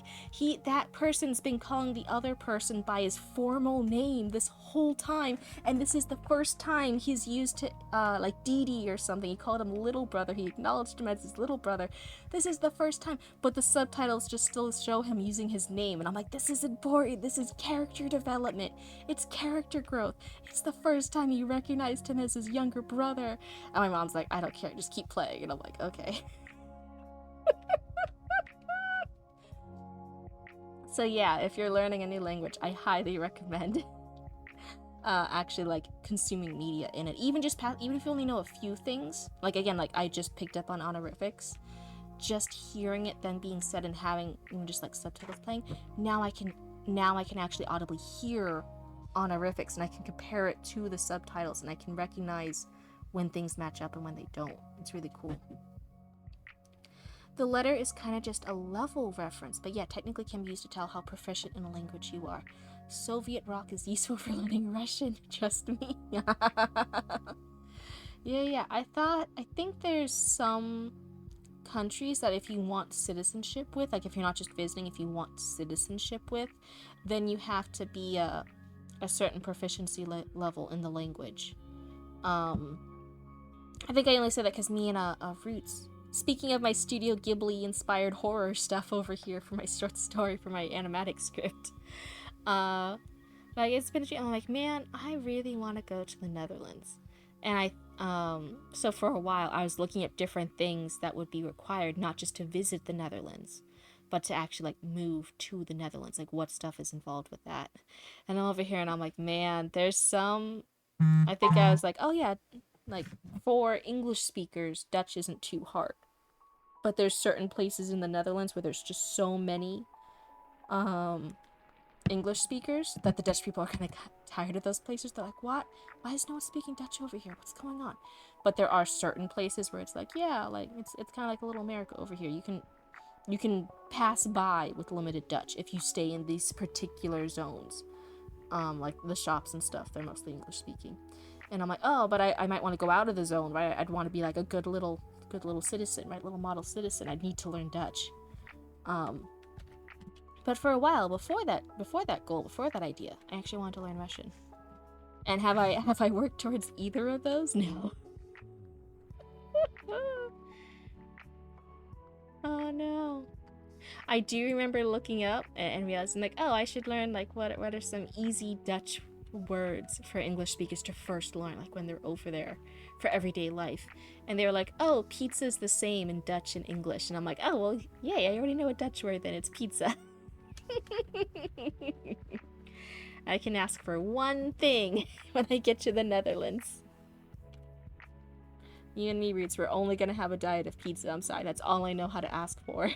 S1: that person's been calling the other person by his formal name this whole time, and this is the first time he's used to like Dee or something. He called him little brother. He acknowledged him as his little brother. This is the first time, but the subtitles just still show him using his name, and I'm like, this is important. This is character development. It's character growth. It's the first time you recognized him as his younger brother. And my mom's like, I don't care, just keep playing. And I'm like, okay. So yeah, if you're learning a new language, I highly recommend actually like consuming media in it. Even just even if you only know a few things, like again, like I just picked up on honorifics, just hearing it then being said and having even just like subtitles playing, now I can actually audibly hear honorifics and I can compare it to the subtitles and I can recognize when things match up and when they don't. It's really cool. The letter is kind of just a level reference, but yeah, technically can be used to tell how proficient in a language you are. Soviet rock is useful for learning Russian, trust me. Yeah. I think there's some countries that if you want citizenship with, like if you're not just visiting, if you want citizenship with, then you have to be a certain proficiency level in the language. I think I only say that because me and Roots. Speaking of my Studio Ghibli inspired horror stuff over here for my short story for my animatic script, like it's been. I'm like, man, I really want to go to the Netherlands, and so for a while I was looking at different things that would be required, not just to visit the Netherlands, but to actually like move to the Netherlands. Like what stuff is involved with that, and I'm over here and I'm like, man, there's some. I think I was like, oh yeah, like for English speakers, Dutch isn't too hard. But there's certain places in the Netherlands where there's just so many English speakers that the Dutch people are kind of tired of those places. They're like, what? Why is no one speaking Dutch over here? What's going on? But there are certain places where it's like, yeah, like it's kind of like a little America over here. You can pass by with limited Dutch if you stay in these particular zones. Like the shops and stuff, they're mostly English speaking. And I'm like, oh, but I might want to go out of the zone, right? I'd want to be like a good little citizen, right? Little model citizen. I'd need to learn Dutch. But for a while before that goal, before that idea, I actually wanted to learn Russian. And have I worked towards either of those? No. Oh no. I do remember looking up and realizing like, oh, I should learn like what are some easy Dutch words for English speakers to first learn, like when they're over there for everyday life. And they were like, oh, pizza's the same in Dutch and English. And I'm like, oh, well, yay, I already know a Dutch word, then it's pizza. I can ask for one thing when I get to the Netherlands. You and me, Roots, we're only gonna have a diet of pizza. I'm sorry, that's all I know how to ask for.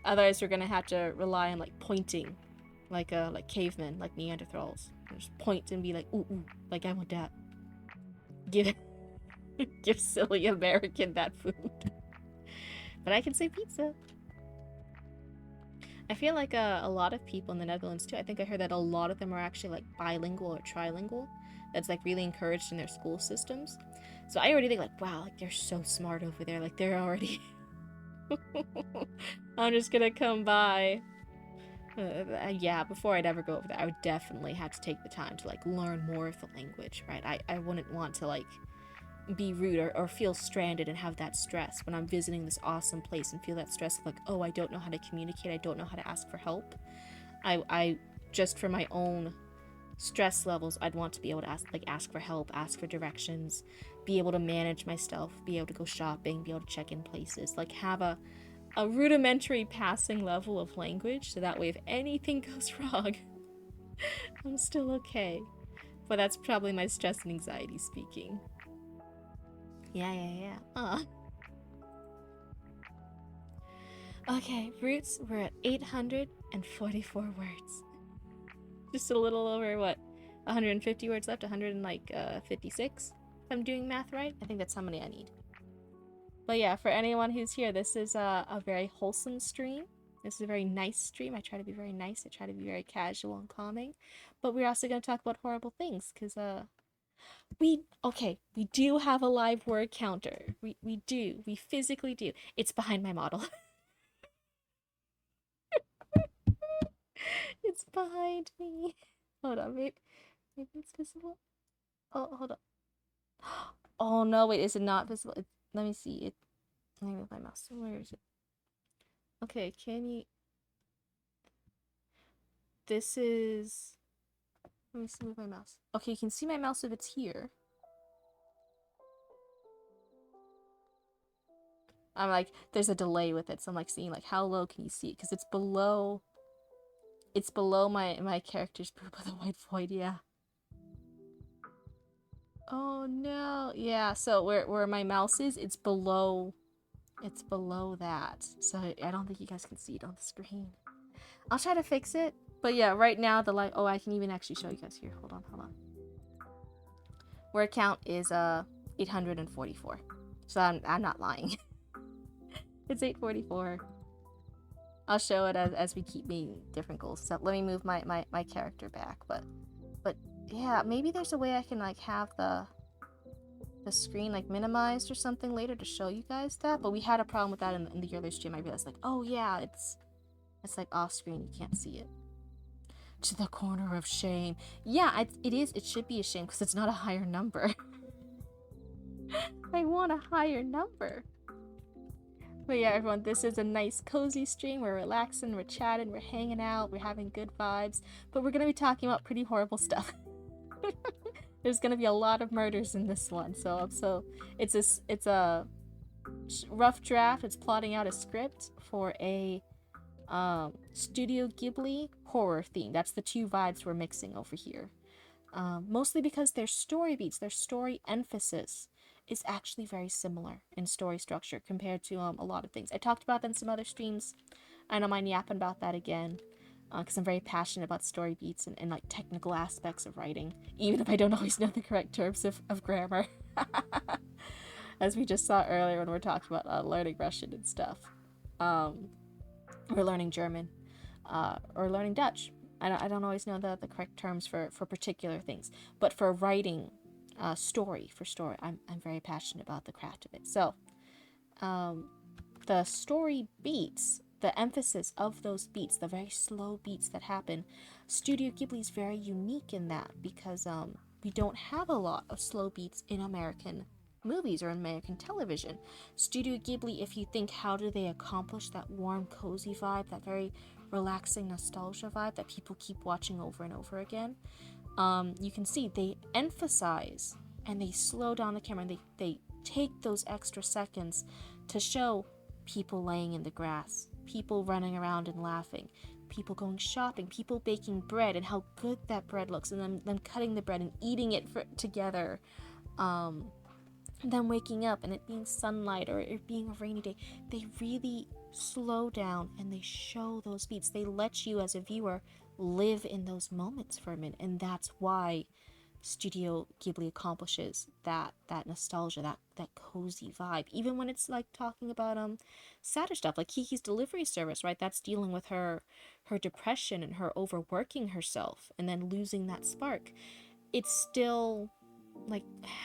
S1: Otherwise, we're gonna have to rely on like pointing, like cavemen, like Neanderthals. Just point and be like, ooh, like I want that. Give silly American that food. But I can say pizza. I feel like a lot of people in the Netherlands too. I think I heard that a lot of them are actually like bilingual or trilingual. That's like really encouraged in their school systems. So I already think like, wow, like they're so smart over there. Like they're already. I'm just gonna come by. Yeah, before I'd ever go over there, I would definitely have to take the time to like learn more of the language, right? I wouldn't want to like be rude or feel stranded and have that stress when I'm visiting this awesome place and feel that stress of like, oh, I don't know how to communicate, I don't know how to ask for help. I just for my own stress levels, I'd want to be able to ask for help, ask for directions, be able to manage myself, be able to go shopping, be able to check in places, like have a rudimentary passing level of language so that way if anything goes wrong, I'm still okay. But that's probably my stress and anxiety speaking. Yeah. Okay, Roots, we're at 844 words. Just a little over, 150 words left? 156? If I'm doing math right? I think that's how many I need. But yeah, for anyone who's here, this is a very wholesome stream. This is a very nice stream. I try to be very nice. I try to be very casual and calming. But we're also going to talk about horrible things, because, we do have a live word counter. We do. We physically do. It's behind my model. It's behind me. Hold on, maybe it's visible. Oh, hold on. Oh no, wait, is it not visible? Let me see. Let me move my mouse. Where is it? Okay, can you? This is. Let me see, move my mouse. Okay, you can see my mouse if it's here. I'm like, there's a delay with it, so I'm like seeing like how low can you see it because it's below It's below my character's poop of the white void, yeah. Oh no. Yeah, so where my mouse is, it's below that. So I don't think you guys can see it on the screen. I'll try to fix it. But yeah, right now the light, oh, I can even actually show you guys here. Hold on. Word count is 844. So I'm not lying. It's 844. I'll show it as we keep meeting different goals. So let me move my character back, but yeah, maybe there's a way I can like have the screen like minimized or something later to show you guys that. But we had a problem with that in the earlier stream. I realized like, oh yeah, it's like off screen, you can't see it. To the corner of shame. Yeah, it is. It should be a shame because it's not a higher number. I want a higher number. But yeah, everyone, this is a nice cozy stream. We're relaxing, we're chatting, we're hanging out, we're having good vibes. But we're gonna be talking about pretty horrible stuff. There's gonna be a lot of murders in this one. So it's a rough draft. It's plotting out a script for a Studio Ghibli horror theme. That's the two vibes we're mixing over here. Mostly because their story beats, their story emphasis is actually very similar in story structure compared to a lot of things. I talked about that in some other streams. I don't mind yapping about that again because I'm very passionate about story beats and like technical aspects of writing, even if I don't always know the correct terms of grammar. As we just saw earlier when we were talking about learning Russian and stuff. Or learning German, or learning Dutch. I don't always know the correct terms for particular things, but for writing story, I'm very passionate about the craft of it. So the story beats, the emphasis of those beats, the very slow beats that happen, Studio Ghibli is very unique in that because we don't have a lot of slow beats in American movies or American television. Studio Ghibli, if you think how do they accomplish that warm, cozy vibe, that very relaxing nostalgia vibe that people keep watching over and over again, you can see they emphasize and they slow down the camera and they take those extra seconds to show people laying in the grass, people running around and laughing, people going shopping, people baking bread and how good that bread looks, and then them cutting the bread and eating it together, them waking up and it being sunlight or it being a rainy day. They really slow down and they show those beats. They let you as a viewer live in those moments for a minute, and that's why Studio Ghibli accomplishes that nostalgia, that cozy vibe, even when it's like talking about sadder stuff like Kiki's Delivery Service, right? That's dealing with her depression and her overworking herself and then losing that spark. It's still like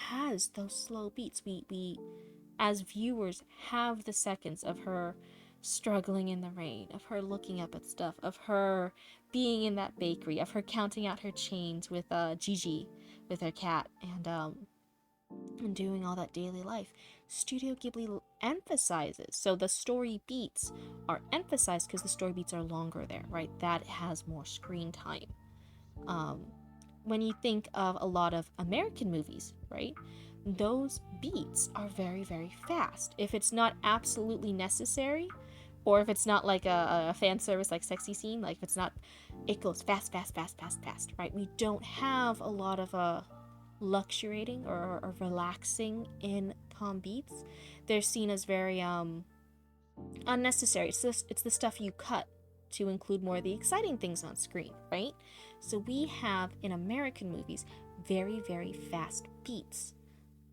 S1: has those slow beats. We as viewers have the seconds of her struggling in the rain, of her looking up at stuff, of her being in that bakery, of her counting out her change with Gigi, with her cat, and doing all that daily life. Studio Ghibli emphasizes, so the story beats are emphasized because the story beats are longer there, right? That has more screen time. When you think of a lot of American movies, right? Those beats are very, very fast. If it's not absolutely necessary, or if it's not like a fan service like sexy scene, like if it's not, it goes fast, right? We don't have a lot of luxuriating or relaxing in calm beats. They're seen as very unnecessary. It's the stuff you cut to include more of the exciting things on screen, right? So we have in American movies very, very fast beats,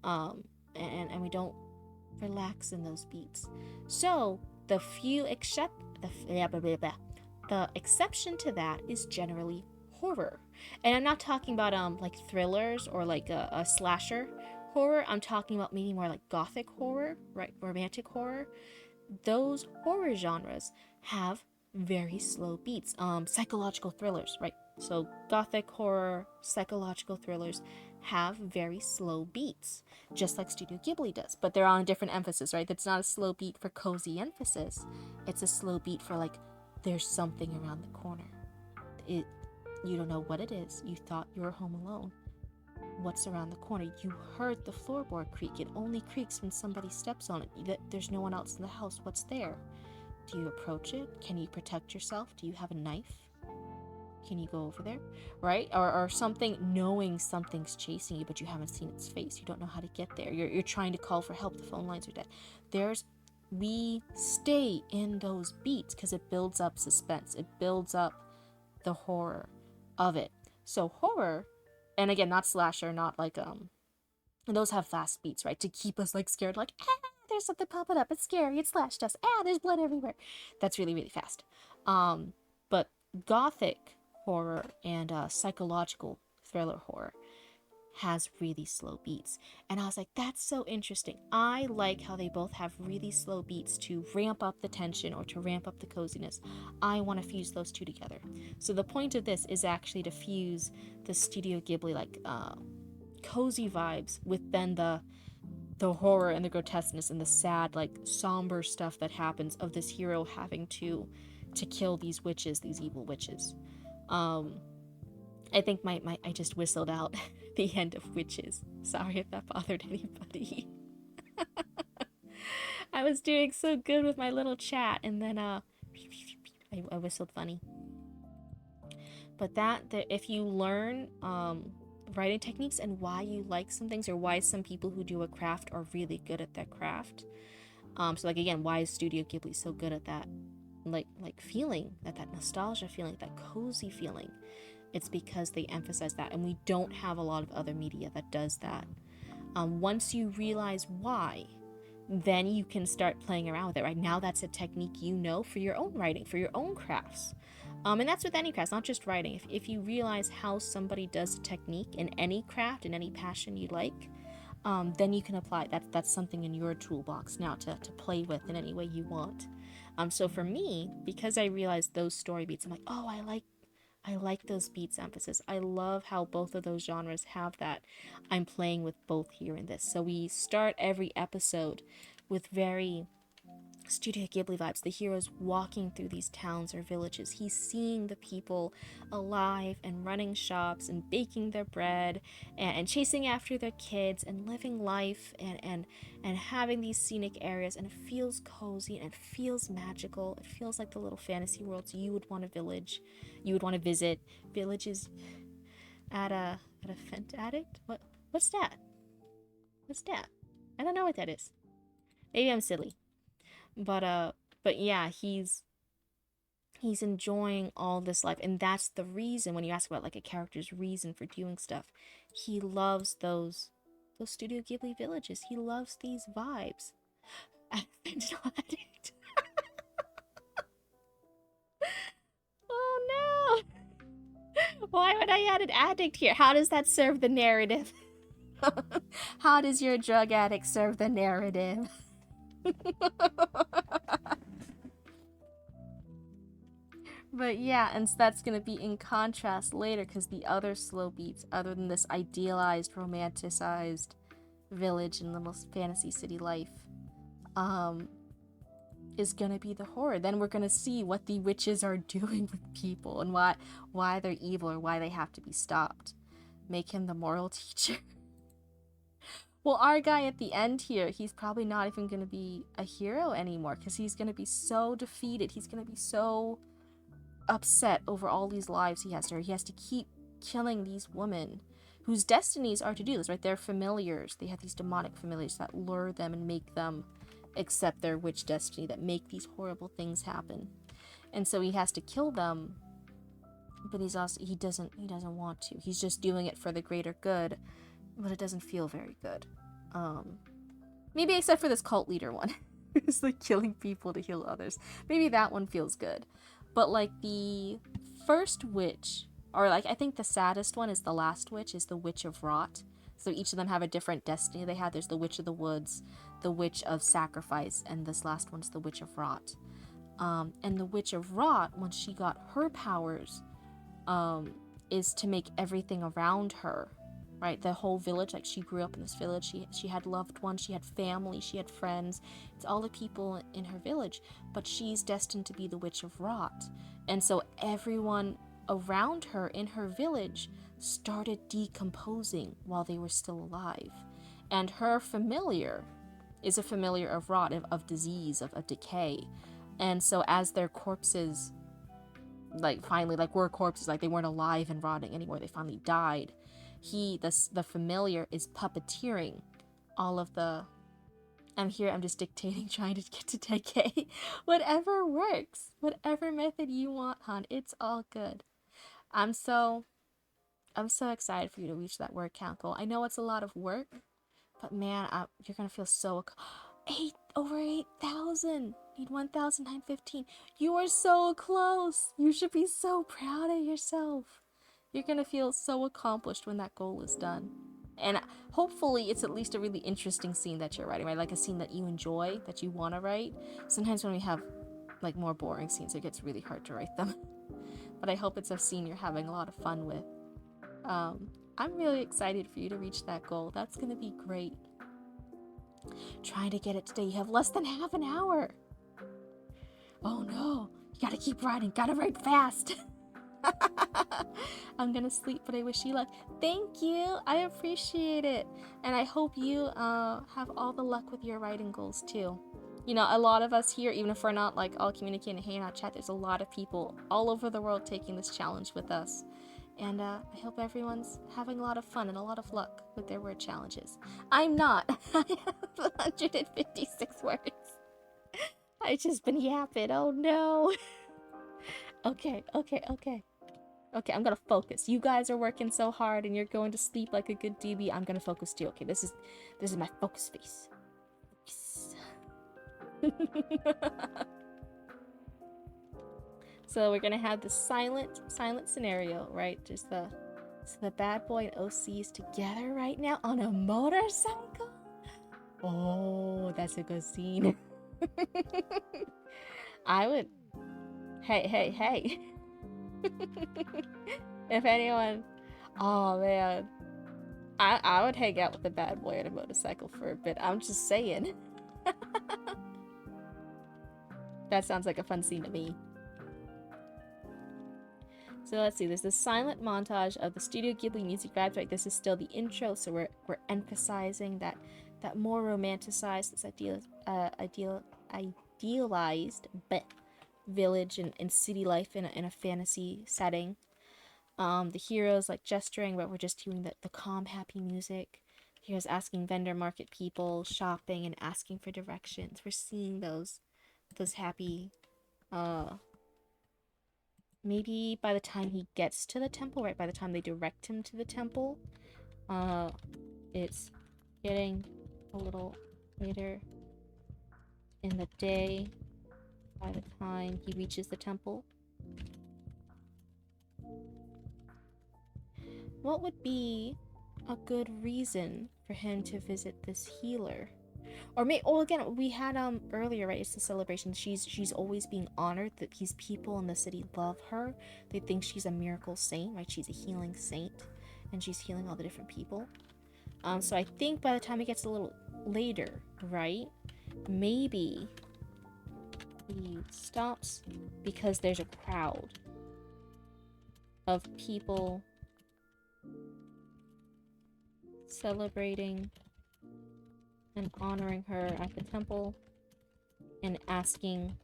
S1: and we don't relax in those beats. So the exception to that is generally horror, and I'm not talking about like thrillers or like a slasher horror. I'm talking about maybe more like gothic horror, right? Romantic horror. Those horror genres have very slow beats. Psychological thrillers, right? So gothic horror, psychological thrillers have very slow beats, just like Studio Ghibli does, but they're on a different emphasis, right? It's not a slow beat for cozy emphasis. It's a slow beat for like, there's something around the corner. You don't know what it is. You thought you were home alone. What's around the corner? You heard the floorboard creak. It only creaks when somebody steps on it. There's no one else in the house. What's there? Do you approach it? Can you protect yourself? Do you have a knife? Can you go over there? Right? Or something, knowing something's chasing you, but you haven't seen its face. You don't know how to get there. You're trying to call for help. The phone lines are dead. We stay in those beats because it builds up suspense. It builds up the horror of it. So horror, and again, not slasher, not like, and those have fast beats, right? To keep us like scared, like, there's something popping up. It's scary. It slashed us. There's blood everywhere. That's really, really fast. But gothic horror and psychological thriller horror has really slow beats. And I was like, that's so interesting. I like how they both have really slow beats to ramp up the tension or to ramp up the coziness. I want to fuse those two together. So the point of this is actually to fuse the Studio Ghibli like cozy vibes with then the horror and the grotesqueness and the sad, like, somber stuff that happens of this hero having to kill these witches, these evil witches. I think I just whistled out the end of Witches. Sorry if that bothered anybody. I was doing so good with my little chat, and then I whistled funny. But if you learn writing techniques and why you like some things, or why some people who do a craft are really good at that craft. So like, again, why is Studio Ghibli so good at that? Like feeling, that nostalgia feeling, that cozy feeling. It's because they emphasize that, and we don't have a lot of other media that does that. Once you realize why, then you can start playing around with it. Right now, that's a technique you know for your own writing, for your own crafts. And that's with any crafts, not just writing. If you realize how somebody does a technique in any craft, in any passion you like, then you can apply it. That's something in your toolbox now to play with in any way you want. So for me, because I realized those story beats, I'm like, oh, I like those beats emphasis. I love how both of those genres have that. I'm playing with both here in this. So we start every episode with very Studio Ghibli vibes. The hero's walking through these towns or villages. He's seeing the people alive and running shops and baking their bread and chasing after their kids and living life and having these scenic areas. And it feels cozy and it feels magical. It feels like the little fantasy worlds you would want to visit. Villages at a Fent addict? What's that? What's that? I don't know what that is. Maybe I'm silly. But yeah, he's enjoying all this life, and that's the reason when you ask about like a character's reason for doing stuff, he loves those Studio Ghibli villages. He loves these vibes. Oh no! Why would I add an addict here? How does that serve the narrative? How does your drug addict serve the narrative? But yeah, and so that's going to be in contrast later, because the other slow beats, other than this idealized, romanticized village and little fantasy city life, is going to be the horror. Then we're going to see what the witches are doing with people and why they're evil or why they have to be stopped. Make him the moral teacher. Well, our guy at the end here, he's probably not even going to be a hero anymore, because he's going to be so defeated. He's going to be so upset over all these lives he has to. He has to keep killing these women whose destinies are to do this, right? They're familiars. They have these demonic familiars that lure them and make them accept their witch destiny, that make these horrible things happen. And so he has to kill them, but he doesn't want to. He's just doing it for the greater good, but it doesn't feel very good. Maybe except for this cult leader one. Who's like killing people to heal others. Maybe that one feels good. But like the first witch, or like I think the saddest one is the last witch, is the Witch of Rot. So each of them have a different destiny they have. There's the Witch of the Woods, the Witch of Sacrifice, and this last one's the Witch of Rot. And the Witch of Rot, when she got her powers, is to make everything around her, right? The whole village, like she grew up in this village, she had loved ones, she had family, she had friends. It's all the people in her village, but she's destined to be the Witch of Rot. And so everyone around her in her village started decomposing while they were still alive. And her familiar is a familiar of rot, of disease, of decay. And so as their corpses like finally like were corpses, like they weren't alive and rotting anymore, they finally died. The familiar is puppeteering all of the, I'm here, I'm just dictating, trying to get to decay. Whatever works, whatever method you want, hon, it's all good. I'm so excited for you to reach that word count goal. I know it's a lot of work, but man, you're gonna feel so over 8,000. Need 1,915. You are so close. You should be so proud of yourself. You're gonna feel so accomplished when that goal is done. And hopefully it's at least a really interesting scene that you're writing, right? Like a scene that you enjoy, that you want to write. Sometimes when we have like more boring scenes, it gets really hard to write them. But I hope it's a scene you're having a lot of fun with. I'm really excited for you to reach that goal. That's gonna be great. Trying to get it today. You have less than half an hour. Oh no, you gotta keep writing. Gotta write fast. I'm gonna sleep, but I wish you luck. Thank you. I appreciate it. And I hope you have all the luck with your writing goals too. You know, a lot of us here, even if we're not like all communicating, hanging out, chat, there's a lot of people all over the world taking this challenge with us. And I hope everyone's having a lot of fun and a lot of luck with their word challenges. I'm not. I have 156 words. I've just been yapping. Oh no. Okay, I'm gonna focus. You guys are working so hard and you're going to sleep like a good DB. I'm gonna focus too. Okay, this is my focus face. So we're gonna have the silent scenario, right? Just the bad boy and OCs together right now on a motorcycle. Oh, that's a good scene. I would. Hey. If anyone, oh man, I would hang out with the bad boy on a motorcycle for a bit. I'm just saying. That sounds like a fun scene to me. So let's see, there's this silent montage of the Studio Ghibli music vibes, right? This is still the intro, so we're emphasizing that more romanticized, this idealized village and city life in a fantasy setting. The heroes like gesturing, but we're just hearing the calm, happy music. The heroes asking vendor market people, shopping, and asking for directions. We're seeing those happy, maybe by the time he gets to the temple, right? By the time they direct him to the temple, it's getting a little later in the day by the time he reaches the temple. What would be a good reason for him to visit this healer? Or again, we had earlier, right? It's the celebration. She's always being honored. That these people in the city love her. They think she's a miracle saint, right? She's a healing saint, and she's healing all the different people. So I think by the time it gets a little later, right? Maybe he stops because there's a crowd of people celebrating and honoring her at the temple and asking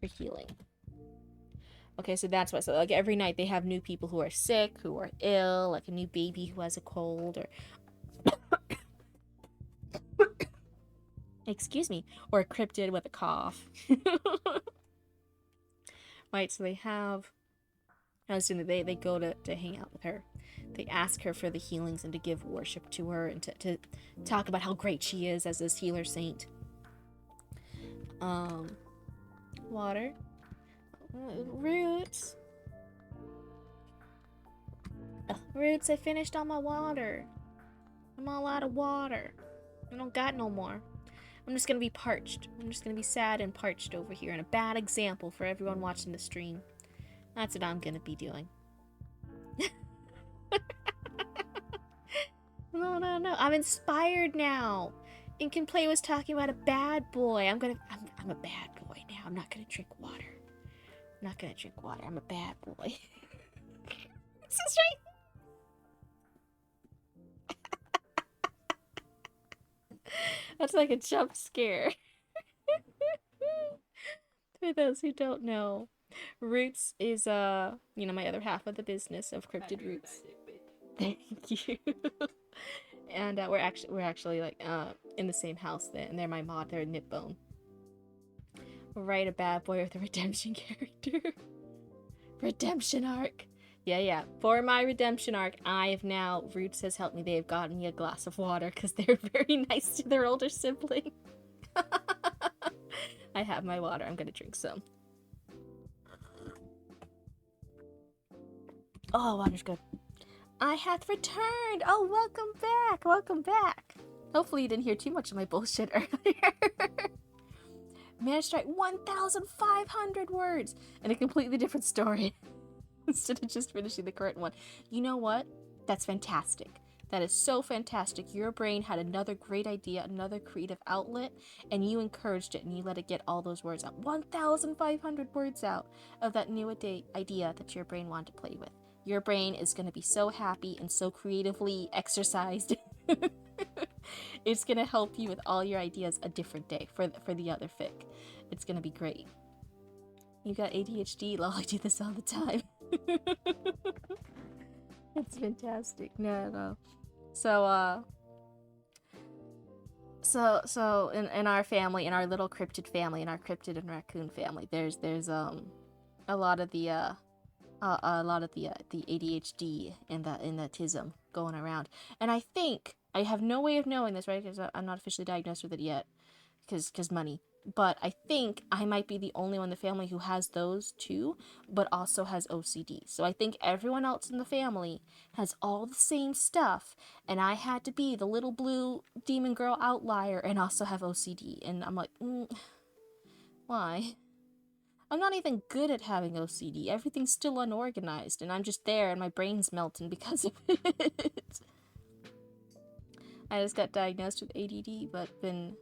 S1: for healing. Okay, so that's why. So like every night they have new people who are sick, who are ill, like a new baby who has a cold, or excuse me, or a cryptid with a cough. Right, so they have, they go to hang out with her. They ask her for the healings and to give worship to her and to talk about how great she is as this healer saint. Water. Roots. Roots, I finished all my water. I'm all out of water. I don't got no more. I'm just gonna be parched. I'm just gonna be sad and parched over here, and a bad example for everyone watching the stream. That's what I'm gonna be doing. No. I'm inspired now. Ink Play was talking about a bad boy. I'm a bad boy now. I'm not gonna drink water. I'm not gonna drink water. I'm a bad boy. This is right. That's like a jump scare. For those who don't know. Roots is my other half of the business of Cryptid Roots. Thank you. And we're actually like in the same house then, and they're my mod. They're a knit bone. Write a bad boy with a redemption character. Redemption arc. Yeah. For my redemption arc, I have now, Roots has helped me. They have gotten me a glass of water because they're very nice to their older sibling. I have my water. I'm gonna drink some. Oh, water's good. I hath returned. Oh, welcome back. Welcome back. Hopefully you didn't hear too much of my bullshit earlier. Managed to write 1,500 words in a completely different story instead of just finishing the current one. You know what? That's fantastic. That is so fantastic. Your brain had another great idea, another creative outlet, and you encouraged it and you let it get all those words out. 1,500 words out of that new idea that your brain wanted to play with. Your brain is going to be so happy and so creatively exercised. It's going to help you with all your ideas a different day for the other fic. It's going to be great. You got ADHD? Lol, I do this all the time. It's fantastic. No. So in our family, in our little cryptid family, in our cryptid and raccoon family, there's a lot of the ADHD and the autism going around. And I think I have no way of knowing this, right? Because I'm not officially diagnosed with it yet, because money. But I think I might be the only one in the family who has those too, but also has OCD. So I think everyone else in the family has all the same stuff, and I had to be the little blue demon girl outlier and also have OCD. And I'm like, why? I'm not even good at having OCD. Everything's still unorganized, and I'm just there, and my brain's melting because of it. I just got diagnosed with ADD, but been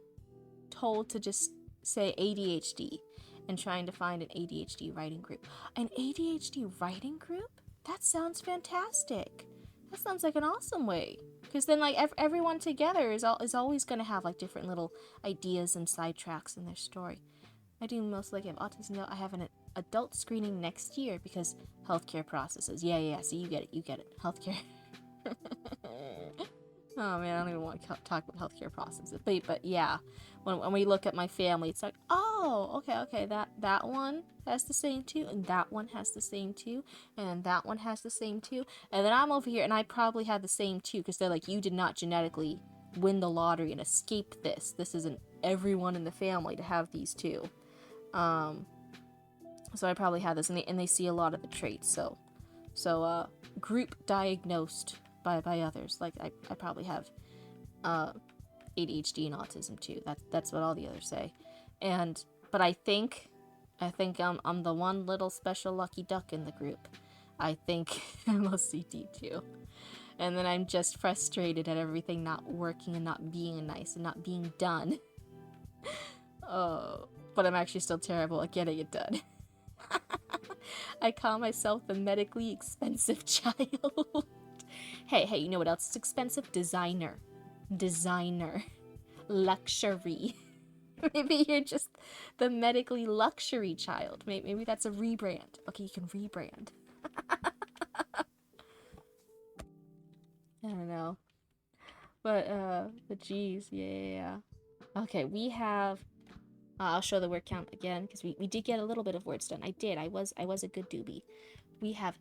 S1: told to just say ADHD and trying to find an ADHD writing group. An ADHD writing group? That sounds fantastic. That sounds like an awesome way. Because then, like, everyone together is always going to have, like, different little ideas and sidetracks in their story. I do most likely have autism. No, I have an adult screening next year because healthcare processes. Yeah. So you get it. Healthcare. Oh man, I don't even want to talk about healthcare processes. But yeah, when we look at my family, it's like, oh, okay, that one has the same too, and that one has the same too, and that one has the same too, and then I'm over here and I probably have the same too, because they're like, you did not genetically win the lottery and escape this. This isn't everyone in the family to have these two. So I probably have this, and they see a lot of the traits. So group diagnosed by others. Like I probably have ADHD and autism too. That's what all the others say. But I think I'm the one little special lucky duck in the group. I think I'm OCD too. And then I'm just frustrated at everything not working and not being nice and not being done. Oh, but I'm actually still terrible at getting it done. I call myself the medically expensive child. Hey, you know what else is expensive? Designer. Luxury. Maybe you're just the medically luxury child. Maybe that's a rebrand. Okay, you can rebrand. I don't know. But geez, yeah. Okay, we have... I'll show the word count again, because we did get a little bit of words done. I was a good doobie. We have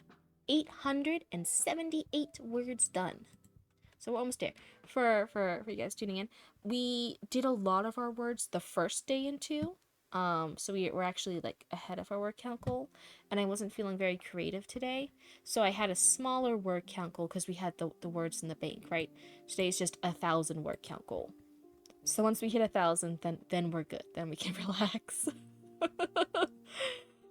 S1: 878 words done. So we're almost there. For you guys tuning in, we did a lot of our words the first day in 2. So we're actually like ahead of our word count goal, and I wasn't feeling very creative today, so I had a smaller word count goal because we had the words in the bank, right? Today's just 1,000 word count goal. So once we hit 1,000, then we're good. Then we can relax.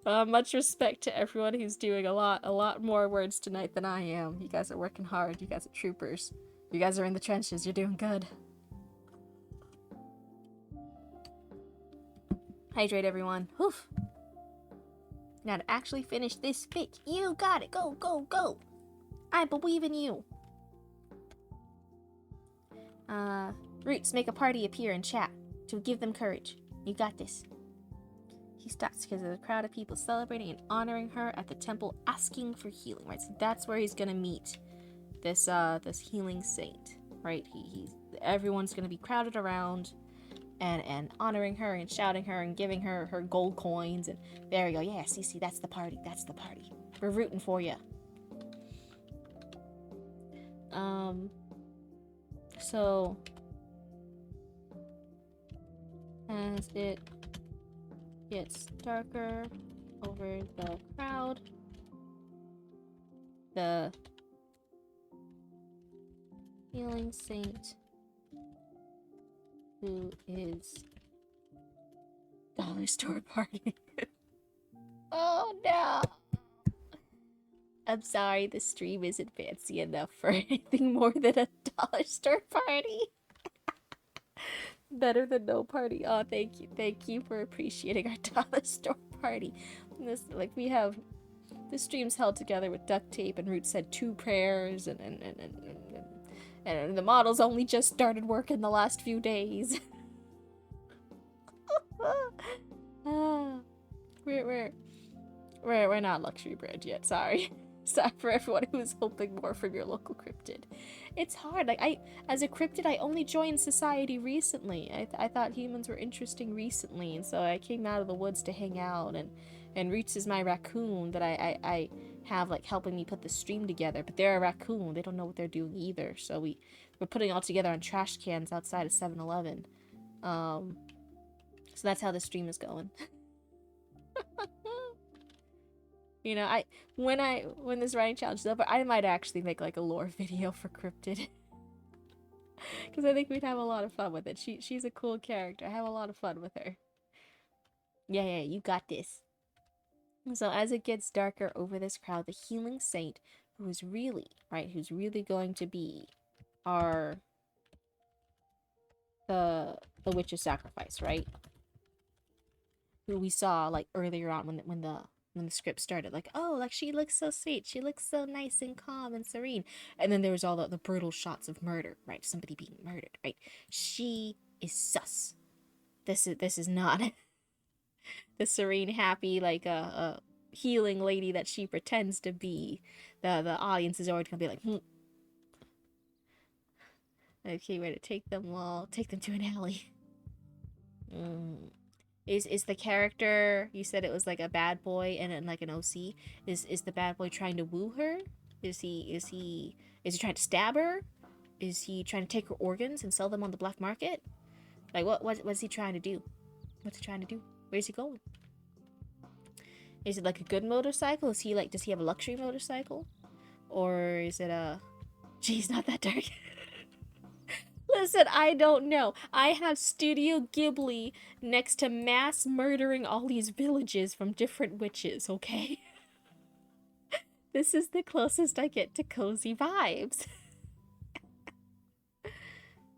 S1: Much respect to everyone who's doing a lot more words tonight than I am. You guys are working hard. You guys are troopers. You guys are in the trenches. You're doing good. Hydrate, everyone. Woof. Now to actually finish this fic, you got it. Go, go, go. I believe in you. Roots, make a party appear in chat to give them courage. You got this. He stops because there's a crowd of people celebrating and honoring her at the temple, asking for healing, right? So that's where he's gonna meet this this healing saint, right? Everyone's gonna be crowded around and honoring her and shouting her and giving her her gold coins, and there you go. Yeah, see, that's the party. That's the party. We're rooting for you. So as it gets darker over the crowd, the healing saint, who is dollar store party. Oh no! I'm sorry, the stream isn't fancy enough for anything more than a dollar store party. Better than no party. Oh, thank you for appreciating our dollar store party. This, like, we have the streams held together with duct tape, and Root said 2 prayers, and the models only just started work in the last few days. We're not luxury brand yet. Sorry. Sorry for everyone who was hoping more from your local cryptid. It's hard. Like, as a cryptid, I only joined society recently. I thought humans were interesting recently, and so I came out of the woods to hang out, and Roots is my raccoon that I have, like, helping me put the stream together. But they're a raccoon. They don't know what they're doing either. So we're putting it all together on trash cans outside of 7-Eleven. So that's how the stream is going. You know, when this writing challenge is over, I might actually make, like, a lore video for Cryptid. Because I think we'd have a lot of fun with it. She's a cool character. I have a lot of fun with her. Yeah, you got this. So as it gets darker over this crowd, the healing saint, who's really going to be the witch's sacrifice, right? Who we saw, like, earlier on when the script started, like, oh, like, she looks so sweet, she looks so nice and calm and serene, and then there was all the brutal shots of murder, right? Somebody being murdered, right? She is sus. This is not the serene, happy, like, a healing lady that she pretends to be. The audience is already gonna be like, okay, we're gonna take them to an alley. Is the character, you said it was like a bad boy and like an OC, is the bad boy trying to woo her? Is he trying to stab her? Is he trying to take her organs and sell them on the black market? Like, what's he trying to do? What's he trying to do? Where's he going? Is it like a good motorcycle? Does he have a luxury motorcycle? Or is it a... Geez, not that dark. Listen, I don't know. I have Studio Ghibli next to mass murdering all these villages from different witches, okay? This is the closest I get to cozy vibes.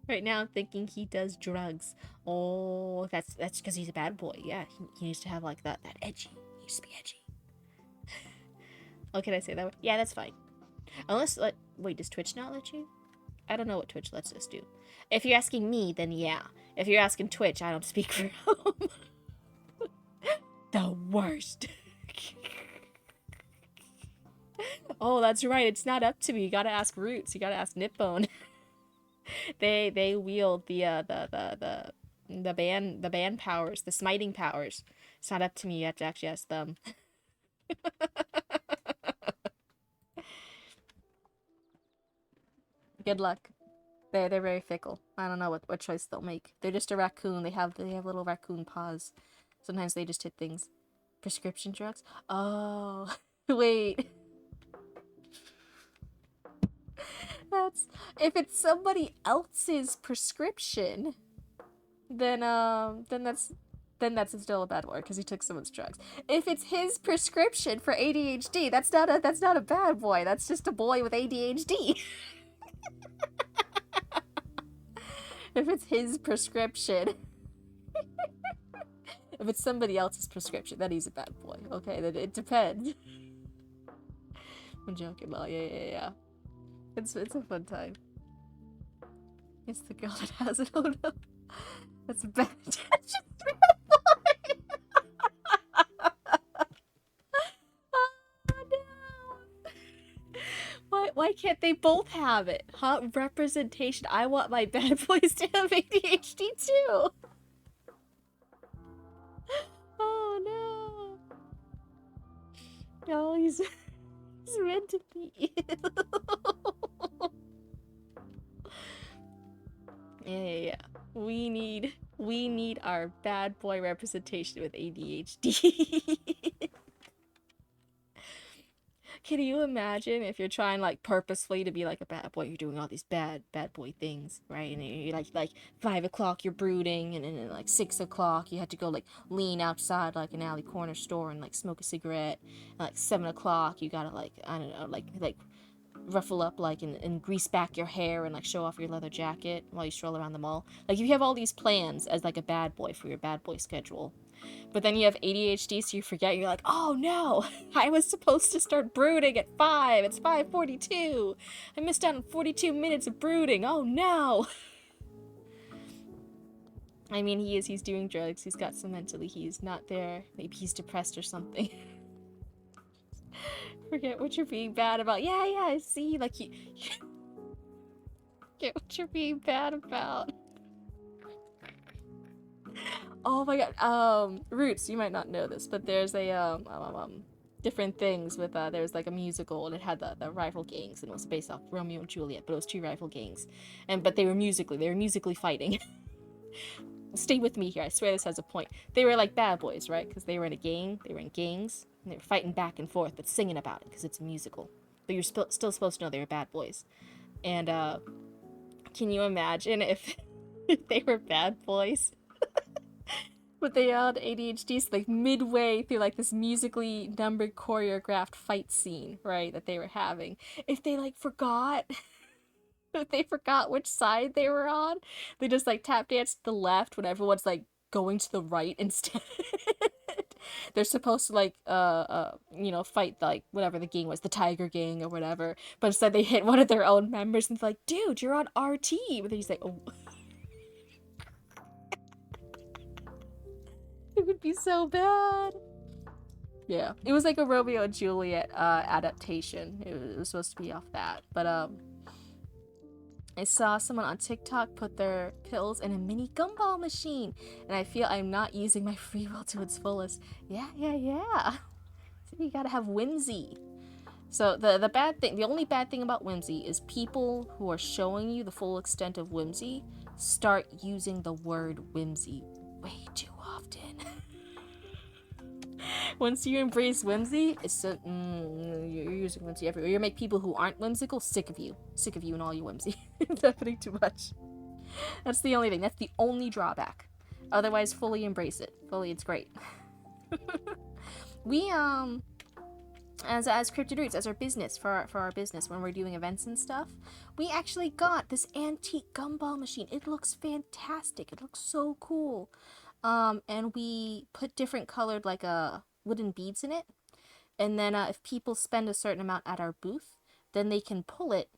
S1: Right now I'm thinking he does drugs. Oh, that's because he's a bad boy. Yeah, he needs to have, like, that edgy. He needs to be edgy. Oh, can I say that? Yeah, that's fine. Unless, like, wait, does Twitch not let you? I don't know what Twitch lets us do. If you're asking me, then yeah. If you're asking Twitch, I don't speak for them. The worst. Oh, that's right. It's not up to me. You gotta ask Roots. You gotta ask Nipbone. They wield the ban powers, the smiting powers. It's not up to me. You have to actually ask them. Good luck. They're very fickle. I don't know what choice they'll make. They're just a raccoon. They have little raccoon paws. Sometimes they just hit things. Prescription drugs? Oh, wait. If it's somebody else's prescription, then that's still a bad word because he took someone's drugs. If it's his prescription for ADHD, that's not a bad boy. That's just a boy with ADHD. If it's his prescription. If it's somebody else's prescription, then he's a bad boy. Okay, then it depends. I'm joking, Mel. Yeah. It's a fun time. It's the girl that has it. Oh no. That's bad. Why can't they both have it? Huh? Representation. I want my bad boys to have ADHD too. Oh no. No, he's meant to be. Yeah. We need our bad boy representation with ADHD. Can you imagine if you're trying like purposefully to be like a bad boy, you're doing all these bad boy things, right? And you're like 5 o'clock you're brooding, and then like 6 o'clock you had to go like lean outside like an alley corner store and like smoke a cigarette. And, like 7 o'clock you gotta like I don't know like ruffle up like and grease back your hair and like show off your leather jacket while you stroll around the mall. Like if you have all these plans as like a bad boy for your bad boy schedule, but then you have ADHD, so you forget. You're like, oh no, I was supposed to start brooding at 5. It's 5:42. I missed out on 42 minutes of brooding. Oh no. I mean, he's doing drugs. He's got some mentally. He's not there. Maybe he's depressed or something. Forget what you're being bad about. Yeah, I see. Like, you get what you're being bad about. Oh my god. Roots, you might not know this, but there's a, different things with, there's like a musical, and it had the rival gangs, and it was based off Romeo and Juliet, but it was two rival gangs. But they were musically fighting. Stay with me here, I swear this has a point. They were like bad boys, right? Because they were in a gang, they were in gangs, and they were fighting back and forth, but singing about it, because it's a musical. But you're still supposed to know they were bad boys. And, can you imagine if, if they were bad boys? But they had ADHD, so like midway through like this musically numbered choreographed fight scene, right, that they were having, if they like forgot, if they forgot which side they were on, they just like tap dance to the left when everyone's like going to the right instead. They're supposed to like fight like whatever the gang was, the Tiger Gang or whatever, but instead they hit one of their own members and it's like, dude, you're on our team. And then he's like, oh. It would be so bad. Yeah, it was like a Romeo and Juliet adaptation. It was supposed to be off that, but I saw someone on TikTok put their pills in a mini gumball machine, and I feel I'm not using my free will to its fullest. Yeah. So you gotta have whimsy. So the only bad thing about whimsy is people who are showing you the full extent of whimsy start using the word whimsy way too often. Once you embrace whimsy, it's so, you're using whimsy everywhere. You make people who aren't whimsical sick of you and all your whimsy. It's happening too much. That's the only thing. That's the only drawback. Otherwise, fully embrace it. Fully, it's great. We as Cryptid Roots, as our business for our business when we're doing events and stuff, we actually got this antique gumball machine. It looks fantastic. It looks so cool. And we put different colored like wooden beads in it, and then if people spend a certain amount at our booth, then they can pull it.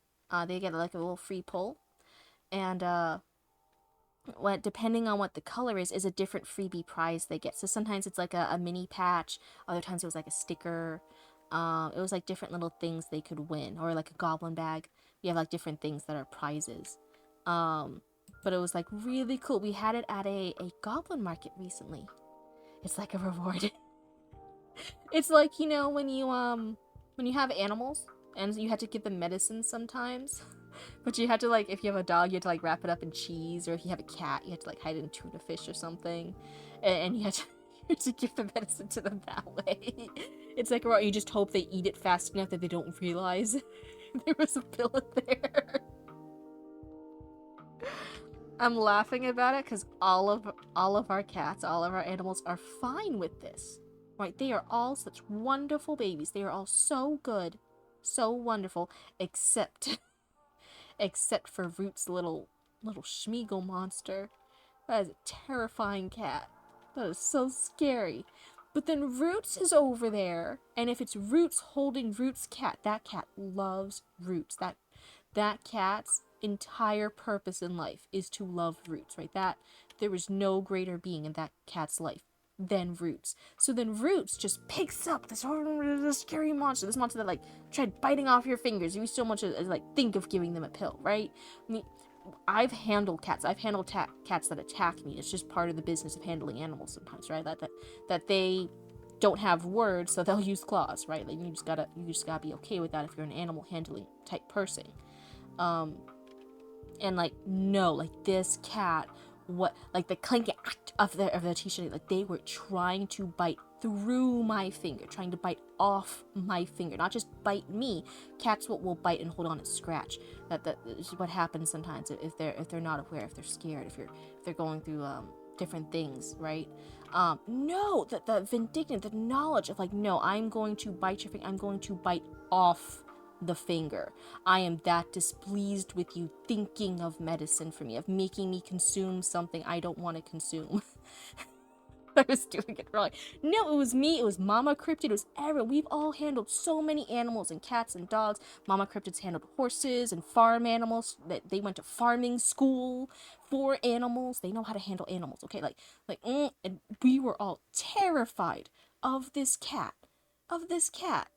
S1: They get like a little free pull, and depending on what the color is a different freebie prize they get. So sometimes it's like a mini patch, other times it was like a sticker. It was like different little things they could win, or like a goblin bag. We have like different things that are prizes. But it was like really cool. We had it at a goblin market recently. It's like a reward. It's like, when you have animals and you have to give them medicine sometimes. But you have to like, if you have a dog, you have to like wrap it up in cheese, or if you have a cat, you have to like hide it in tuna fish or something. And you have to give the medicine to them that way. It's like, you just hope they eat it fast enough that they don't realize there was a pill in there. I'm laughing about it because all of our cats, all of our animals are fine with this. Right? They are all such wonderful babies. They are all so good, so wonderful, except for Root's little Schmeagle monster. That is a terrifying cat. That is so scary. But then Roots is over there, and if it's Roots holding Roots' cat, that cat loves Roots. That cat's entire purpose in life is to love Roots, right? There is no greater being in that cat's life than Roots. So then Roots just picks up this scary monster, this monster that like tried biting off your fingers. You so much as like think of giving them a pill, right? I mean, I've handled cats. I've handled cats that attack me. It's just part of the business of handling animals sometimes, right? That they don't have words, so they'll use claws, right? Like you just gotta be okay with that if you're an animal handling type person. Um, and like no, like this cat, what like the clanking of the t-shirt, like they were trying to bite through my finger, trying to bite off my finger, not just bite me. Cats will bite and hold on and scratch. That is what happens sometimes if they're not aware, if they're scared, if they're going through different things, right? No, the vindictive, the knowledge of like, no, I'm going to bite your finger, I'm going to bite off the finger. I am that displeased with you thinking of medicine for me, of making me consume something I don't want to consume. I was doing it wrong. No, it was me. It was Mama Cryptid. It was everyone. We've all handled so many animals and cats and dogs. Mama Cryptid's handled horses and farm animals. That they went to farming school for animals. They know how to handle animals. Okay, and we were all terrified of this cat. Of this cat.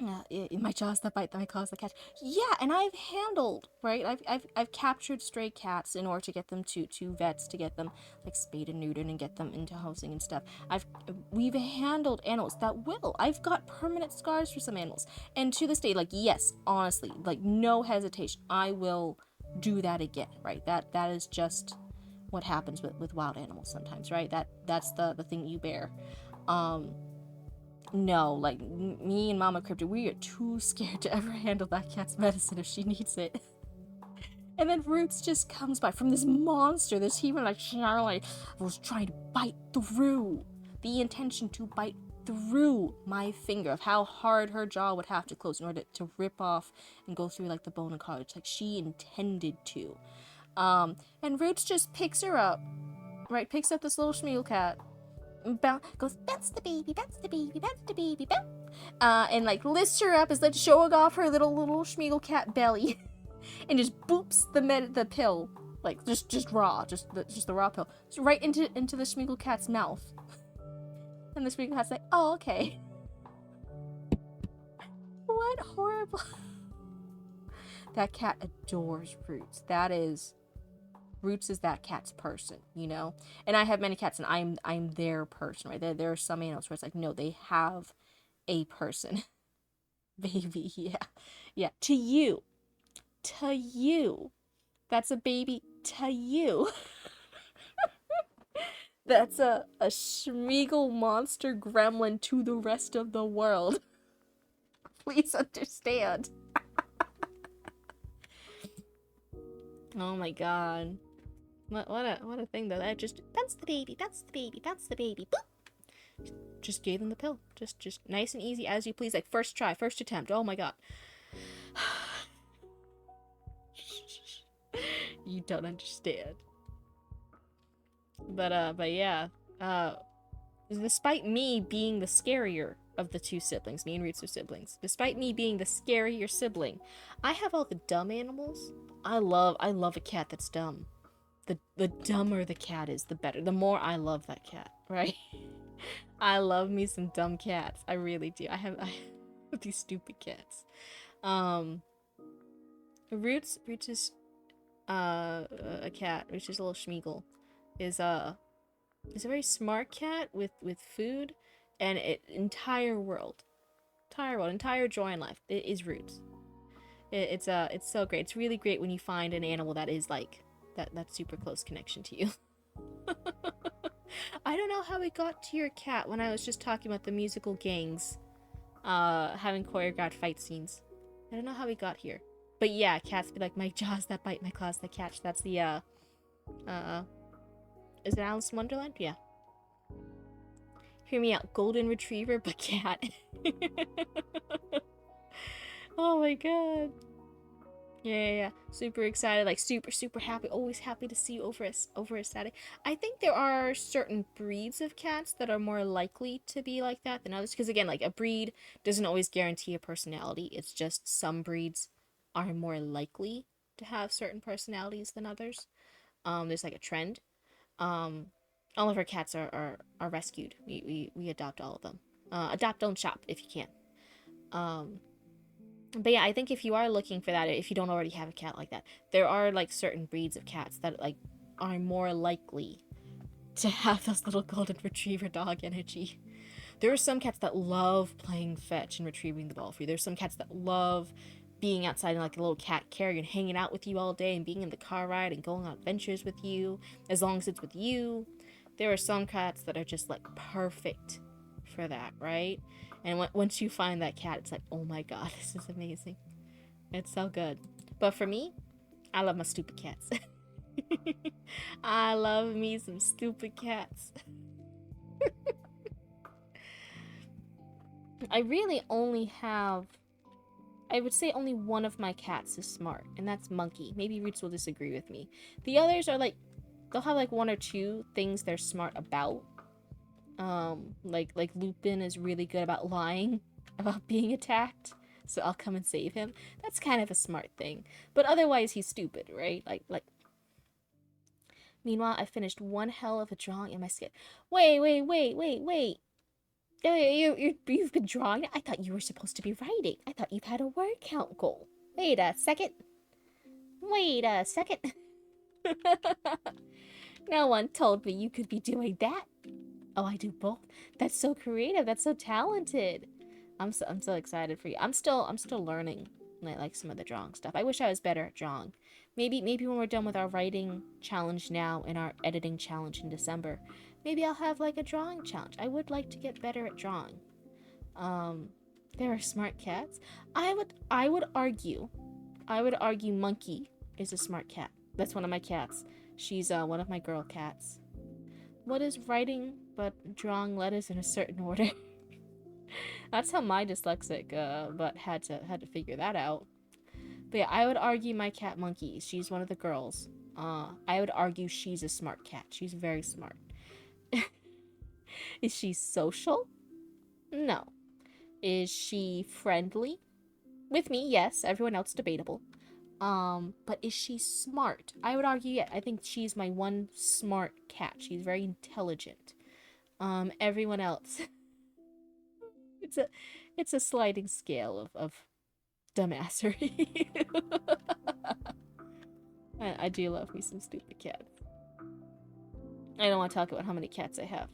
S1: My jaws that bite, my claws that catch. Yeah, and I've handled, right? I've captured stray cats in order to get them to vets, to get them like spayed and neutered and get them into housing and stuff. We've handled animals that will. I've got permanent scars for some animals, and to this day, like yes, honestly, like no hesitation, I will do that again, right? That is just what happens with wild animals sometimes, right? That's the thing you bear. No, like me and Mama Cryptid, we are too scared to ever handle that cat's medicine if she needs it. And then Roots just comes by from this monster, this human like Charlie was trying to bite through, the intention to bite through my finger, of how hard her jaw would have to close in order to rip off and go through like the bone and cartilage, like she intended to. And Roots just picks her up, right? Picks up this little Schmeal cat, goes, that's the baby, that's the baby, that's the baby, and like lifts her up, is like showing off her little Schmeagle cat belly, and just boops the pill, like just raw, just the raw pill, just right into the Schmeagle cat's mouth, and the Schmeagle cat's like, oh okay. What horrible. That cat adores Roots. Roots is that cat's person, you know? And I have many cats, and I'm their person, right? There are some animals where it's like, no, they have a person. Baby, yeah. Yeah. To you. To you. That's a baby to you. That's a Schmeagle monster gremlin to the rest of the world. Please understand. Oh my god. What a thing though. That just, that's the baby, that's the baby, that's the baby. Boop. Just gave them the pill. Just nice and easy as you please. Like first try, first attempt. Oh my god. You don't understand. But yeah. Despite me being the scarier of the two siblings, me and Roots are siblings. Despite me being the scarier sibling, I have all the dumb animals. I love a cat that's dumb. The dumber the cat is, the better. The more I love that cat, right? I love me some dumb cats. I really do. I have these stupid cats. Roots is a cat, which is a little Schmeagle, is a very smart cat with food and entire joy in life. It is Roots. It's so great. It's really great when you find an animal that is like that super close connection to you. I don't know how we got to your cat when I was just talking about the musical gangs having choreographed fight scenes. I don't know how we got here. But yeah, cats be like, my jaws that bite, my claws that catch. That's the is it Alice in Wonderland? Yeah. Hear me out, golden retriever but cat. Oh my god. Yeah. Super excited, like super happy. Always happy to see you over a Saturday. I think there are certain breeds of cats that are more likely to be like that than others. Because again, like a breed doesn't always guarantee a personality. It's just some breeds are more likely to have certain personalities than others. There's like a trend. Um, All of our cats are rescued. We adopt all of them. Adopt, don't shop if you can. Um, but yeah, I think if you are looking for that, if you don't already have a cat like that, there are like certain breeds of cats that like are more likely to have those little golden retriever dog energy. There are some cats that love playing fetch and retrieving the ball for you. There's some cats that love being outside in like a little cat carrier and hanging out with you all day and being in the car ride and going on adventures with you as long as it's with you. There are some cats that are just like perfect for that, right? And once you find that cat, it's like, oh my god, this is amazing. It's so good. But for me, I love my stupid cats. I love me some stupid cats. I really only have, I would say only one of my cats is smart, and that's Monkey. Maybe Roots will disagree with me. The others are like, they'll have like one or two things they're smart about. Like Lupin is really good about lying about being attacked, so I'll come and save him. That's kind of a smart thing. But otherwise he's stupid, right? Like meanwhile, I finished one hell of a drawing in my skit. Wait. You've been drawing? I thought you were supposed to be writing. I thought you had a word count goal. Wait a second. No one told me you could be doing that. Oh, I do both. That's so creative. That's so talented. I'm so excited for you. I'm still learning like some of the drawing stuff. I wish I was better at drawing. Maybe when we're done with our writing challenge now and our editing challenge in December, maybe I'll have like a drawing challenge. I would like to get better at drawing. There are smart cats. I would argue Monkey is a smart cat. That's one of my cats. She's one of my girl cats. What is writing but drawing letters in a certain order? That's how my dyslexic but had to figure that out. But yeah, I would argue my cat Monkey. She's one of the girls. I would argue she's a smart cat. She's very smart. Is she social? No. Is she friendly? With me, yes. Everyone else debatable. But is she smart? I would argue, yeah. I think she's my one smart cat. She's very intelligent. Everyone else. it's a sliding scale of dumbassery. I do love me some stupid cats. I don't want to talk about how many cats I have.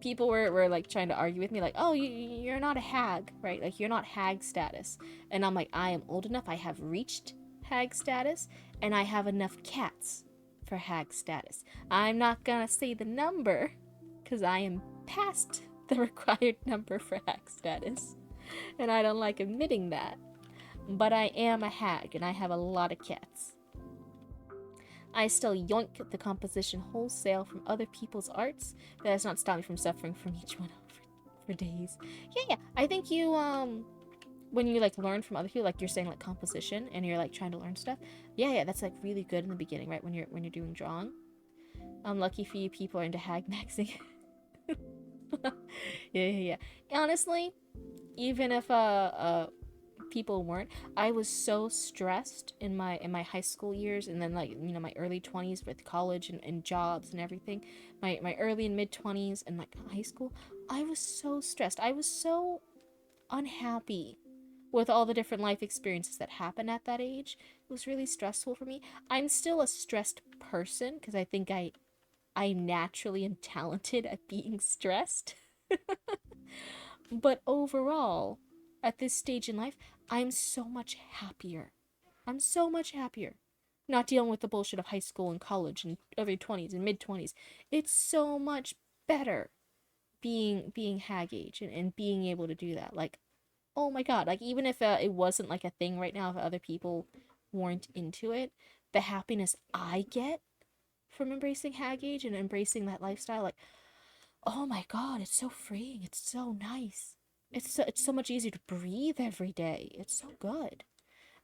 S1: People were like trying to argue with me, like, oh, you're not a hag, right? Like, you're not hag status. And I'm like, I am old enough, I have reached hag status, and I have enough cats for hag status. I'm not gonna say the number, because I am past the required number for hag status. And I don't like admitting that. But I am a hag, and I have a lot of cats. I still yoink the composition wholesale from other people's arts, but that does not stop me from suffering from each one for days. Yeah. I think you, when you, like, learn from other people, like, you're saying, like, composition, and you're, like, trying to learn stuff, yeah, that's, like, really good in the beginning, right, when you're doing drawing. Lucky for you, people are into hag maxing. Yeah. Honestly, even if, people weren't, I was so stressed in my high school years, and then, like, you know, my early 20s with college and jobs and everything, my early and mid 20s and like high school. I was so stressed. I was so unhappy with all the different life experiences that happened at that age. It was really stressful for me. I'm still a stressed person because I think I naturally am talented at being stressed. But overall, at this stage in life, I'm so much happier. I'm so much happier. Not dealing with the bullshit of high school and college and early 20s and mid 20s. It's so much better being hag age and being able to do that. Like, oh my god, like, even if it wasn't like a thing right now, if other people weren't into it, the happiness I get from embracing hag age and embracing that lifestyle, like, oh my god, it's so freeing. It's so nice. It's so much easier to breathe every day. It's so good.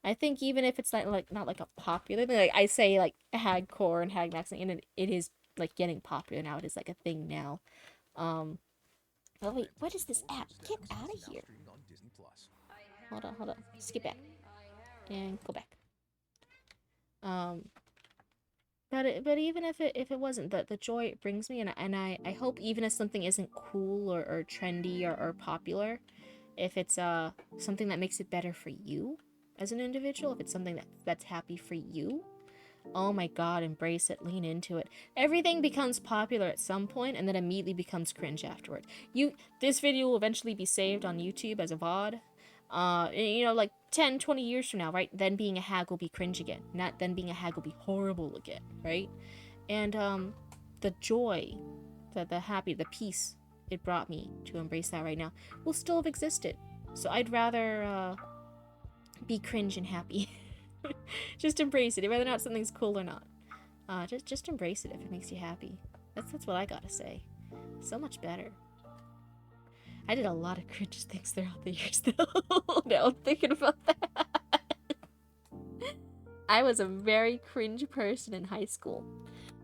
S1: I think even if it's not like a popular thing, like I say like hagcore and hag maxing, and it is like getting popular now. It is like a thing now. Oh wait, what is this app? Get out of here. Hold on. Skip back and go back. Um, but even if it wasn't, the joy it brings me, and I hope even if something isn't cool or trendy or popular, if it's something that makes it better for you as an individual, if it's something that's happy for you, oh my god, embrace it, lean into it. Everything becomes popular at some point and then immediately becomes cringe afterward. This video will eventually be saved on YouTube as a VOD. You know, like 10, 20 years from now, right? Then being a hag will be cringe again. Not then being a hag will be horrible again, right? And the joy, the happy, the peace it brought me to embrace that right now will still have existed. So I'd rather be cringe and happy. Just embrace it, whether or not something's cool or not. Just embrace it if it makes you happy. That's what I gotta say. So much better. I did a lot of cringe things throughout the years, though. Now I'm thinking about that. I was a very cringe person in high school.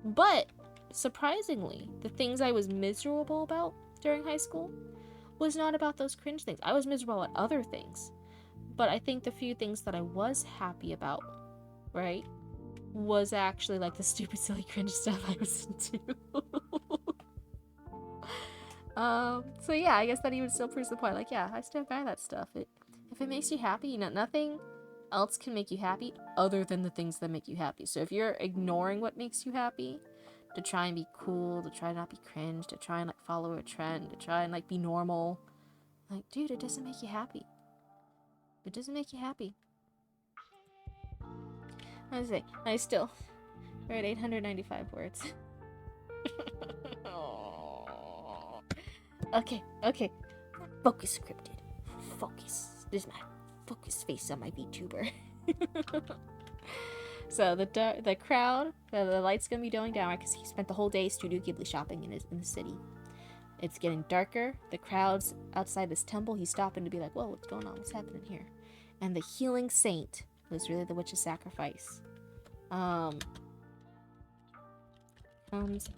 S1: But, surprisingly, the things I was miserable about during high school was not about those cringe things. I was miserable at other things. But I think the few things that I was happy about, right, was actually like the stupid, silly, cringe stuff I was into. So yeah, I guess that even still proves the point. Like, yeah, I stand by that stuff. If it makes you happy, you know, nothing else can make you happy other than the things that make you happy. So if you're ignoring what makes you happy to try and be cool, to try not be cringe, to try and like follow a trend, to try and like be normal, like, dude, it doesn't make you happy. It doesn't make you happy. I say, I still read 895 words. Okay. Focus, Cryptid. Focus. This is my focus face on my VTuber. So the crowd, the light's gonna be going down because he spent the whole day Studio Ghibli shopping in the city. It's getting darker. The crowd's outside this temple. He's stopping to be like, whoa, what's going on? What's happening here? And the healing saint was really the witch's sacrifice. Comes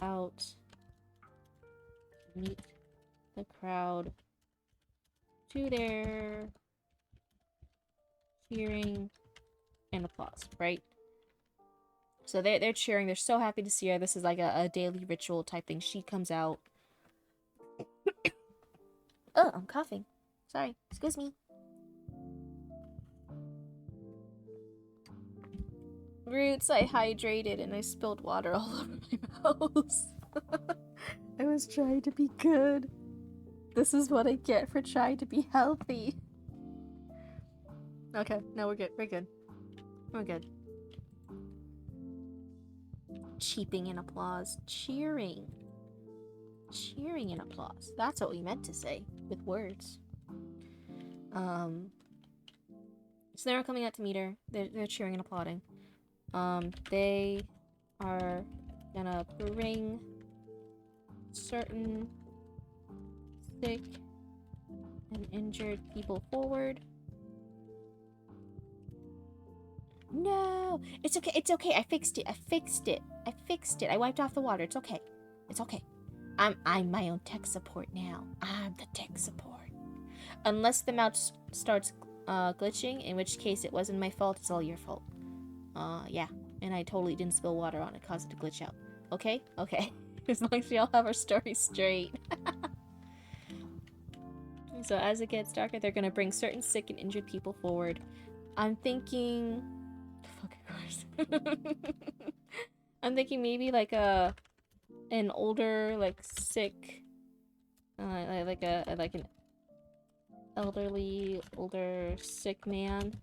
S1: out, meet the crowd to their cheering and applause, right? So they're cheering. They're so happy to see her. This is like a daily ritual type thing. She comes out. Oh, I'm coughing. Sorry. Excuse me. Roots, I hydrated and I spilled water all over my mouse. I was trying to be good. This is what I get for trying to be healthy. Okay, no, we're good. We're good. We're good. Cheeping in applause. Cheering. Cheering in applause. That's what we meant to say with words. So they're coming out to meet her. They're cheering and applauding. They are gonna bring certain sick and injured people forward. No! It's okay, it's okay. I fixed it. I wiped off the water. It's okay. It's okay. I'm my own tech support now. I'm the tech support. Unless the mouse starts glitching, in which case it wasn't my fault, it's all your fault. Yeah. And I totally didn't spill water on it, caused it to glitch out. Okay? Okay. As long as we all have our story straight. So as it gets darker, they're gonna bring certain sick and injured people forward. I'm thinking... Fucking course. I'm thinking maybe like an older, like sick... like an elderly, older, sick man.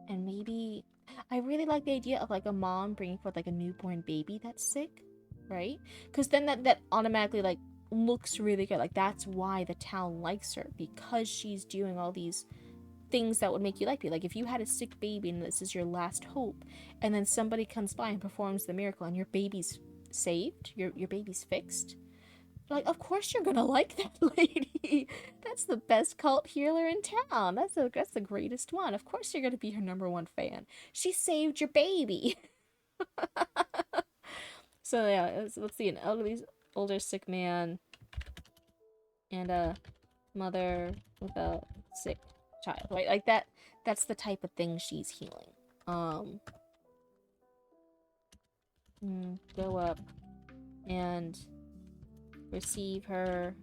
S1: And maybe... I really like the idea of like a mom bringing forth like a newborn baby that's sick, right? Because then that automatically like looks really good. Like that's why the town likes her, because she's doing all these things that would make you like me. Like if you had a sick baby and this is your last hope, and then somebody comes by and performs the miracle and your baby's saved, your baby's fixed. Like, of course you're gonna like that lady. That's the best cult healer in town. That's the greatest one. Of course you're gonna be her #1 fan. She saved your baby. So yeah, let's see, an older sick man and a mother with a sick child, right? Like that's the type of thing she's healing. go up and receive her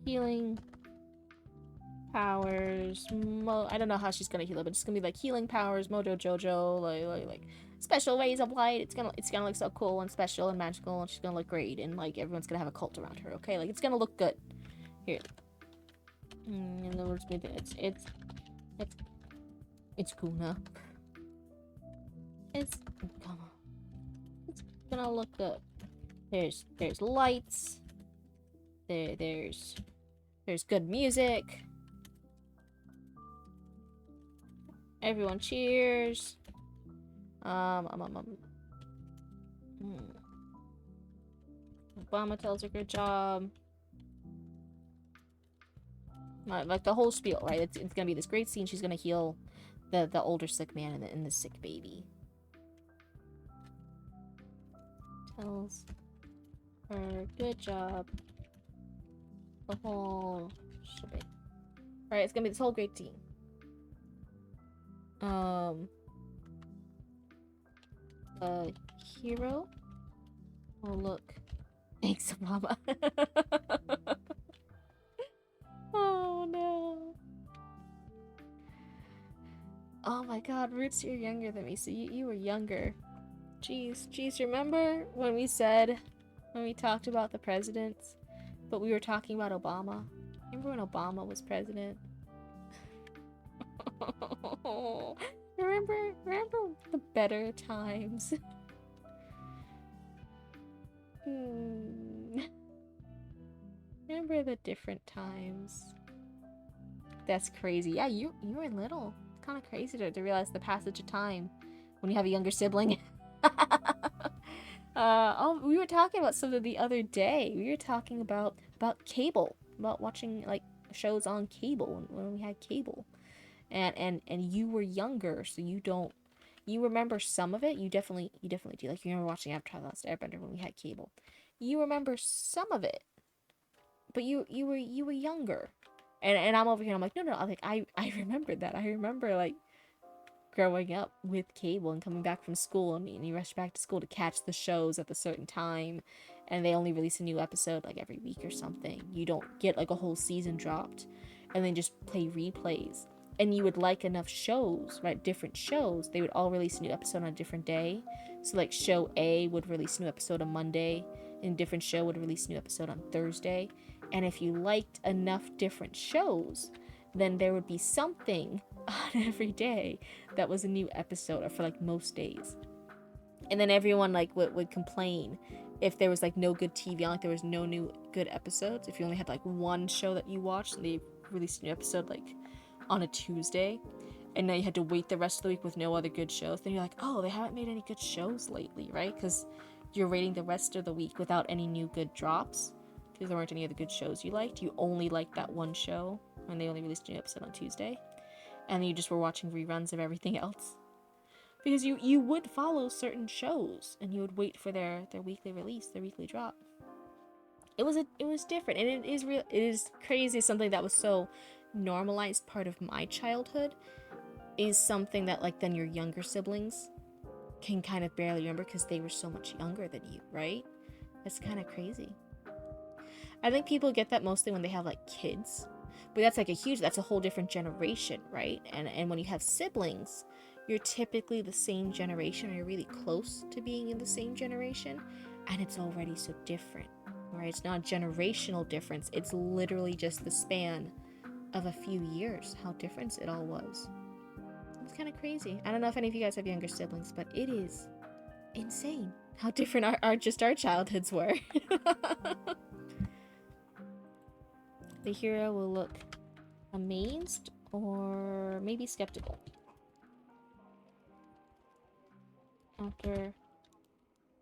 S1: healing powers. I don't know how she's gonna heal it, but it's gonna be like healing powers, Mojo Jojo, like special rays of light. It's gonna look so cool and special and magical, and she's gonna look great, and like everyone's gonna have a cult around her. Okay, like it's gonna look good. Here, in other words, it's Guna. It's gonna look good. There's lights. There's good music. Everyone cheers. Obama tells her good job. Like the whole spiel, right? It's gonna be this great scene. She's gonna heal the older sick man and the sick baby. Tells her good job. The whole shebang. Alright, it's gonna be this whole great scene. Hero will look. Thanks, Obama. Oh no. Oh my god, Roots, you're younger than me, so you were younger. Jeez, remember when we talked about the presidents, but we were talking about Obama? Remember when Obama was president? Remember the better times? Remember the different times? That's crazy. Yeah, you were little. It's kind of crazy to realize the passage of time when you have a younger sibling. Oh, we were talking about something the other day. We were talking about cable, about watching like shows on cable when we had cable, and you were younger, so you remember some of it. You definitely do. Like you remember watching Avatar: The Last Airbender when we had cable. You remember some of it, but you were younger, and I'm over here. I'm like, no, I remember that. I remember like growing up with cable and coming back from school, and you rush back to school to catch the shows at a certain time, and they only release a new episode like every week or something. You don't get like a whole season dropped, and then just play replays. And you would like enough shows, right? Different shows, they would all release a new episode on a different day. So like show A would release a new episode on Monday, and a different show would release a new episode on Thursday. And if you liked enough different shows, then there would be something on every day that was a new episode, or for like most days. And then everyone like would complain if there was like no good TV on, like there was no new good episodes. If you only had like one show that you watched and they released a new episode like on a Tuesday, and now you had to wait the rest of the week with no other good shows, then you're like, oh, they haven't made any good shows lately, right? Because you're waiting the rest of the week without any new good drops, because there weren't any other good shows you liked. You only liked that one show when they only released a new episode on Tuesday, and you just were watching reruns of everything else. Because you would follow certain shows, and you would wait for their weekly release, their weekly drop. It was different, and it is crazy. Something that was so normalized part of my childhood is something that like then your younger siblings can kind of barely remember because they were so much younger than you, right? That's kind of crazy. I think people get that mostly when they have like kids, but that's a whole different generation, right? And when you have siblings, you're typically the same generation, or you're really close to being in the same generation, and it's already so different, right? It's not a generational difference, it's literally just the span of a few years, how different it all was. It's kind of crazy. I don't know if any of you guys have younger siblings, but it is insane how different our childhoods were. The hero will look amazed or maybe skeptical after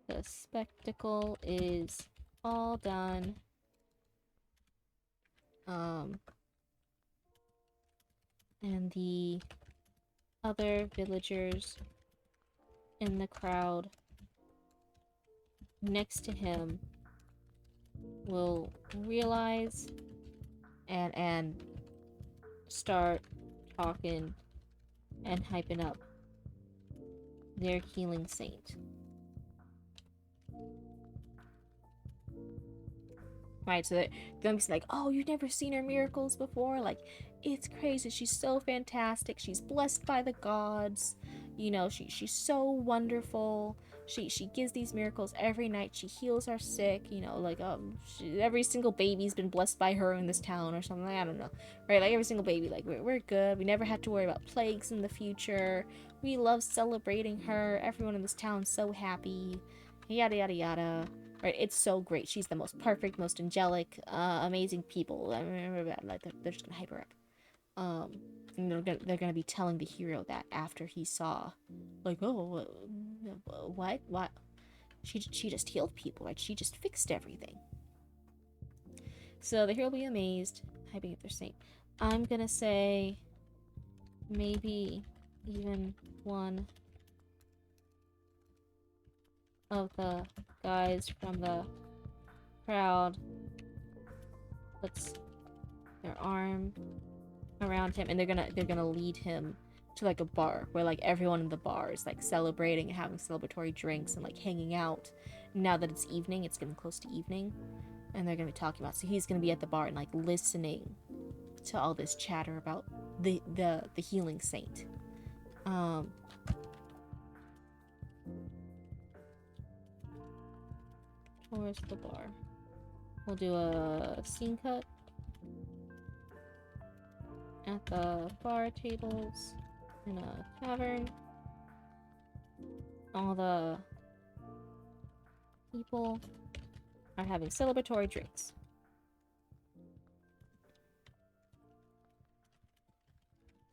S1: the spectacle is all done. And the other villagers in the crowd next to him will realize and start talking and hyping up their healing saint. right? So they're gonna be like, oh, you've never seen her miracles before? Like, it's crazy. She's so fantastic. She's blessed by the gods. You know, she's so wonderful. She gives these miracles every night. She heals our sick. You know, like every single baby's been blessed by her in this town or something. I don't know, right? Like every single baby, like we're good. We never have to worry about plagues in the future. We love celebrating her. Everyone in this town's so happy. Yada yada yada. Right, it's so great. She's the most perfect, most angelic, amazing people. I remember that. Like they're just gonna hype her up. And they're gonna be telling the hero that after he saw, like, oh, what? She just healed people, right? She just fixed everything. So the hero will be amazed, hyping up their saint. I'm gonna say maybe even one of the guys from the crowd puts their arm around him, and they're gonna lead him to like a bar where like everyone in the bar is like celebrating and having celebratory drinks and like hanging out. Now that it's evening, it's getting close to evening, and they're gonna be talking about. So he's gonna be at the bar and like listening to all this chatter about the healing saint. Where's the bar? We'll do a scene cut at the bar tables in a tavern. All the people are having celebratory drinks.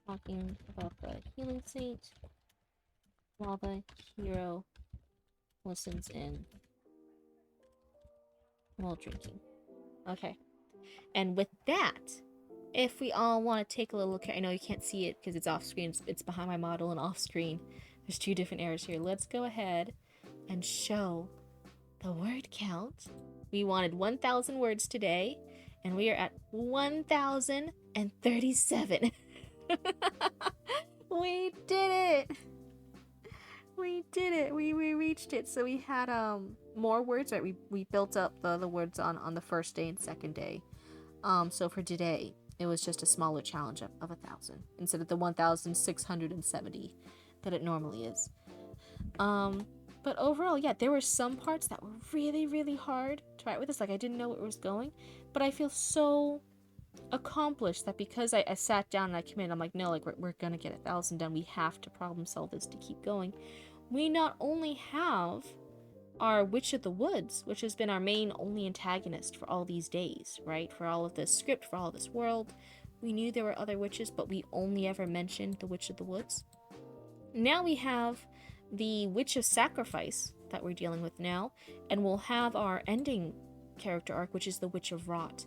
S1: Talking about the healing saint while the hero listens in while drinking. Okay. And with that, if we all want to take a little look, I know you can't see it because it's off screen. It's behind my model and off screen. There's two different errors here. Let's go ahead and show the word count. We wanted 1,000 words today, and we are at 1,037. We did it! We did it! We reached it. So we had more words, right? We built up the words on the first day and second day. So for today, it was just a smaller challenge of 1,000 instead of the 1,670 that it normally is. But overall, yeah, there were some parts that were really, really hard to write with. It's like I didn't know where it was going, but I feel so accomplished that because I sat down and I committed, I'm like, no, like we're gonna get 1,000 done. We have to problem solve this to keep going. We not only have our Witch of the Woods, which has been our main only antagonist for all these days, right? For all of this script, for all this world. We knew there were other witches, but we only ever mentioned the Witch of the Woods. Now we have the Witch of Sacrifice that we're dealing with now, and we'll have our ending character arc, which is the Witch of Rot.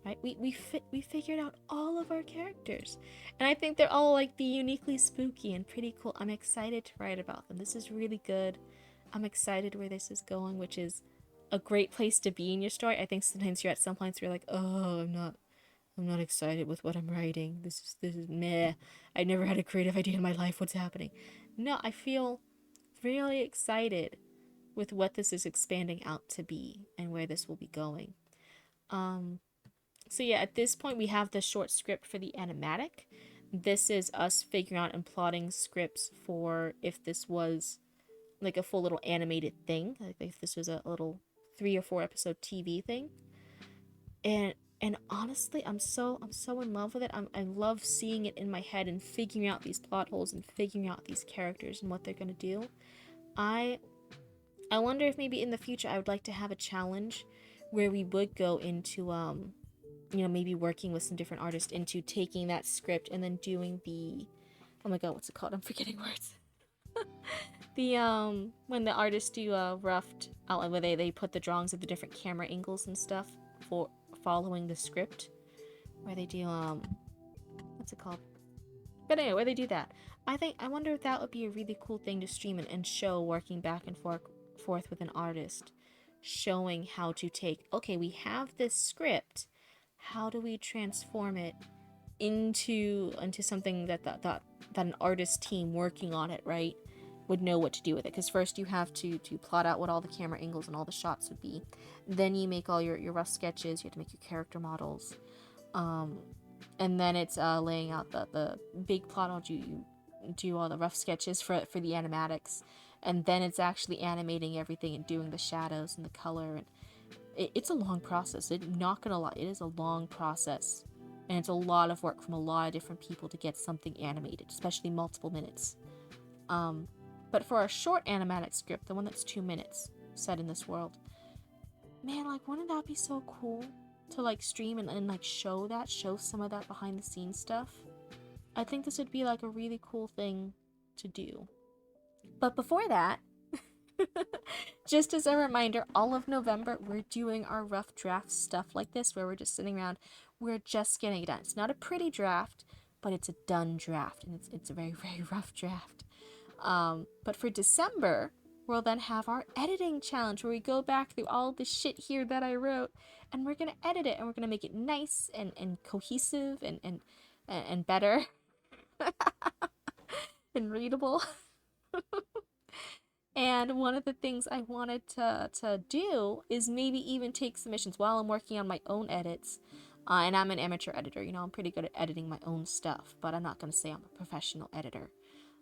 S1: Right? We figured out all of our characters, and I think they're all like be uniquely spooky and pretty cool. I'm excited to write about them. This is really good. I'm excited where this is going, which is a great place to be in your story. I think sometimes you're at some points where you're like, oh, I'm not excited with what I'm writing. This is meh. I never had a creative idea in my life. What's happening? No, I feel really excited with what this is expanding out to be and where this will be going. So yeah, at this point we have the short script for the animatic. This is us figuring out and plotting scripts for if this was like a full little animated thing, like if this was a little 3 or 4 episode TV thing. And honestly, I'm so in love with it. I love seeing it in my head and figuring out these plot holes and figuring out these characters and what they're gonna do. I wonder if maybe in the future I would like to have a challenge where we would go into maybe working with some different artists into taking that script and then doing the, oh my god, what's it called? I'm forgetting words. The when the artists do roughed outline where they put the drawings of the different camera angles and stuff for following the script, where they do what's it called? But anyway, where they do that, I wonder if that would be a really cool thing to stream and show, working back and forth with an artist, showing how to take, okay, we have this script, how do we transform it into something that an artist team working on it, right, would know what to do with it. Because first you have to plot out what all the camera angles and all the shots would be. Then you make all your rough sketches. You have to make your character models. Um, and then it's laying out the big plot. I'll do all the rough sketches for the animatics. And then it's actually animating everything and doing the shadows and the color. And it's a long process. Not gonna lie, it is a long process. And it's a lot of work from a lot of different people to get something animated, especially multiple minutes. But for a short animatic script, the one that's 2 minutes, set in this world, man, like, wouldn't that be so cool to like stream and like show some of that behind the scenes stuff? I think this would be like a really cool thing to do. But before that, just as a reminder, all of November we're doing our rough draft stuff like this, where we're just sitting around, we're just getting it done. It's not a pretty draft, but it's a done draft, and it's a very, very rough draft. But for December, we'll then have our editing challenge, where we go back through all the shit here that I wrote, and we're gonna edit it, and we're gonna make it nice and cohesive and better and readable. And one of the things I wanted to do is maybe even take submissions while I'm working on my own edits. And I'm an amateur editor, you know, I'm pretty good at editing my own stuff, but I'm not going to say I'm a professional editor.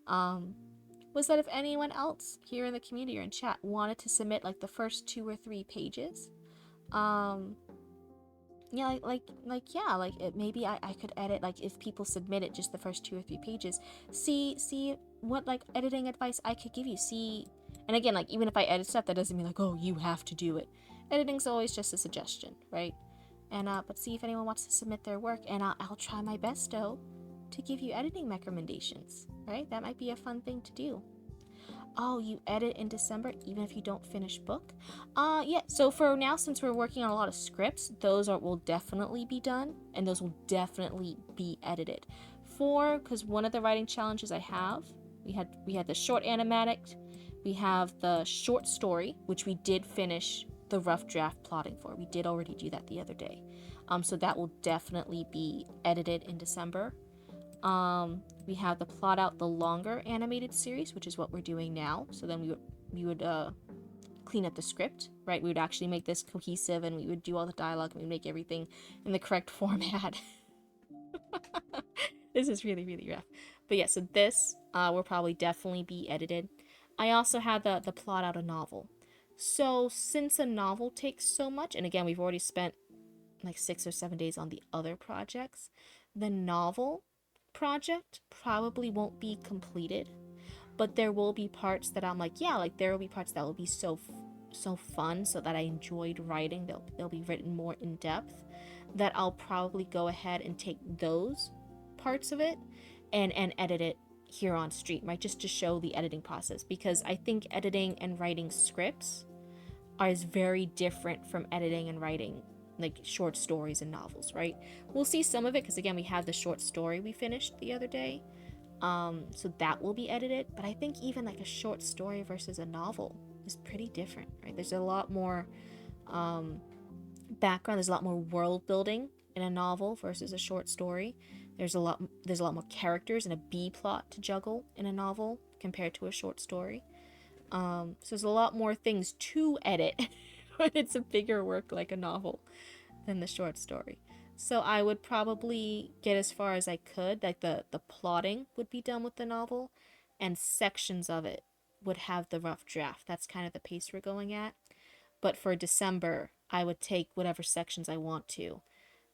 S1: Was that if anyone else here in the community or in chat wanted to submit like the first 2 or 3 pages, yeah, maybe I could edit, like, if people submitted just the first 2 or 3 pages, see what like editing advice I could give you. See, and again, like, even if I edit stuff, that doesn't mean like, oh, you have to do it. Editing's always just a suggestion, right? And but see if anyone wants to submit their work, and I'll try my best though to give you editing recommendations, right? That might be a fun thing to do. Oh, you edit in December even if you don't finish book? Yeah, so for now, since we're working on a lot of scripts, those will definitely be done, and those will definitely be edited. Because one of the writing challenges I have, we had the short animatic, we have the short story, which we did finish the rough draft plotting for. We did already do that the other day. So that will definitely be edited in December. We have the plot out the longer animated series, which is what we're doing now. So then we would clean up the script, right? We would actually make this cohesive, and we would do all the dialogue, and we would make everything in the correct format. This is really, really rough. But yeah, so this will probably definitely be edited. I also have the plot out a novel. So since a novel takes so much, and again, we've already spent like 6 or 7 days on the other projects, the novel project probably won't be completed, but there will be parts that I'm like, yeah, like, there will be parts that will be so fun, so that I enjoyed writing, they'll be written more in depth, that I'll probably go ahead and take those parts of it and edit it here on stream, right? Just to show the editing process, because I think editing and writing scripts is very different from editing and writing like short stories and novels, right? We'll see some of it, because again, we have the short story we finished the other day, so that will be edited. But I think even like a short story versus a novel is pretty different, right? There's a lot more background, there's a lot more world building in a novel versus a short story. There's a lot more characters and a B plot to juggle in a novel compared to a short story. So there's a lot more things to edit when it's a bigger work like a novel than the short story. So I would probably get as far as I could. Like the plotting would be done with the novel, and sections of it would have the rough draft. That's kind of the pace we're going at. But for December, I would take whatever sections I want to,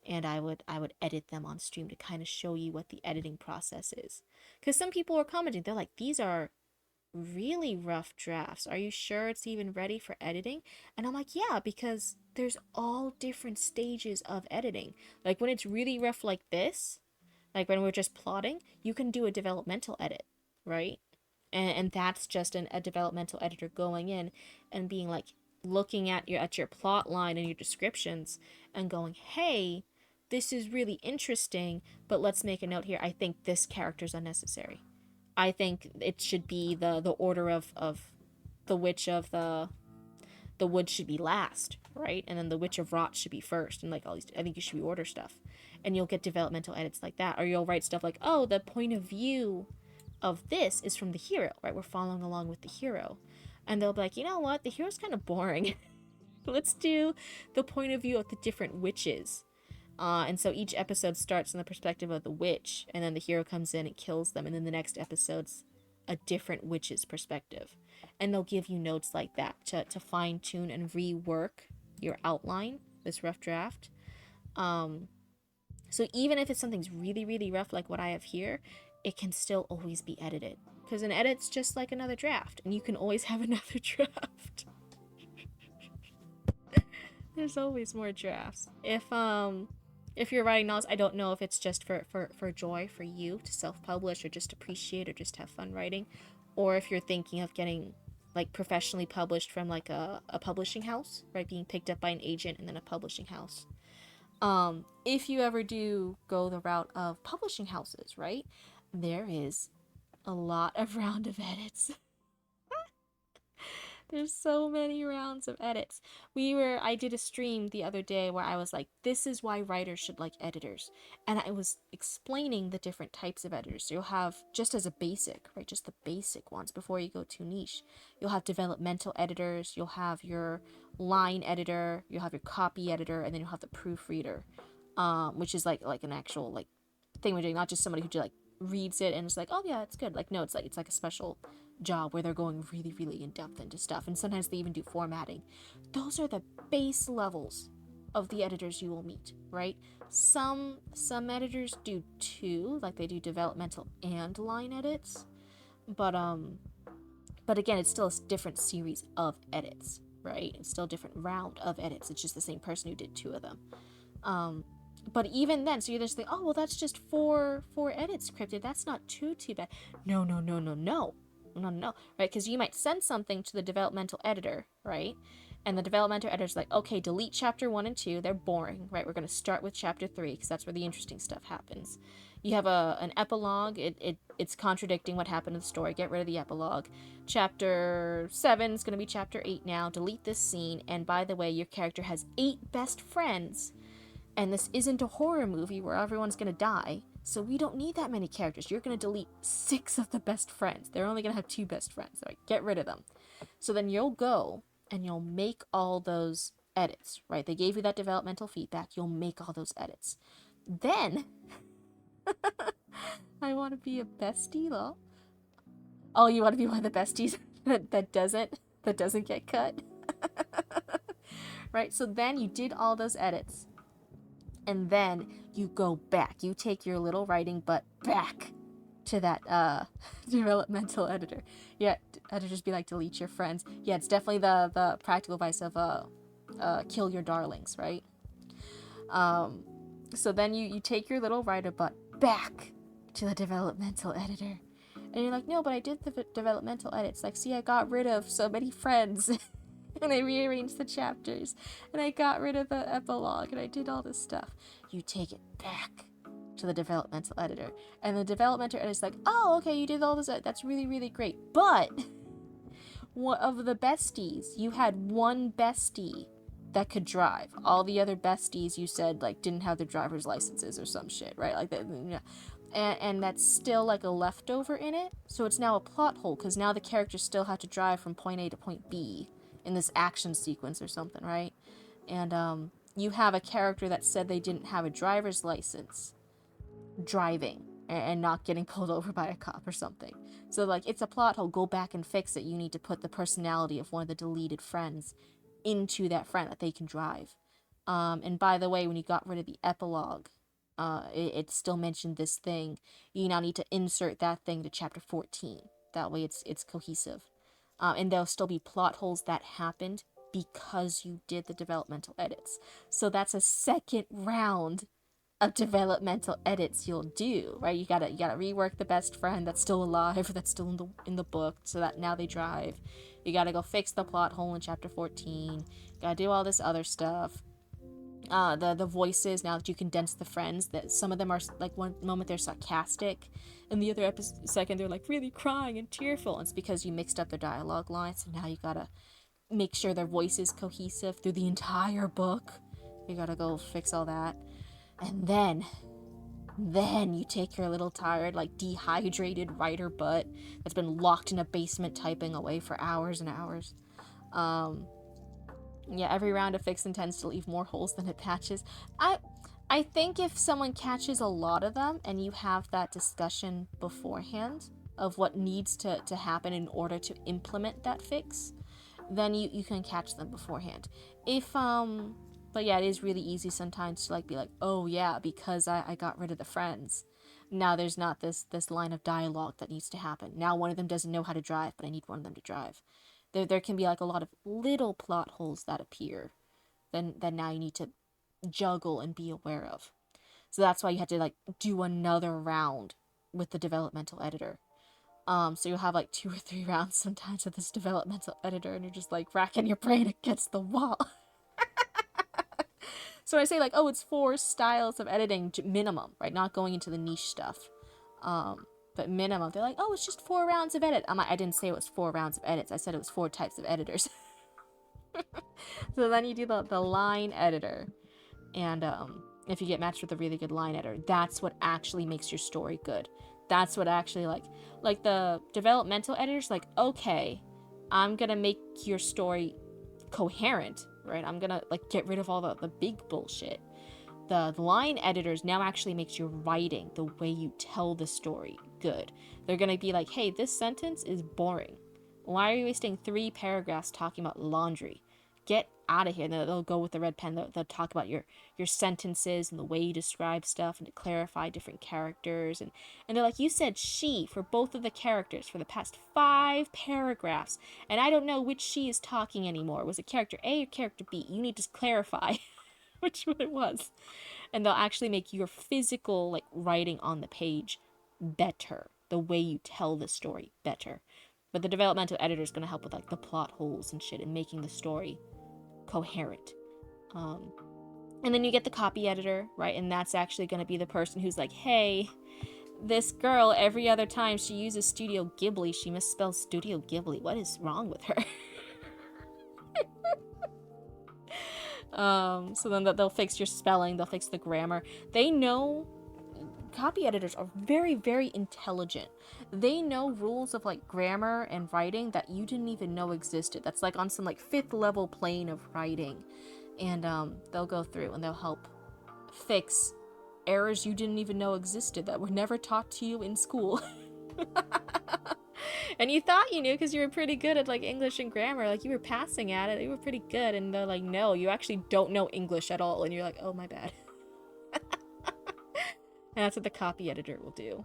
S1: and I would edit them on stream to kind of show you what the editing process is. Because some people are commenting, they're like, these are really rough drafts. Are you sure it's even ready for editing? And I'm like, yeah, because there's all different stages of editing. Like when it's really rough like this, like when we're just plotting, you can do a developmental edit, right? And that's just a developmental editor going in and being like, looking at your plot line and your descriptions and going, hey, this is really interesting, but let's make a note here. I think this character's unnecessary. I think it should be the order of the Witch of the Wood should be last, right? And then the Witch of Rot should be first, and like all these, I think you should reorder stuff, and you'll get developmental edits like that. Or you'll write stuff like, oh, the point of view of this is from the hero, right? We're following along with the hero. And they'll be like, you know what? The hero's kind of boring. Let's do the point of view of the different witches. And so each episode starts from the perspective of the witch, and then the hero comes in and kills them, and then the next episode's a different witch's perspective. And they'll give you notes like that to fine tune and rework your outline, this rough draft. So even if it's something's really, really rough, like what I have here, it can still always be edited. Because an edit's just like another draft, and you can always have another draft. There's always more drafts. If you're writing novels, I don't know if it's just for joy for you to self-publish or just appreciate or just have fun writing, or if you're thinking of getting like professionally published from like a publishing house, right? Being picked up by an agent and then a publishing house. If you ever do go the route of publishing houses, right? There is a lot of round of edits. There's so many rounds of edits. I did a stream the other day where I was like, this is why writers should like editors. And I was explaining the different types of editors. So you'll have, just as a basic, right, just the basic ones before you go too niche. You'll have developmental editors, you'll have your line editor, you'll have your copy editor, and then you'll have the proofreader, which is like an actual like thing we're doing, not just somebody who like reads it and it's like, oh yeah, it's good. Like, no, it's like a special job where they're going really, really in depth into stuff, and sometimes they even do formatting. Those are the base levels of the editors you will meet, right? Some editors do two, like they do developmental and line edits, but again, it's still a different series of edits, right? It's still a different round of edits. It's just the same person who did two of them. But even then, so you just think, oh well, that's just four edits, Cryptid. That's not too bad. No, right? Because you might send something to the developmental editor, right? And the developmental editor's like, okay, delete chapter 1 and 2. They're boring, right? We're going to start with chapter 3 because that's where the interesting stuff happens. You have an epilogue. It's contradicting what happened in the story. Get rid of the epilogue. Chapter 7 is going to be chapter 8 now. Delete this scene. And by the way, your character has 8 best friends. And this isn't a horror movie where everyone's going to die. So we don't need that many characters. You're going to delete 6 of the best friends. They're only going to have 2 best friends. So like, get rid of them. So then you'll go and you'll make all those edits, right? They gave you that developmental feedback. You'll make all those edits. Then, I want to be a bestie, lol. Oh, you want to be one of the besties that doesn't get cut? Right? So then you did all those edits. And then you go back. You take your little writing butt back to that developmental editor. Yeah, editors be like, delete your friends. Yeah, it's definitely the practical advice of kill your darlings, right? So then you take your little writer butt back to the developmental editor. And you're like, no, but I did the developmental edits. Like, see, I got rid of so many friends. And I rearranged the chapters, and I got rid of the epilogue, and I did all this stuff. You take it back to the developmental editor, and the developmental editor's like, oh, okay, you did all this, that's really, really great, but one of the besties, you had one bestie that could drive. All the other besties, you said, like, didn't have their driver's licenses or some shit, right? Like that, yeah. And that's still like a leftover in it, so it's now a plot hole, because now the characters still have to drive from point A to point B in this action sequence or something, right? And you have a character that said they didn't have a driver's license driving and not getting pulled over by a cop or something. So like, it's a plot hole. Go back and fix it. You need to put the personality of one of the deleted friends into that friend that they can drive. And by the way, when you got rid of the epilogue, it still mentioned this thing. You now need to insert that thing to chapter 14. That way it's cohesive. And there'll still be plot holes that happened because you did the developmental edits. So that's a second round of developmental edits you'll do, right? You gotta rework the best friend that's still alive, that's still in the book, so that now they drive. You gotta go fix the plot hole in chapter 14. You gotta do all this other stuff. The voices, now that you condense the friends, that some of them are like, one moment they're sarcastic, and the other second they're like really crying and tearful. And it's because you mixed up their dialogue lines, so now you gotta make sure their voice is cohesive through the entire book. You gotta go fix all that. And then Then you take your little tired, like dehydrated writer butt that's been locked in a basement typing away for hours and hours. Um, yeah, every round of fix intends to leave more holes than it patches. I I think if someone catches a lot of them and you have that discussion beforehand of what needs to happen in order to implement that fix, then you can catch them beforehand. If but yeah, it is really easy sometimes to like be like, oh yeah, because I got rid of the friends. Now there's not this line of dialogue that needs to happen. Now one of them doesn't know how to drive, but I need one of them to drive. There can be like a lot of little plot holes that appear. Then now you need to juggle and be aware of. So that's why you had to like do another round with the developmental editor. So you'll have like 2 or 3 rounds sometimes with this developmental editor, and you're just like racking your brain against the wall. So I say like, oh, it's 4 styles of editing minimum, right? Not going into the niche stuff. But minimum, they're like, oh, it's just 4 rounds of edit. I didn't say it was 4 rounds of edits. I said it was 4 types of editors. So then you do the line editor, and if you get matched with a really good line editor, that's what actually makes your story good. That's what actually like the developmental editors like, okay, I'm gonna make your story coherent, right? I'm gonna like get rid of all the big bullshit. The line editors now actually makes your writing, the way you tell the story, good. They're gonna be like, hey, this sentence is boring. Why are you wasting 3 paragraphs talking about laundry? Get out of here. And they'll go with the red pen. They'll talk about your sentences and the way you describe stuff and to clarify different characters. And they're like, you said she for both of the characters for the past 5 paragraphs. And I don't know which she is talking anymore. Was it character A or character B? You need to clarify which one it was. And they'll actually make your physical like writing on the page better. The way you tell the story better. But the developmental editor is going to help with like the plot holes and shit and making the story coherent. And then you get the copy editor, right? And that's actually going to be the person who's like, hey, this girl, every other time she uses Studio Ghibli, she misspells Studio Ghibli. What is wrong with her? So then they'll fix your spelling, they'll fix the grammar. They know, copy editors are very, very intelligent. They know rules of like grammar and writing that you didn't even know existed. That's like on some like 5th level plane of writing. And they'll go through and they'll help fix errors you didn't even know existed that were never taught to you in school. And you thought you knew because you were pretty good at like English and grammar, like you were passing at it, you were pretty good, and they're like, no, you actually don't know English at all, and you're like, oh, my bad. And that's what the copy editor will do.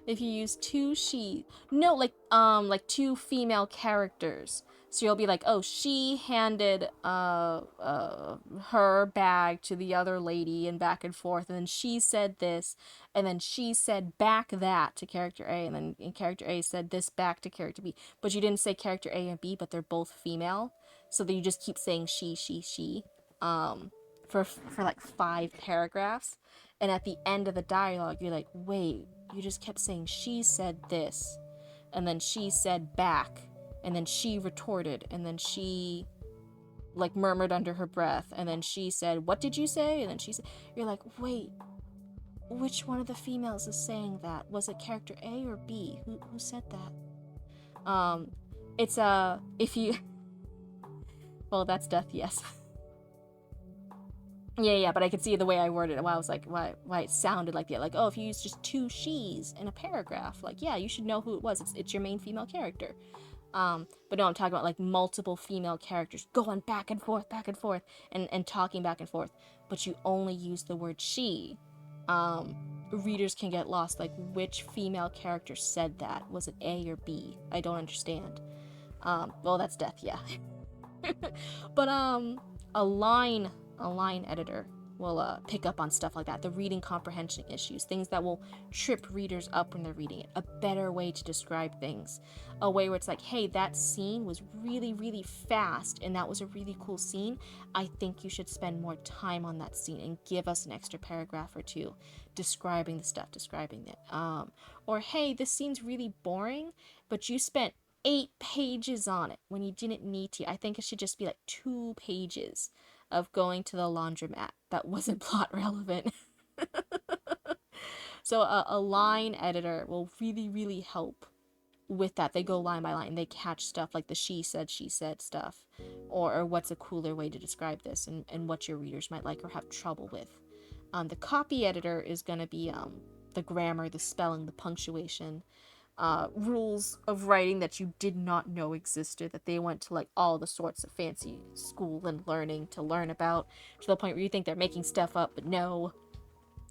S1: If you use 2 she, no, like 2 female characters. So you'll be like, oh, she handed her bag to the other lady and back and forth, and then she said this, and then she said back that to character A, and then character A said this back to character B. But you didn't say character A and B, but they're both female, so that you just keep saying she, for like 5 paragraphs, and at the end of the dialogue, you're like, wait, you just kept saying she said this, and then she said back, and then she retorted, and then she like murmured under her breath, and then she said, what did you say? And then she said, you're like, wait, which one of the females is saying that? Was it character A or B? Who said that? It's if you well, that's death, yes. Yeah, but I could see the way I worded it. Why I was like, why it sounded like that. Like, oh, if you use just 2 she's in a paragraph, like, yeah, you should know who it was. It's your main female character. But no, I'm talking about like multiple female characters going back and forth, and talking back and forth. But you only use the word she. Readers can get lost. Like, which female character said that? Was it A or B? I don't understand. Well, that's death, yeah. But a line editor will pick up on stuff like that, the reading comprehension issues, things that will trip readers up when they're reading it, a better way to describe things, a way where it's like, hey, that scene was really, really fast, and that was a really cool scene. I think you should spend more time on that scene and give us an extra paragraph or 2 describing the stuff, describing it. Or, hey, this scene's really boring, but you spent 8 pages on it when you didn't need to. I think it should just be like 2 pages. of going to the laundromat that wasn't plot relevant. So a line editor will really, really help with that. They go line by line. They catch stuff like the she said stuff, or what's a cooler way to describe this, and what your readers might like or have trouble with. The copy editor is going to be the grammar, the spelling, the punctuation, rules of writing that you did not know existed, that they went to like all the sorts of fancy school and learning to learn about, to the point where you think they're making stuff up, but no,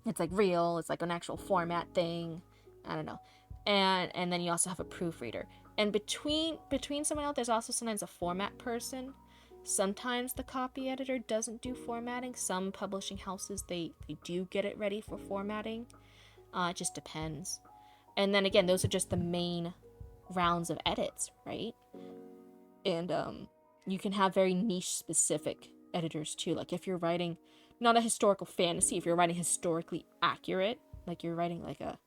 S1: it's like real. It's like an actual format thing. I don't know. And then you also have a proofreader. And between someone else, there's also sometimes a format person. Sometimes the copy editor doesn't do formatting. Some publishing houses, they do get it ready for formatting. It just depends. And then again, those are just the main rounds of edits, right? And you can have very niche specific editors too. Like if you're writing not a historical fantasy, if you're writing historically accurate, like you're writing like a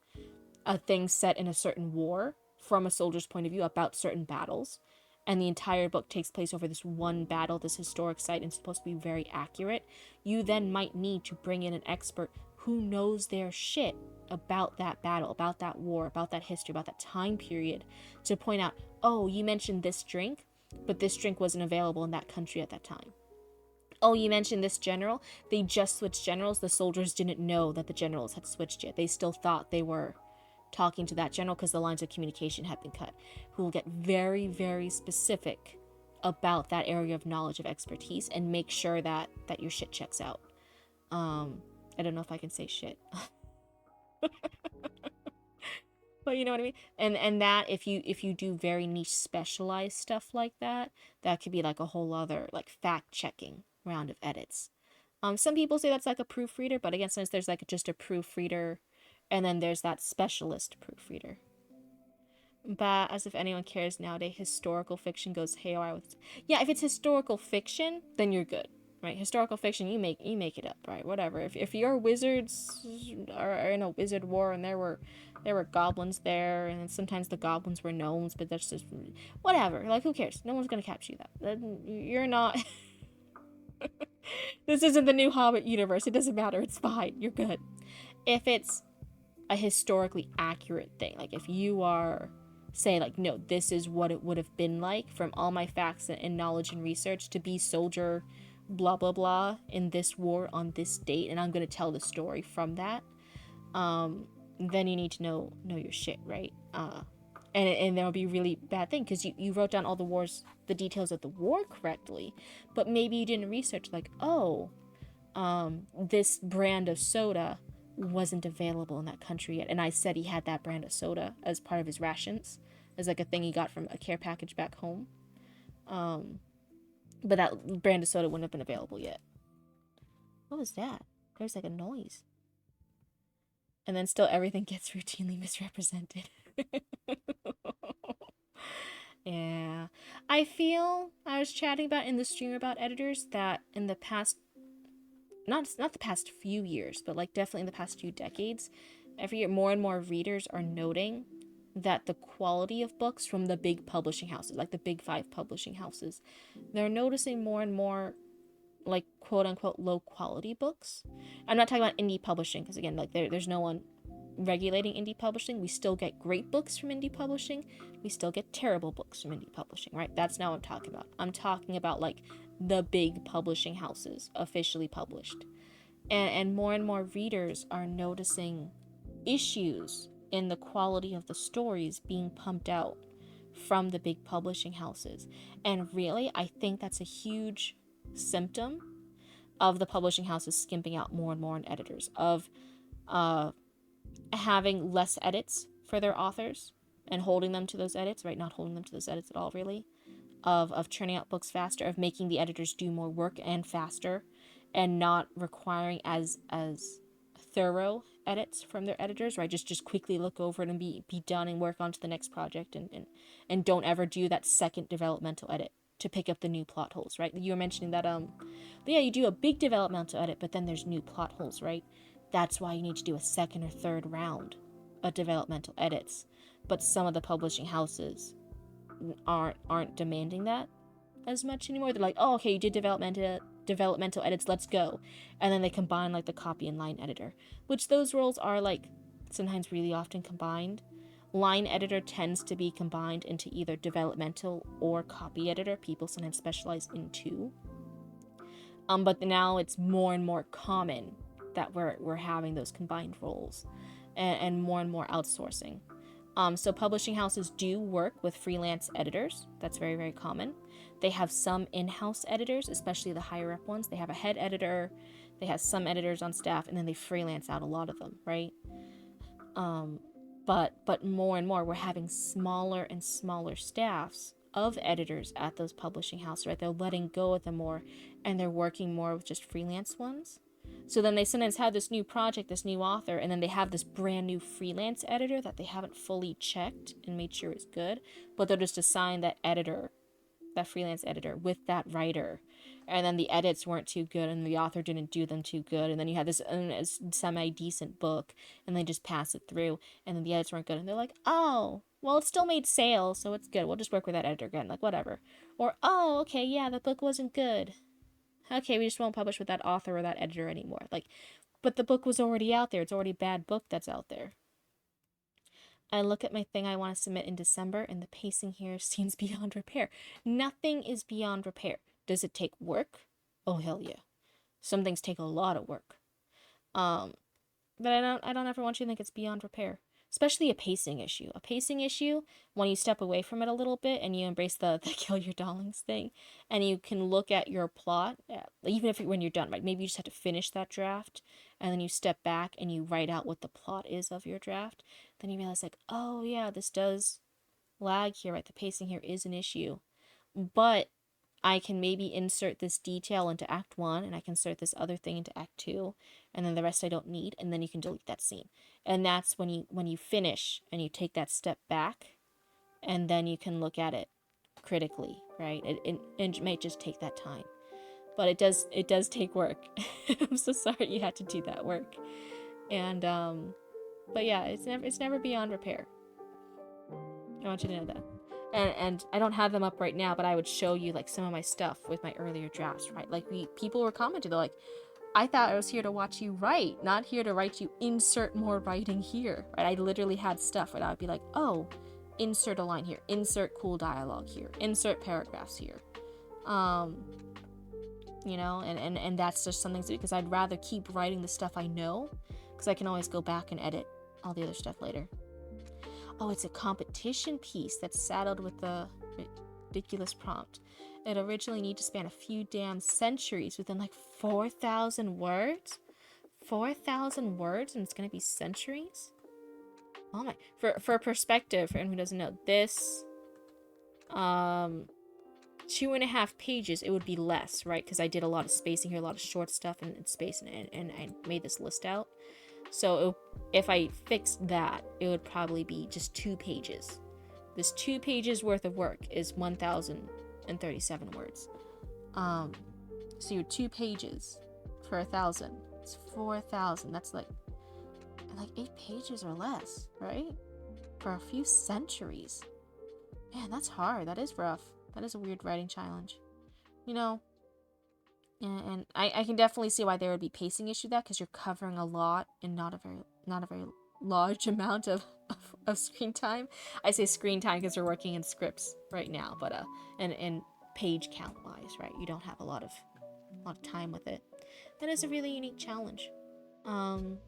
S1: thing set in a certain war from a soldier's point of view about certain battles, and the entire book takes place over this one battle, this historic site, and it's supposed to be very accurate, you then might need to bring in an expert who knows their shit about that battle, about that war, about that history, about that time period, to point out, oh, you mentioned this drink, but this drink wasn't available in that country at that time. Oh, you mentioned this general. They just switched generals. The soldiers didn't know that the generals had switched yet. They still thought they were talking to that general because the lines of communication had been cut. Who will get very, very specific about that area of knowledge, of expertise, and make sure that your shit checks out. I don't know if I can say shit. But you know what I mean? And that if you do very niche specialized stuff like that, that could be like a whole other like fact checking round of edits. Some people say that's like a proofreader, but again, since there's like just a proofreader, and then there's that specialist proofreader. But as if anyone cares nowadays, historical fiction goes haywire with. Yeah, if it's historical fiction, then you're good, right? Historical fiction, you make it up, right? Whatever. If your wizards are in a wizard war and there were goblins there, and sometimes the goblins were gnomes, but that's just whatever. Like, who cares? No one's gonna capture you that. You're not. This isn't the new Hobbit universe. It doesn't matter. It's fine. You're good. If it's a historically accurate thing, like if you are say like, no, this is what it would have been like from all my facts and knowledge and research to be soldier blah blah blah in this war on this date, and I'm going to tell the story from that, then you need to know your shit, right? And there will be really bad thing because you wrote down all the details of the war correctly, but maybe you didn't research like, oh, this brand of soda wasn't available in that country yet, and I said he had that brand of soda as part of his rations, as like a thing he got from a care package back home, but that brand of soda wouldn't have been available yet. What was that? There's like a noise, and then still everything gets routinely misrepresented. Yeah, I was chatting about in the stream about editors that in the past, not the past few years, but like definitely in the past few decades, every year more and more readers are noting that the quality of books from the big publishing houses, like the big 5 publishing houses, they're noticing more and more like quote unquote low quality books. I'm not talking about indie publishing because again, like there's no one regulating indie publishing. We still get great books from indie publishing. We still get terrible books from indie publishing, right? That's not what I'm talking about. I'm talking about like the big publishing houses officially published. And more readers are noticing issues in the quality of the stories being pumped out from the big publishing houses. And really, I think that's a huge symptom of the publishing houses skimping out more and more on editors, of having less edits for their authors and holding them to those edits, right? Not holding them to those edits at all, really. Of churning out books faster, of making the editors do more work and faster, and not requiring as thorough edits from their editors, right? Just quickly look over it and be done and work on to the next project, and don't ever do that second developmental edit to pick up the new plot holes, right? You were mentioning that yeah, you do a big developmental edit, but then there's new plot holes, right? That's why you need to do a second or third round of developmental edits. But some of the publishing houses aren't demanding that as much anymore. They're like, oh, okay, you did developmental developmental edits, let's go. And then they combine like the copy and line editor, which those roles are like sometimes really often combined. Line editor tends to be combined into either developmental or copy editor. People sometimes specialize in two. But now it's more and more common that we're having those combined roles, and more outsourcing. So publishing houses do work with freelance editors. That's very, very common. They have some in-house editors, especially the higher up ones. They have a head editor, they have some editors on staff, and then they freelance out a lot of them, right? But more and more, we're having smaller and smaller staffs of editors at those publishing houses, right? They're letting go of them more, and they're working more with just freelance ones. So then they sometimes have this new project, this new author, and then they have this brand new freelance editor that they haven't fully checked and made sure is good, but they'll just assign that editor, that freelance editor, with that writer. And then the edits weren't too good, and the author didn't do them too good, and then you had this semi-decent book, and they just pass it through, and then the edits weren't good, and they're like, oh, well, it still made sales, so it's good. We'll just work with that editor again, like, whatever. Or, oh, okay, yeah, the book wasn't good. Okay, we just won't publish with that author or that editor anymore. Like, but the book was already out there. It's already a bad book that's out there. I look at my thing I want to submit in December, and the pacing here seems beyond repair. Nothing is beyond repair. Does it take work? Oh, hell yeah. Some things take a lot of work. But I don't ever want you to think it's beyond repair. Especially a pacing issue. A pacing issue, when you step away from it a little bit and you embrace the kill your darlings thing, and you can look at your plot, even if when you're done, right? Maybe you just have to finish that draft, and then you step back and you write out what the plot is of your draft. Then you realize, like, oh yeah, this does lag here, right? The pacing here is an issue. But I can maybe insert this detail into Act 1, and I can insert this other thing into Act 2, and then the rest I don't need, and then you can delete that scene. And that's when you finish and you take that step back, and then you can look at it critically, right? It may just take that time, but it does take work. I'm so sorry you had to do that work. And but yeah, it's never beyond repair. I want you to know that. And I don't have them up right now, but I would show you like some of my stuff with my earlier drafts, right? Like people were commenting, they're like, I thought I was here to watch you write, not here to write you insert more writing here, right? I literally had stuff where I would be like, oh, insert a line here, insert cool dialogue here, insert paragraphs here. You know, and that's just something to do, because I'd rather keep writing the stuff I know, because I can always go back and edit all the other stuff later. Oh, it's a competition piece that's saddled with the ridiculous prompt. It originally needed to span a few damn centuries within like 4,000 words? 4,000 words, and it's gonna be centuries? Oh my. For perspective, for anyone who doesn't know, this 2.5 pages, it would be less, right? Because I did a lot of spacing here, a lot of short stuff and space, and I made this list out. So if I fixed that, it would probably be just 2 pages. This 2 pages worth of work is 1,037 words. So your 2 pages for 1,000, it's 4,000. That's like 8 pages or less, right? For a few centuries. Man, that's hard. That is rough. That is a weird writing challenge. You know, and I can definitely see why there would be pacing issue that, because you're covering a lot in not a very large amount of screen time. I say screen time because we're working in scripts right now, but and page count wise, right? You don't have a lot of time with it. That is a really unique challenge. Do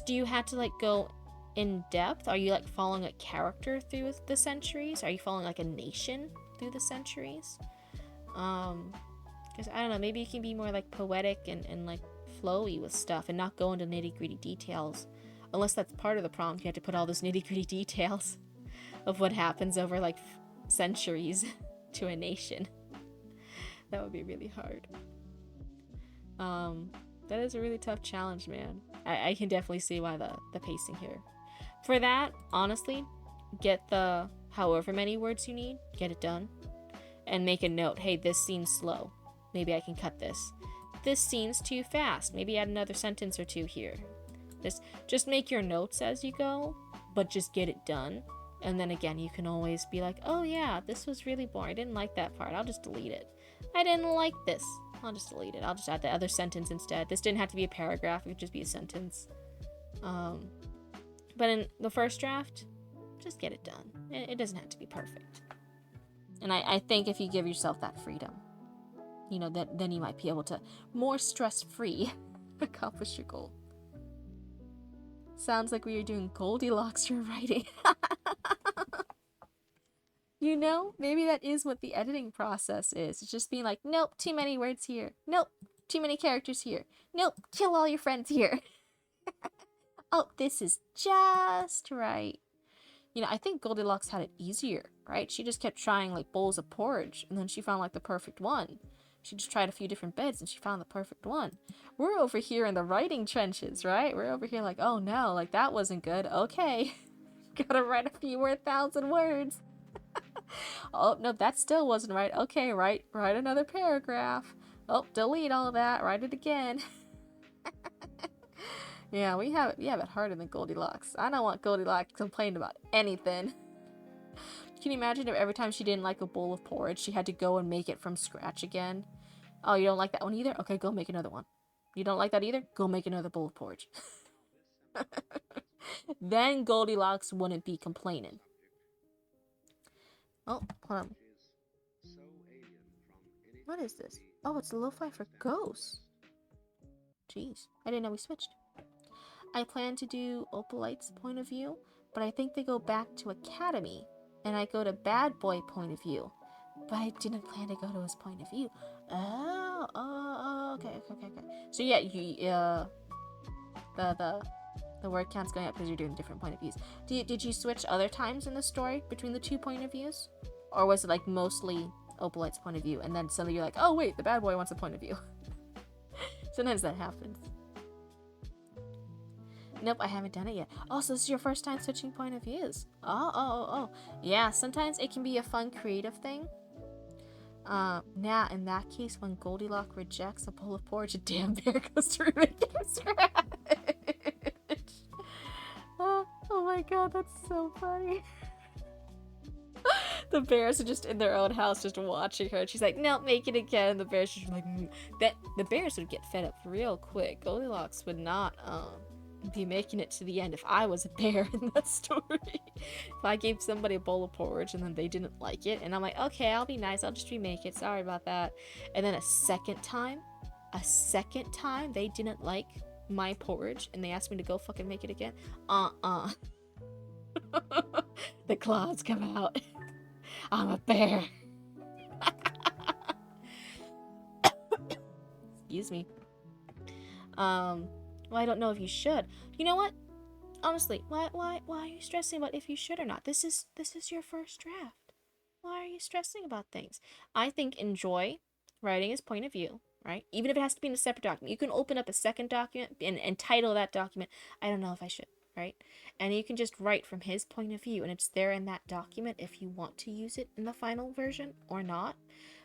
S1: you have to like go in depth? Are you like following a character through the centuries? Are you following like a nation through the centuries? Because I don't know, maybe you can be more like poetic and like flowy with stuff and not go into nitty-gritty details. Unless that's part of the prompt, you have to put all those nitty-gritty details of what happens over like centuries to a nation. That would be really hard. That is a really tough challenge, man. I can definitely see why the pacing here. For that, honestly, get the however many words you need, get it done, and make a note. Hey, this scene's slow. Maybe I can cut this. This scene's too fast. Maybe add another sentence or two here. Just make your notes as you go, but just get it done. And then again, you can always be like, oh yeah, this was really boring. I didn't like that part. I'll just delete it. I didn't like this. I'll just delete it. I'll just add the other sentence instead. This didn't have to be a paragraph. It could just be a sentence. But in the first draft, just get it done. It doesn't have to be perfect. And I think if you give yourself that freedom, you know, then you might be able to more stress-free accomplish your goal. Sounds like we are doing Goldilocks for writing. You know, maybe that is what the editing process is. It's just being like, nope, too many words here. Nope, too many characters here. Nope, kill all your friends here. Oh, this is just right. You know, I think Goldilocks had it easier, right? She just kept trying like bowls of porridge, and then she found like the perfect one. She just tried a few different beds, and she found the perfect one. We're over here in the writing trenches, right? We're over here like, oh no, like that wasn't good. Okay, gotta write a few more 1,000 words. Oh, no, that still wasn't right. Okay, write another paragraph. Oh, delete all of that. Write it again. Yeah, we have it harder than Goldilocks. I don't want Goldilocks complaining about anything. Can you imagine if every time she didn't like a bowl of porridge, she had to go and make it from scratch again? Oh, you don't like that one either? Okay, go make another one. You don't like that either? Go make another bowl of porridge. Then Goldilocks wouldn't be complaining. Oh, hold on. What is this? Oh, it's lo-fi for ghosts. Jeez, I didn't know we switched. I plan to do Opalite's point of view, but I think they go back to Academy, and I go to Bad Boy point of view. But I didn't plan to go to his point of view. Oh, okay. So yeah, the word count's going up because you're doing different point of views. Did you switch other times in the story between the two point of views? Or was it like mostly Opalite's point of view, and then suddenly you're like, oh wait, the bad boy wants a point of view. Sometimes that happens. Nope, I haven't done it yet. Oh, so this is your first time switching point of views. Oh. Yeah, sometimes it can be a fun creative thing. Now, in that case, when Goldilocks rejects a bowl of porridge, a damn bear goes to remake it from scratch. Oh my god, that's so funny. The bears are just in their own house just watching her. She's like, no, make it again. And the bears just like, that the bears would get fed up real quick. Goldilocks would not be making it to the end if I was a bear in that story. If I gave somebody a bowl of porridge and then they didn't like it, and I'm like, okay, I'll be nice, I'll just remake it, sorry about that. And then a second time they didn't like my porridge and they asked me to go fucking make it again. The claws come out. I'm a bear. Excuse me. Well, I don't know if you should. You know what? Honestly, why are you stressing about if you should or not? This is your first draft. Why are you stressing about things? I think enjoy writing his point of view, right? Even if it has to be in a separate document. You can open up a second document and title that document, I don't know if I should, right? And you can just write from his point of view, and it's there in that document if you want to use it in the final version or not.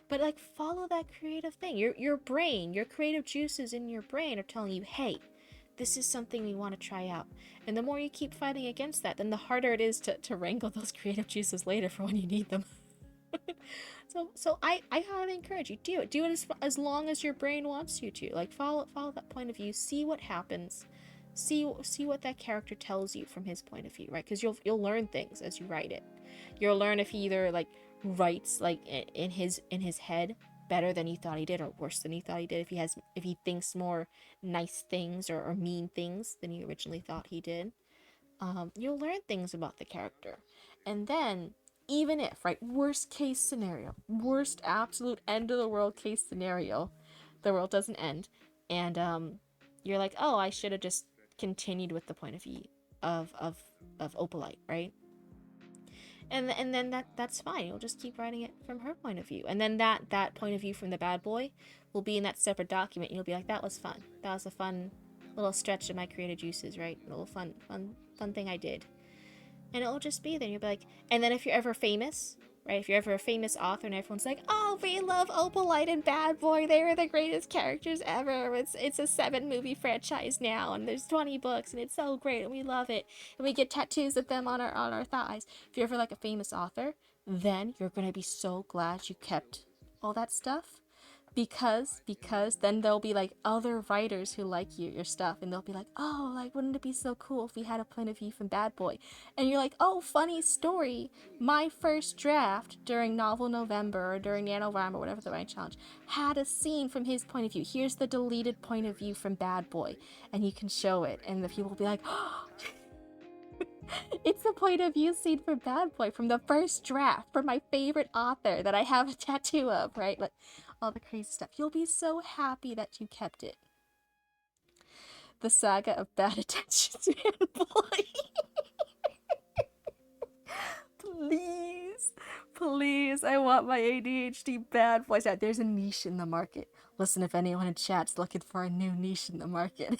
S1: But like, follow that creative thing. Your brain, your creative juices in your brain are telling you, hey, this is something we want to try out. And the more you keep fighting against that, then the harder it is to wrangle those creative juices later for when you need them. So I highly encourage you, do it. Do it as long as your brain wants you to. Like, follow that point of view. See what happens. See what that character tells you from his point of view, right? Because you'll learn things as you write it. You'll learn if he either like writes like in his head better than he thought he did, or worse than he thought he did. If he thinks more nice things or mean things than he originally thought he did. You'll learn things about the character, and then even if, right, worst case scenario, worst absolute end of the world case scenario, the world doesn't end, and you're like, oh, I should have just continued with the point of view of Opalite, right? And then that's fine. You'll just keep writing it from her point of view, and then that point of view from the bad boy will be in that separate document. And you'll be like, that was fun. That was a fun little stretch of my creative juices, right? A little fun thing I did. And it'll just be there. You'll be like, and then if you're ever famous, right? If you're ever a famous author and everyone's like, oh, we love Opalite and Bad Boy. They were the greatest characters ever. It's a 7-movie franchise now, and there's 20 books, and it's so great, and we love it. And we get tattoos of them on our thighs. If you're ever like a famous author, then you're going to be so glad you kept all that stuff. Because then there'll be like other writers who like your stuff, and they'll be like, oh, like, wouldn't it be so cool if we had a point of view from Bad Boy? And you're like, oh, funny story, my first draft during Novel November or during NaNoWriMo or whatever the writing challenge had a scene from his point of view. Here's the deleted point of view from Bad Boy, and you can show it, and the people will be like, oh, it's the point of view scene for Bad Boy from the first draft for my favorite author that I have a tattoo of, right? Like, all the crazy stuff. You'll be so happy that you kept it. The saga of bad attentions, man, boy. Please, please, I want my ADHD bad boys out. There's a niche in the market. Listen, if anyone in chat's looking for a new niche in the market,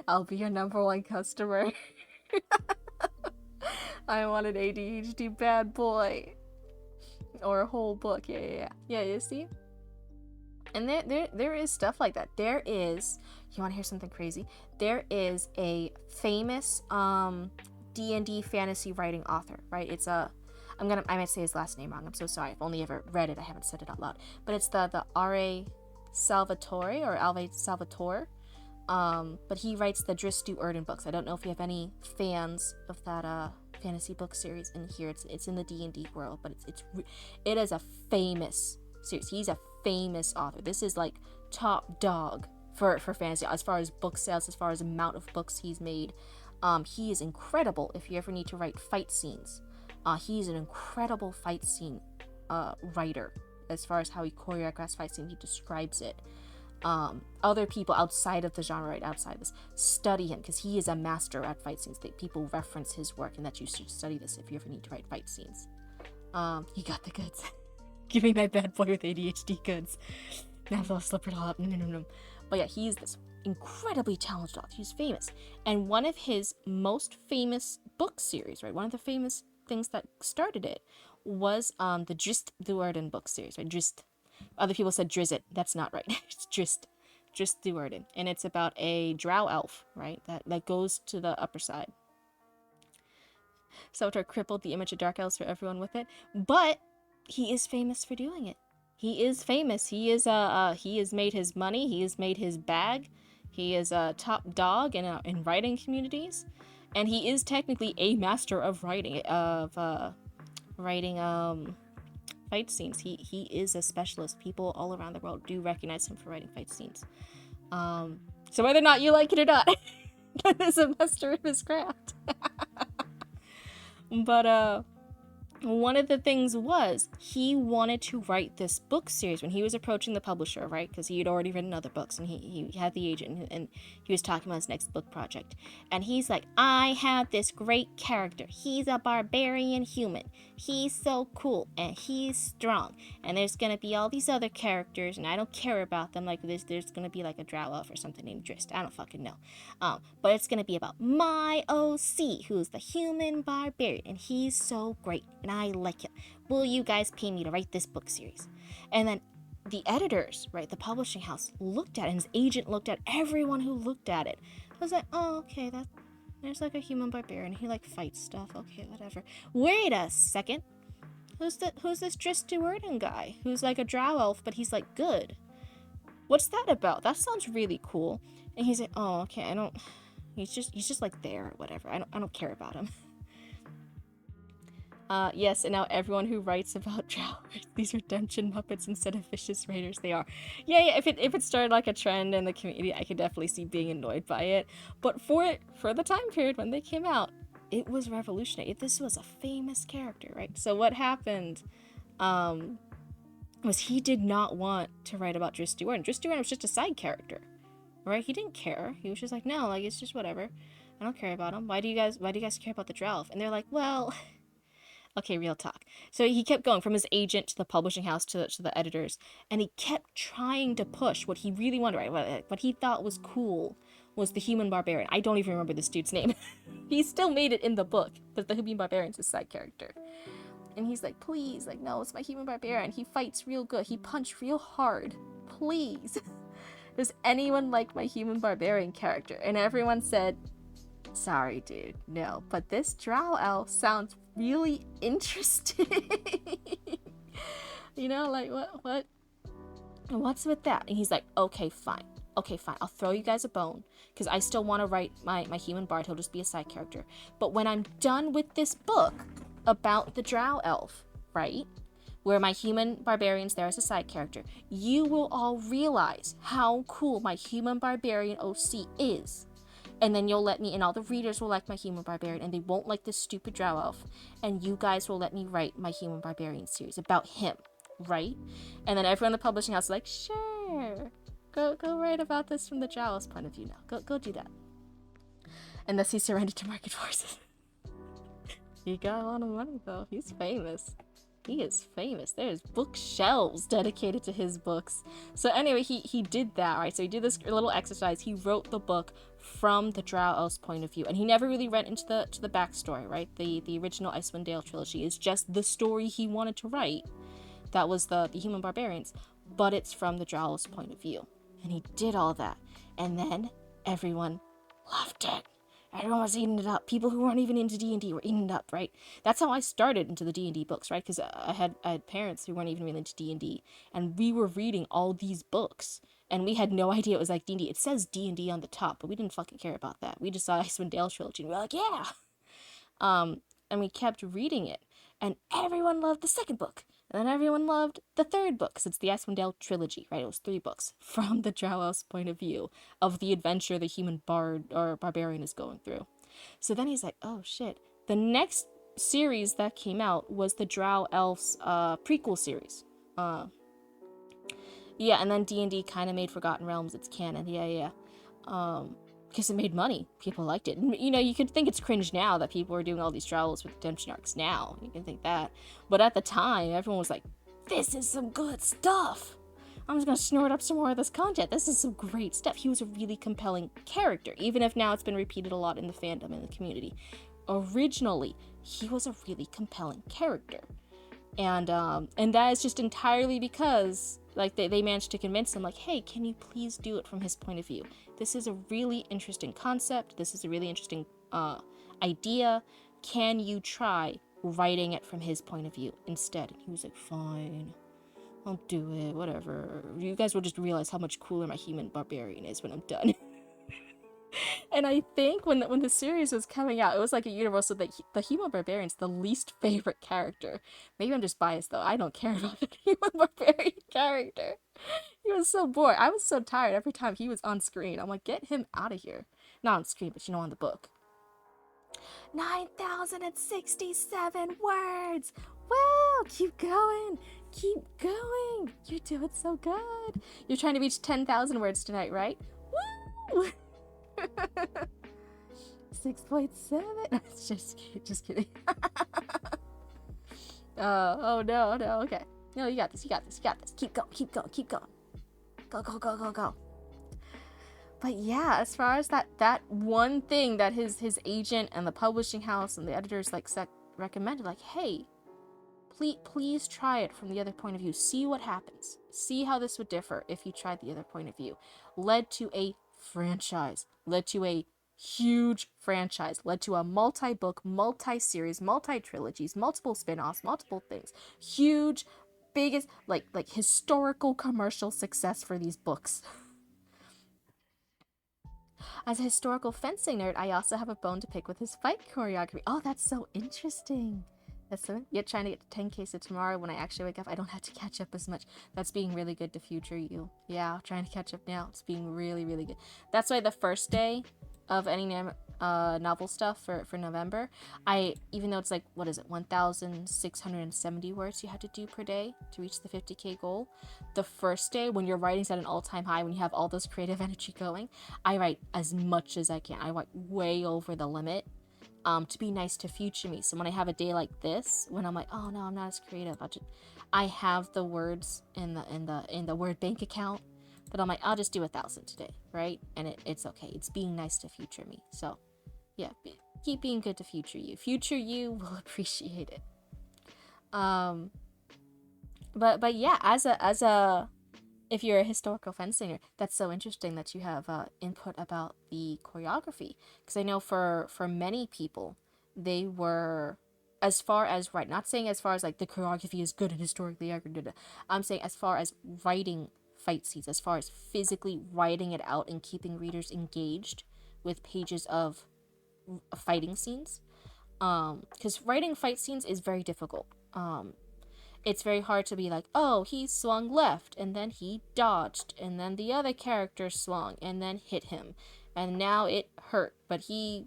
S1: I'll be your #1 customer. I want an ADHD bad boy. Or a whole book. Yeah, you see? And there is stuff like that. There is, you want to hear something crazy? There is a famous D&D fantasy writing author, right? It's I might say his last name wrong. I'm so sorry. I've only ever read it. I haven't said it out loud. But it's the R.A. Salvatore or Alve Salvatore. But he writes the Drizzt Do'Urden books. I don't know if you have any fans of that fantasy book series in here. It's in the D&D world, but it is a famous series. He's a famous author. This is like top dog for fantasy as far as book sales, as far as amount of books he's made. He is incredible if you ever need to write fight scenes. He's an incredible fight scene writer as far as how he choreographs fight scenes. He describes it. Other people outside of the genre, right outside of this, study him because he is a master at fight scenes. People reference his work, and that you should study this if you ever need to write fight scenes. You got the goods. Give me my bad boy with ADHD goods. Now they'll slip it all up. No. But yeah, he's this incredibly talented author. He's famous. And one of his most famous book series, right? One of the famous things that started it was the Drizzt Do'Urden book series, right? Drizzt. Other people said Drizzt. That's not right. It's Drizzt Do'Urden. And it's about a drow elf, right? That goes to the upper side. Sotar crippled the image of dark elves for everyone with it. But he is famous for doing it. He is famous. He has made his money. He has made his bag. He is a top dog in writing communities, and he is technically a master of writing fight scenes. He is a specialist. People all around the world do recognize him for writing fight scenes. So whether or not you like it or not, that is a master of his craft. But one of the things was he wanted to write this book series when he was approaching the publisher, right? Because he had already written other books, and he had the agent, and he was talking about his next book project. And he's like, I have this great character. He's a barbarian human. He's so cool, and he's strong. And there's going to be all these other characters, and I don't care about them. Like, there's going to be like a drow elf or something named Drizzt. I don't fucking know. But it's going to be about my OC, who's the human barbarian, and he's so great, and I like him. Will you guys pay me to write this book series? And then the editors, right, the publishing house, looked at it, and his agent looked at everyone who looked at it. I was like, oh, okay, there's like a human barbarian. He like fights stuff. Okay, whatever. Wait a second. Who's this Drizzt Do'Urden guy? Who's like a drow elf, but he's like good. What's that about? That sounds really cool. And he's like, oh, okay, he's just like there or whatever. I don't care about him. Yes, and now everyone who writes about drow writes these redemption Muppets instead of vicious raiders. They are. Yeah, if it started like a trend in the community, I could definitely see being annoyed by it. But for the time period when they came out, it was revolutionary. This was a famous character, right? So what happened was he did not want to write about Drizzt Do'Urden. Drizzt Do'Urden was just a side character, right? He didn't care. He was just like, no, like, it's just whatever. I don't care about him. Why do you guys care about the drow elf? And they're like, well... Okay, real talk. So he kept going from his agent to the publishing house to the editors, and he kept trying to push what he really wanted, right? What he thought was cool was the human barbarian. I don't even remember this dude's name. He still made it in the book, but the human barbarian's a side character. And he's like, please, like, no, it's my human barbarian. He fights real good. He punched real hard. Please. Does anyone like my human barbarian character? And everyone said, sorry, dude, no. But this drow elf sounds really interesting. You know, like, what What's with that? And he's like, okay, fine. Okay, fine. I'll throw you guys a bone because I still want to write my human bard. He'll just be a side character. But when I'm done with this book about the drow elf, right? Where my human barbarian's there as a side character, you will all realize how cool my human barbarian OC is. And then you'll let me, and all the readers will like my human barbarian, and they won't like this stupid drow elf. And you guys will let me write my human barbarian series about him, right? And then everyone in the publishing house is like, sure, go write about this from the drow elf's point of view now. Go do that. And thus he surrendered to market forces. He got a lot of money though. He's famous. He is famous. There's bookshelves dedicated to his books. So anyway, he did that, right? So he did this little exercise. He wrote the book from the Drow Elf's point of view, and he never really went into the backstory, right? The original Icewind Dale trilogy is just the story he wanted to write. That was the Human Barbarians, but it's from the Drow Elf's point of view, and he did all that, and then everyone loved it. Everyone was eating it up. People who weren't even into D&D were eating it up, right? That's how I started into the D&D books, right? Because I had parents who weren't even really into D&D, and we were reading all these books, and we had no idea it was like D&D. It says D&D on the top, but we didn't fucking care about that. We just saw Icewind Dale trilogy, and we were like, yeah! And we kept reading it, and everyone loved the second book. And then everyone loved the third book, because it's the Icewind Dale trilogy, right? It was 3 books from the Drow Elf's point of view of the adventure the human bard or barbarian is going through. So then he's like, oh shit. The next series that came out was the Drow Elf's prequel series. Yeah, and then D&D kind of made Forgotten Realms its canon. Yeah. Because it made money. People liked it. And, you know, you could think it's cringe now that people are doing all these travels with redemption arcs now. You can think that. But at the time, everyone was like, this is some good stuff. I'm just going to snort up some more of this content. This is some great stuff. He was a really compelling character, even if now it's been repeated a lot in the fandom and the community. Originally, he was a really compelling character. And that is just entirely because like they managed to convince him, like, hey, can you please do it from his point of view? This is a really interesting concept. This is a really interesting idea. Can you try writing it from his point of view instead? And he was like, fine, I'll do it, whatever. You guys will just realize how much cooler my human barbarian is when I'm done. And I think when the series was coming out, it was like a universal that the human barbarian's the least favorite character. Maybe I'm just biased though. I don't care about the human barbarian character. He was so bored. I was so tired every time he was on screen. I'm like, get him out of here. Not on screen, but you know, on the book. 9,067 words. Wow, keep going. Keep going. You're doing so good. You're trying to reach 10,000 words tonight, right? Woo! 6.7. just kidding. Oh no, okay. No, you got this. Keep going. Go. But yeah, as far as that one thing that his agent and the publishing house and the editors like recommended, like, hey, please try it from the other point of view. See what happens. See how this would differ if you tried the other point of view. Led to a franchise. Led to a huge franchise. Led to a multi-book, multi-series, multi-trilogies, multiple spin-offs, multiple things. Huge, biggest, like historical commercial success for these books. As a historical fencing nerd, I also have a bone to pick with his fight choreography. Oh, that's so interesting. That's so, yet trying to get to 10K so tomorrow when I actually wake up, I don't have to catch up as much. That's being really good to future you. Yeah, trying to catch up now. It's being really, really good. That's why the first day of any novel stuff for November, even though it's like, what is it, 1,670 words you have to do per day to reach the 50K goal, the first day when your writing's at an all-time high, when you have all this creative energy going, I write as much as I can. I write way over the limit. To be nice to future me. So when I have a day like this, when I'm like, oh no, I'm not as creative, I have the words in the word bank account that I'm like, I'll just do 1,000 today, right? And it's okay. It's being nice to future me. So yeah, keep being good to future you. Future you will appreciate it. But yeah, as a if you're a historical fencing, that's so interesting that you have input about the choreography. Because I know for many people, they were, as far as, not saying as far as like the choreography is good and historically accurate, I'm saying as far as writing fight scenes, as far as physically writing it out and keeping readers engaged with pages of fighting scenes. Because writing fight scenes is very difficult. It's very hard to be like, oh, he swung left, and then he dodged, and then the other character swung, and then hit him, and now it hurt, but he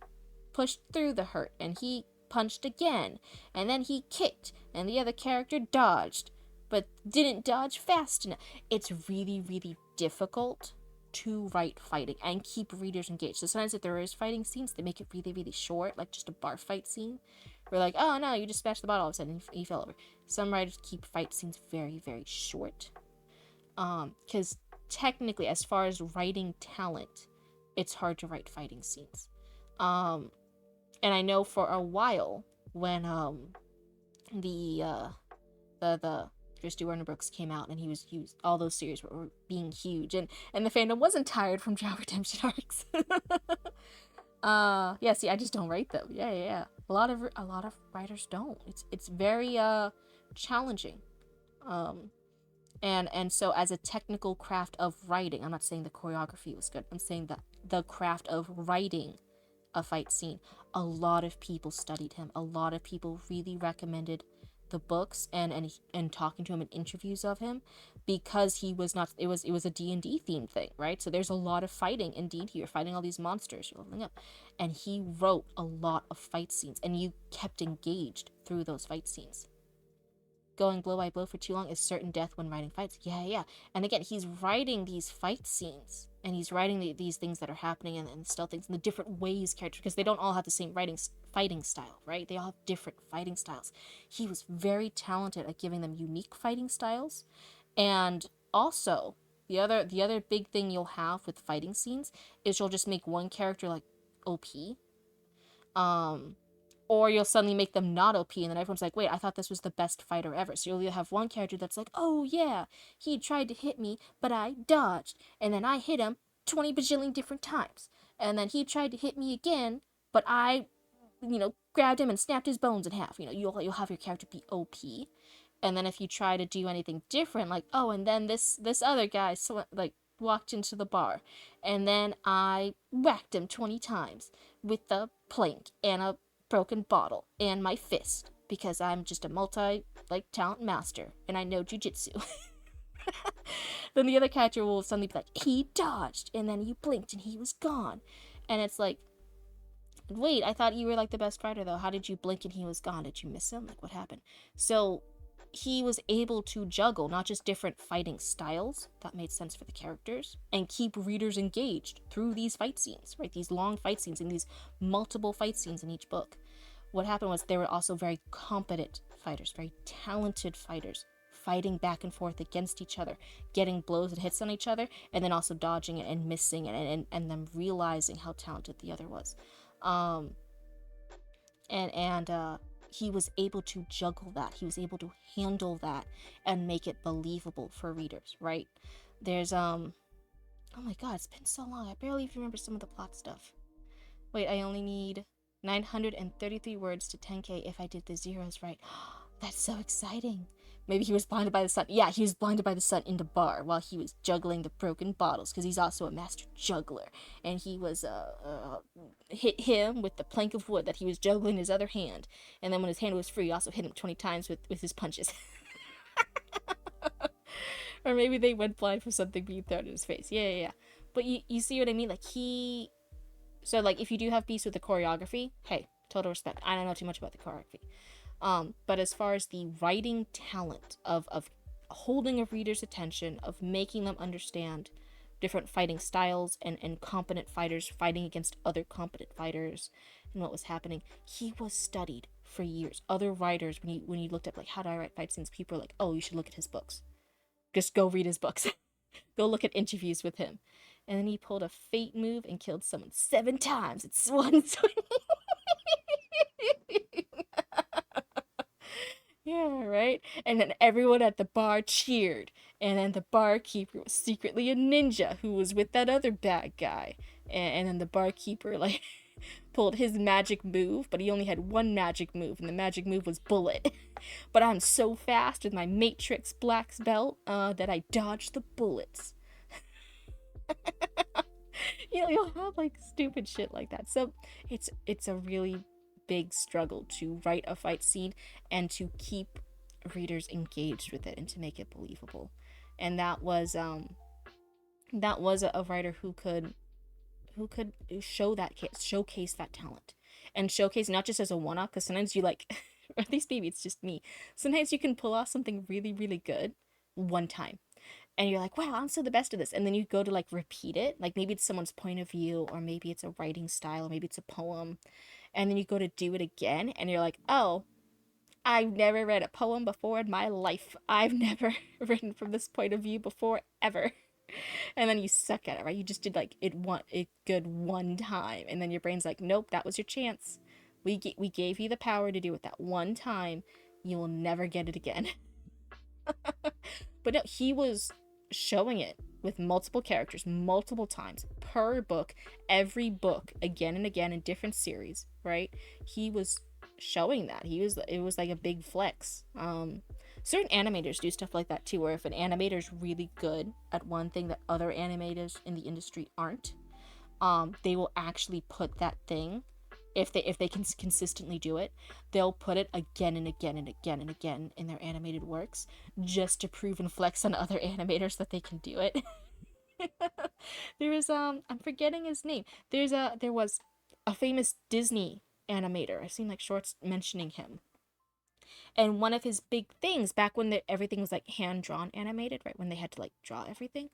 S1: pushed through the hurt, and he punched again, and then he kicked, and the other character dodged, but didn't dodge fast enough. It's really, really difficult to write fighting and keep readers engaged. So sometimes if there is fighting scenes, they make it really, really short, like just a bar fight scene. We're like, oh no, you just smashed the bottle all of a sudden and he fell over. Some writers keep fight scenes very, very short. Because technically, as far as writing talent, it's hard to write fighting scenes. And I know for a while when the Christy Warner books came out and he was all those series were being huge and the fandom wasn't tired from Drow Redemption arcs. Yeah, see, I just don't write them. Yeah. A lot of writers don't. It's very challenging. And so as a technical craft of writing, I'm not saying the choreography was good. I'm saying that the craft of writing a fight scene, a lot of people studied him. A lot of people really recommended the books and talking to him in interviews of him, because he was not, it was a D&D themed thing, right? So there's a lot of fighting in D&D. You're fighting all these monsters, you're leveling up, and he wrote a lot of fight scenes, and you kept engaged through those fight scenes. Going blow by blow for too long is certain death when writing fights. Yeah. And again, he's writing these fight scenes, and he's writing these things that are happening and stealth things and the different ways characters, because they don't all have the same fighting style, right? They all have different fighting styles. He was very talented at giving them unique fighting styles. And also, the other big thing you'll have with fighting scenes is you'll just make one character like OP. Or you'll suddenly make them not OP, and then everyone's like, wait, I thought this was the best fighter ever. So you'll either have one character that's like, oh yeah, he tried to hit me, but I dodged, and then I hit him 20 bajillion different times. And then he tried to hit me again, but I, grabbed him and snapped his bones in half. You'll have your character be OP. And then if you try to do anything different, like, oh, and then this other guy, walked into the bar, and then I whacked him 20 times with the plank and a broken bottle and my fist, because I'm just a talent master and I know jujitsu. Then the other character will suddenly be like, he dodged, and then you blinked and he was gone. And it's like, wait, I thought you were the best fighter though. How did you blink and he was gone? Did you miss him? What happened? So he was able to juggle not just different fighting styles that made sense for the characters, and keep readers engaged through these fight scenes, right? These long fight scenes and these multiple fight scenes in each book. What happened was they were also very competent fighters, very talented fighters, fighting back and forth against each other, getting blows and hits on each other, and then also dodging it and missing it, and them realizing how talented the other was. He was able to juggle that. He was able to handle that and make it believable for readers, right? There's, oh my god, it's been so long. I barely even remember some of the plot stuff. Wait, I only need 933 words to 10k if I did the zeros right. That's so exciting. Maybe he was blinded by the sun. Yeah, he was blinded by the sun in the bar while he was juggling the broken bottles, because he's also a master juggler. And he was, hit him with the plank of wood that he was juggling in his other hand. And then when his hand was free, he also hit him 20 times with his punches. Or maybe they went blind for something being thrown in his face. Yeah. But you see what I mean? So, if you do have beefs with the choreography, hey, total respect. I don't know too much about the choreography. But as far as the writing talent of holding a reader's attention, of making them understand different fighting styles and competent fighters fighting against other competent fighters and what was happening, he was studied for years. Other writers, when you looked up, how do I write fight scenes, people are like, oh, you should look at his books. Just go read his books. Go look at interviews with him. And then he pulled a fate move and killed someone 7 times. It's one swing. Yeah, right? And then everyone at the bar cheered. And then the barkeeper was secretly a ninja who was with that other bad guy. And then the barkeeper, pulled his magic move, but he only had one magic move, and the magic move was bullet. But I'm so fast with my Matrix Black's belt that I dodge the bullets. You'll have like stupid shit like that. So it's a really big struggle to write a fight scene and to keep readers engaged with it and to make it believable. And that was a writer who could showcase that talent and showcase not just as a one-off, because sometimes you like at least maybe it's just me, sometimes you can pull off something really really good one time and you're like, wow, I'm still the best at this, and then you go to like repeat it, like maybe it's someone's point of view, or maybe it's a writing style, or maybe it's a poem, and then you go to do it again and you're like, oh, I've never read a poem before in my life, I've never written from this point of view before ever. And then you suck at it, right? You just did like it good one time, and then your brain's like, nope, that was your chance. We gave you the power to do it that one time. You will never get it again. But no, he was showing it with multiple characters, multiple times per book, every book, again and again in different series, right? He was showing that. It was like a big flex. Certain animators do stuff like that too, where if an animator's really good at one thing that other animators in the industry aren't, they will actually put that thing, if they can consistently do it, they'll put it again and again and again and again in their animated works just to prove and flex on other animators that they can do it. There was I'm forgetting his name. There was a famous Disney animator. I've seen like shorts mentioning him. And one of his big things back when everything was like hand drawn animated, right? When they had to like draw everything,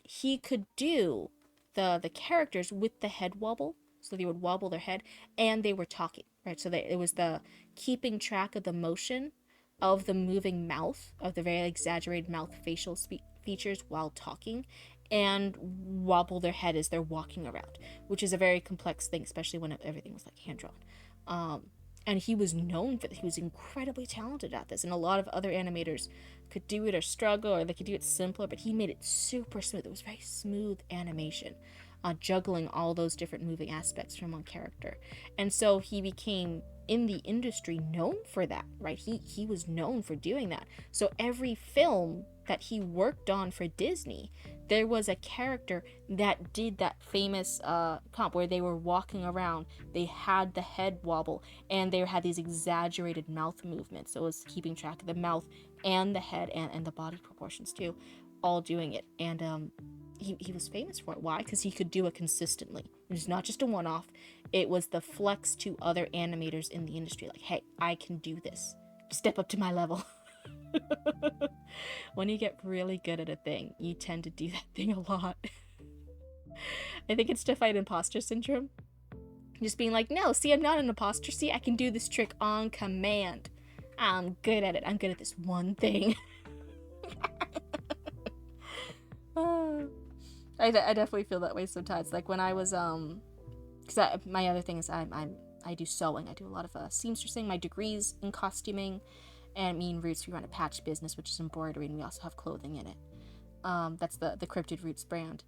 S1: he could do the characters with the head wobble, so they would wobble their head and they were talking, right? So it was the keeping track of the motion of the moving mouth, of the very exaggerated mouth facial features while talking, and wobble their head as they're walking around, which is a very complex thing, especially when everything was like hand drawn. And he was known for this. He was incredibly talented at this, and a lot of other animators could do it or struggle, or they could do it simpler, but he made it super smooth. It was very smooth animation, juggling all those different moving aspects from one character. And so he became in the industry known for that, right? He was known for doing that. So every film that he worked on for Disney, there was a character that did that famous comp where they were walking around, they had the head wobble, and they had these exaggerated mouth movements. So it was keeping track of the mouth and the head and the body proportions too, all doing it. And he was famous for it. Why? Because he could do it consistently. It was not just a one-off. It was the flex to other animators in the industry. Like, hey, I can do this. Step up to my level. When you get really good at a thing, you tend to do that thing a lot. I think it's to fight imposter syndrome. Just being like, no, see, I'm not an imposter. See, I can do this trick on command. I'm good at it. I'm good at this one thing. I definitely feel that way sometimes. Like when I was because my other thing is I do sewing. I do a lot of seamstressing. My degree's in costuming, and me and Roots, we run a patch business, which is embroidery, and we also have clothing in it. That's the Cryptid Roots brand.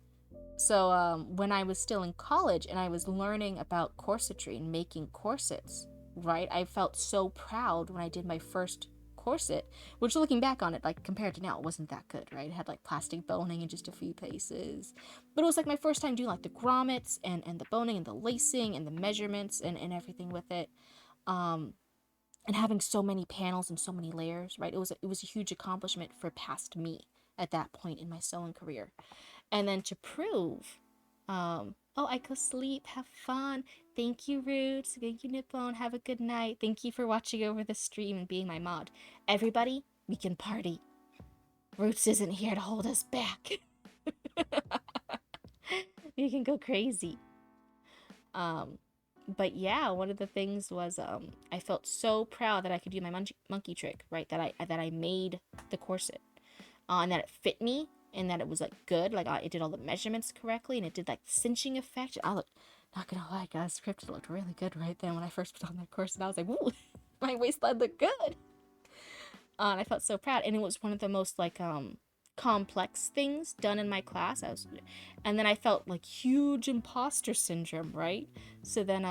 S1: So when I was still in college and I was learning about corsetry and making corsets, right, I felt so proud when I did my first corset, which looking back on it, like compared to now, it wasn't that good, right? It had like plastic boning in just a few places, but it was like my first time doing like the grommets and the boning and the lacing and the measurements and everything with it, and having so many panels and so many layers, right? It was a huge accomplishment for past me at that point in my sewing career. And then to prove, oh, I go sleep, have fun. Thank you, Roots. Thank you, Nippon. Have a good night. Thank you for watching over the stream and being my mod. Everybody, we can party. Roots isn't here to hold us back. We can go crazy. But yeah, one of the things was I felt so proud that I could do my monkey trick, right? That I made the corset, and that it fit me, and that it was like good, like it did all the measurements correctly, and it did like cinching effect. I look, not gonna lie, guys, Cryptid looked really good right then when I first put on that corset. I was like, ooh, my waistline looked good. And I felt so proud, and it was one of the most like complex things done in my class. And then I felt like huge imposter syndrome, right? So then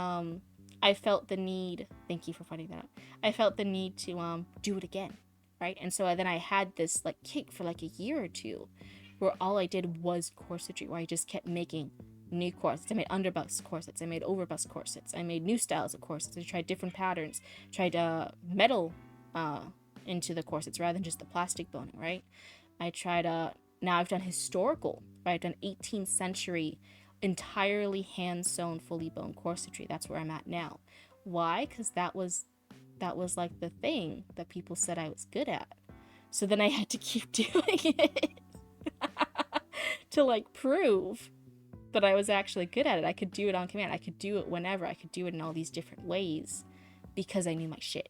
S1: I felt the need, thank you for finding that out. I felt the need to do it again, right? And so then I had this like kick for like a year or two where all I did was corsetry, where I just kept making new corsets. I made underbust corsets, I made overbust corsets, I made new styles of corsets, I tried different patterns, tried metal into the corsets rather than just the plastic boning, right? I tried now I've done historical, right? I've done 18th century entirely hand sewn fully bone corsetry. That's where I'm at now. Why? Because that was like the thing that people said I was good at. So then I had to keep doing it to like prove that I was actually good at it. I could do it on command. I could do it whenever. I could do it in all these different ways because I knew my shit.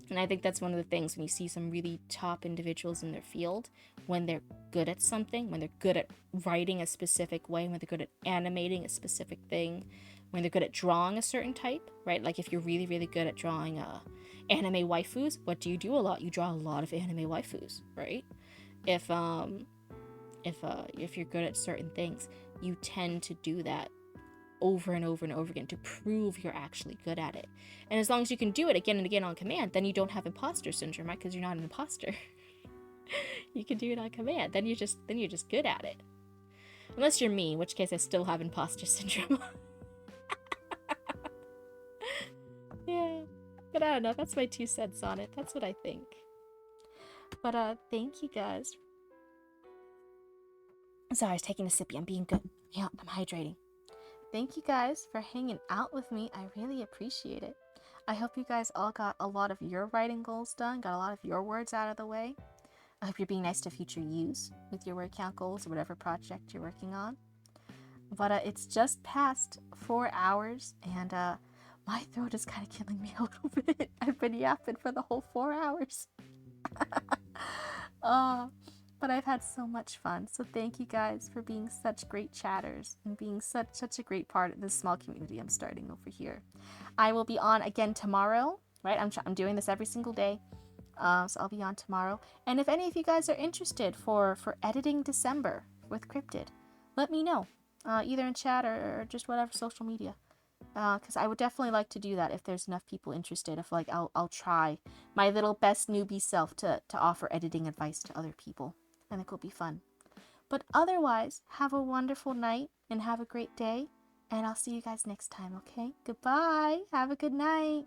S1: And I think that's one of the things when you see some really top individuals in their field, when they're good at something, when they're good at writing a specific way, when they're good at animating a specific thing, when they're good at drawing a certain type, right? Like if you're really, really good at drawing anime waifus, what do? A lot. You draw a lot of anime waifus, right? If you're good at certain things, you tend to do that over and over and over again to prove you're actually good at it. And as long as you can do it again and again on command, then you don't have imposter syndrome, right? Because you're not an imposter. You can do it on command. Then you're just good at it. Unless you're me, in which case I still have imposter syndrome. Yeah. But I don't know, that's my 2 cents on it. That's what I think. But thank you guys. Sorry, I was taking a sippy. I'm being good. Yeah, I'm hydrating. Thank you guys for hanging out with me. I really appreciate it. I hope you guys all got a lot of your writing goals done, got a lot of your words out of the way. I hope you're being nice to future yous with your word count goals or whatever project you're working on. But it's just past 4 hours, and my throat is kind of killing me a little bit. I've been yapping for the whole 4 hours. But I've had so much fun. So thank you guys for being such great chatters and being such a great part of this small community I'm starting over here. I will be on again tomorrow, right? I'm doing this every single day. So I'll be on tomorrow. And if any of you guys are interested for editing December with Cryptid, let me know. Either in chat or just whatever social media. Because I would definitely like to do that if there's enough people interested. If like I'll try my little best newbie self to offer editing advice to other people. I think it'll be fun. But otherwise, have a wonderful night and have a great day. And I'll see you guys next time, okay? Goodbye. Have a good night.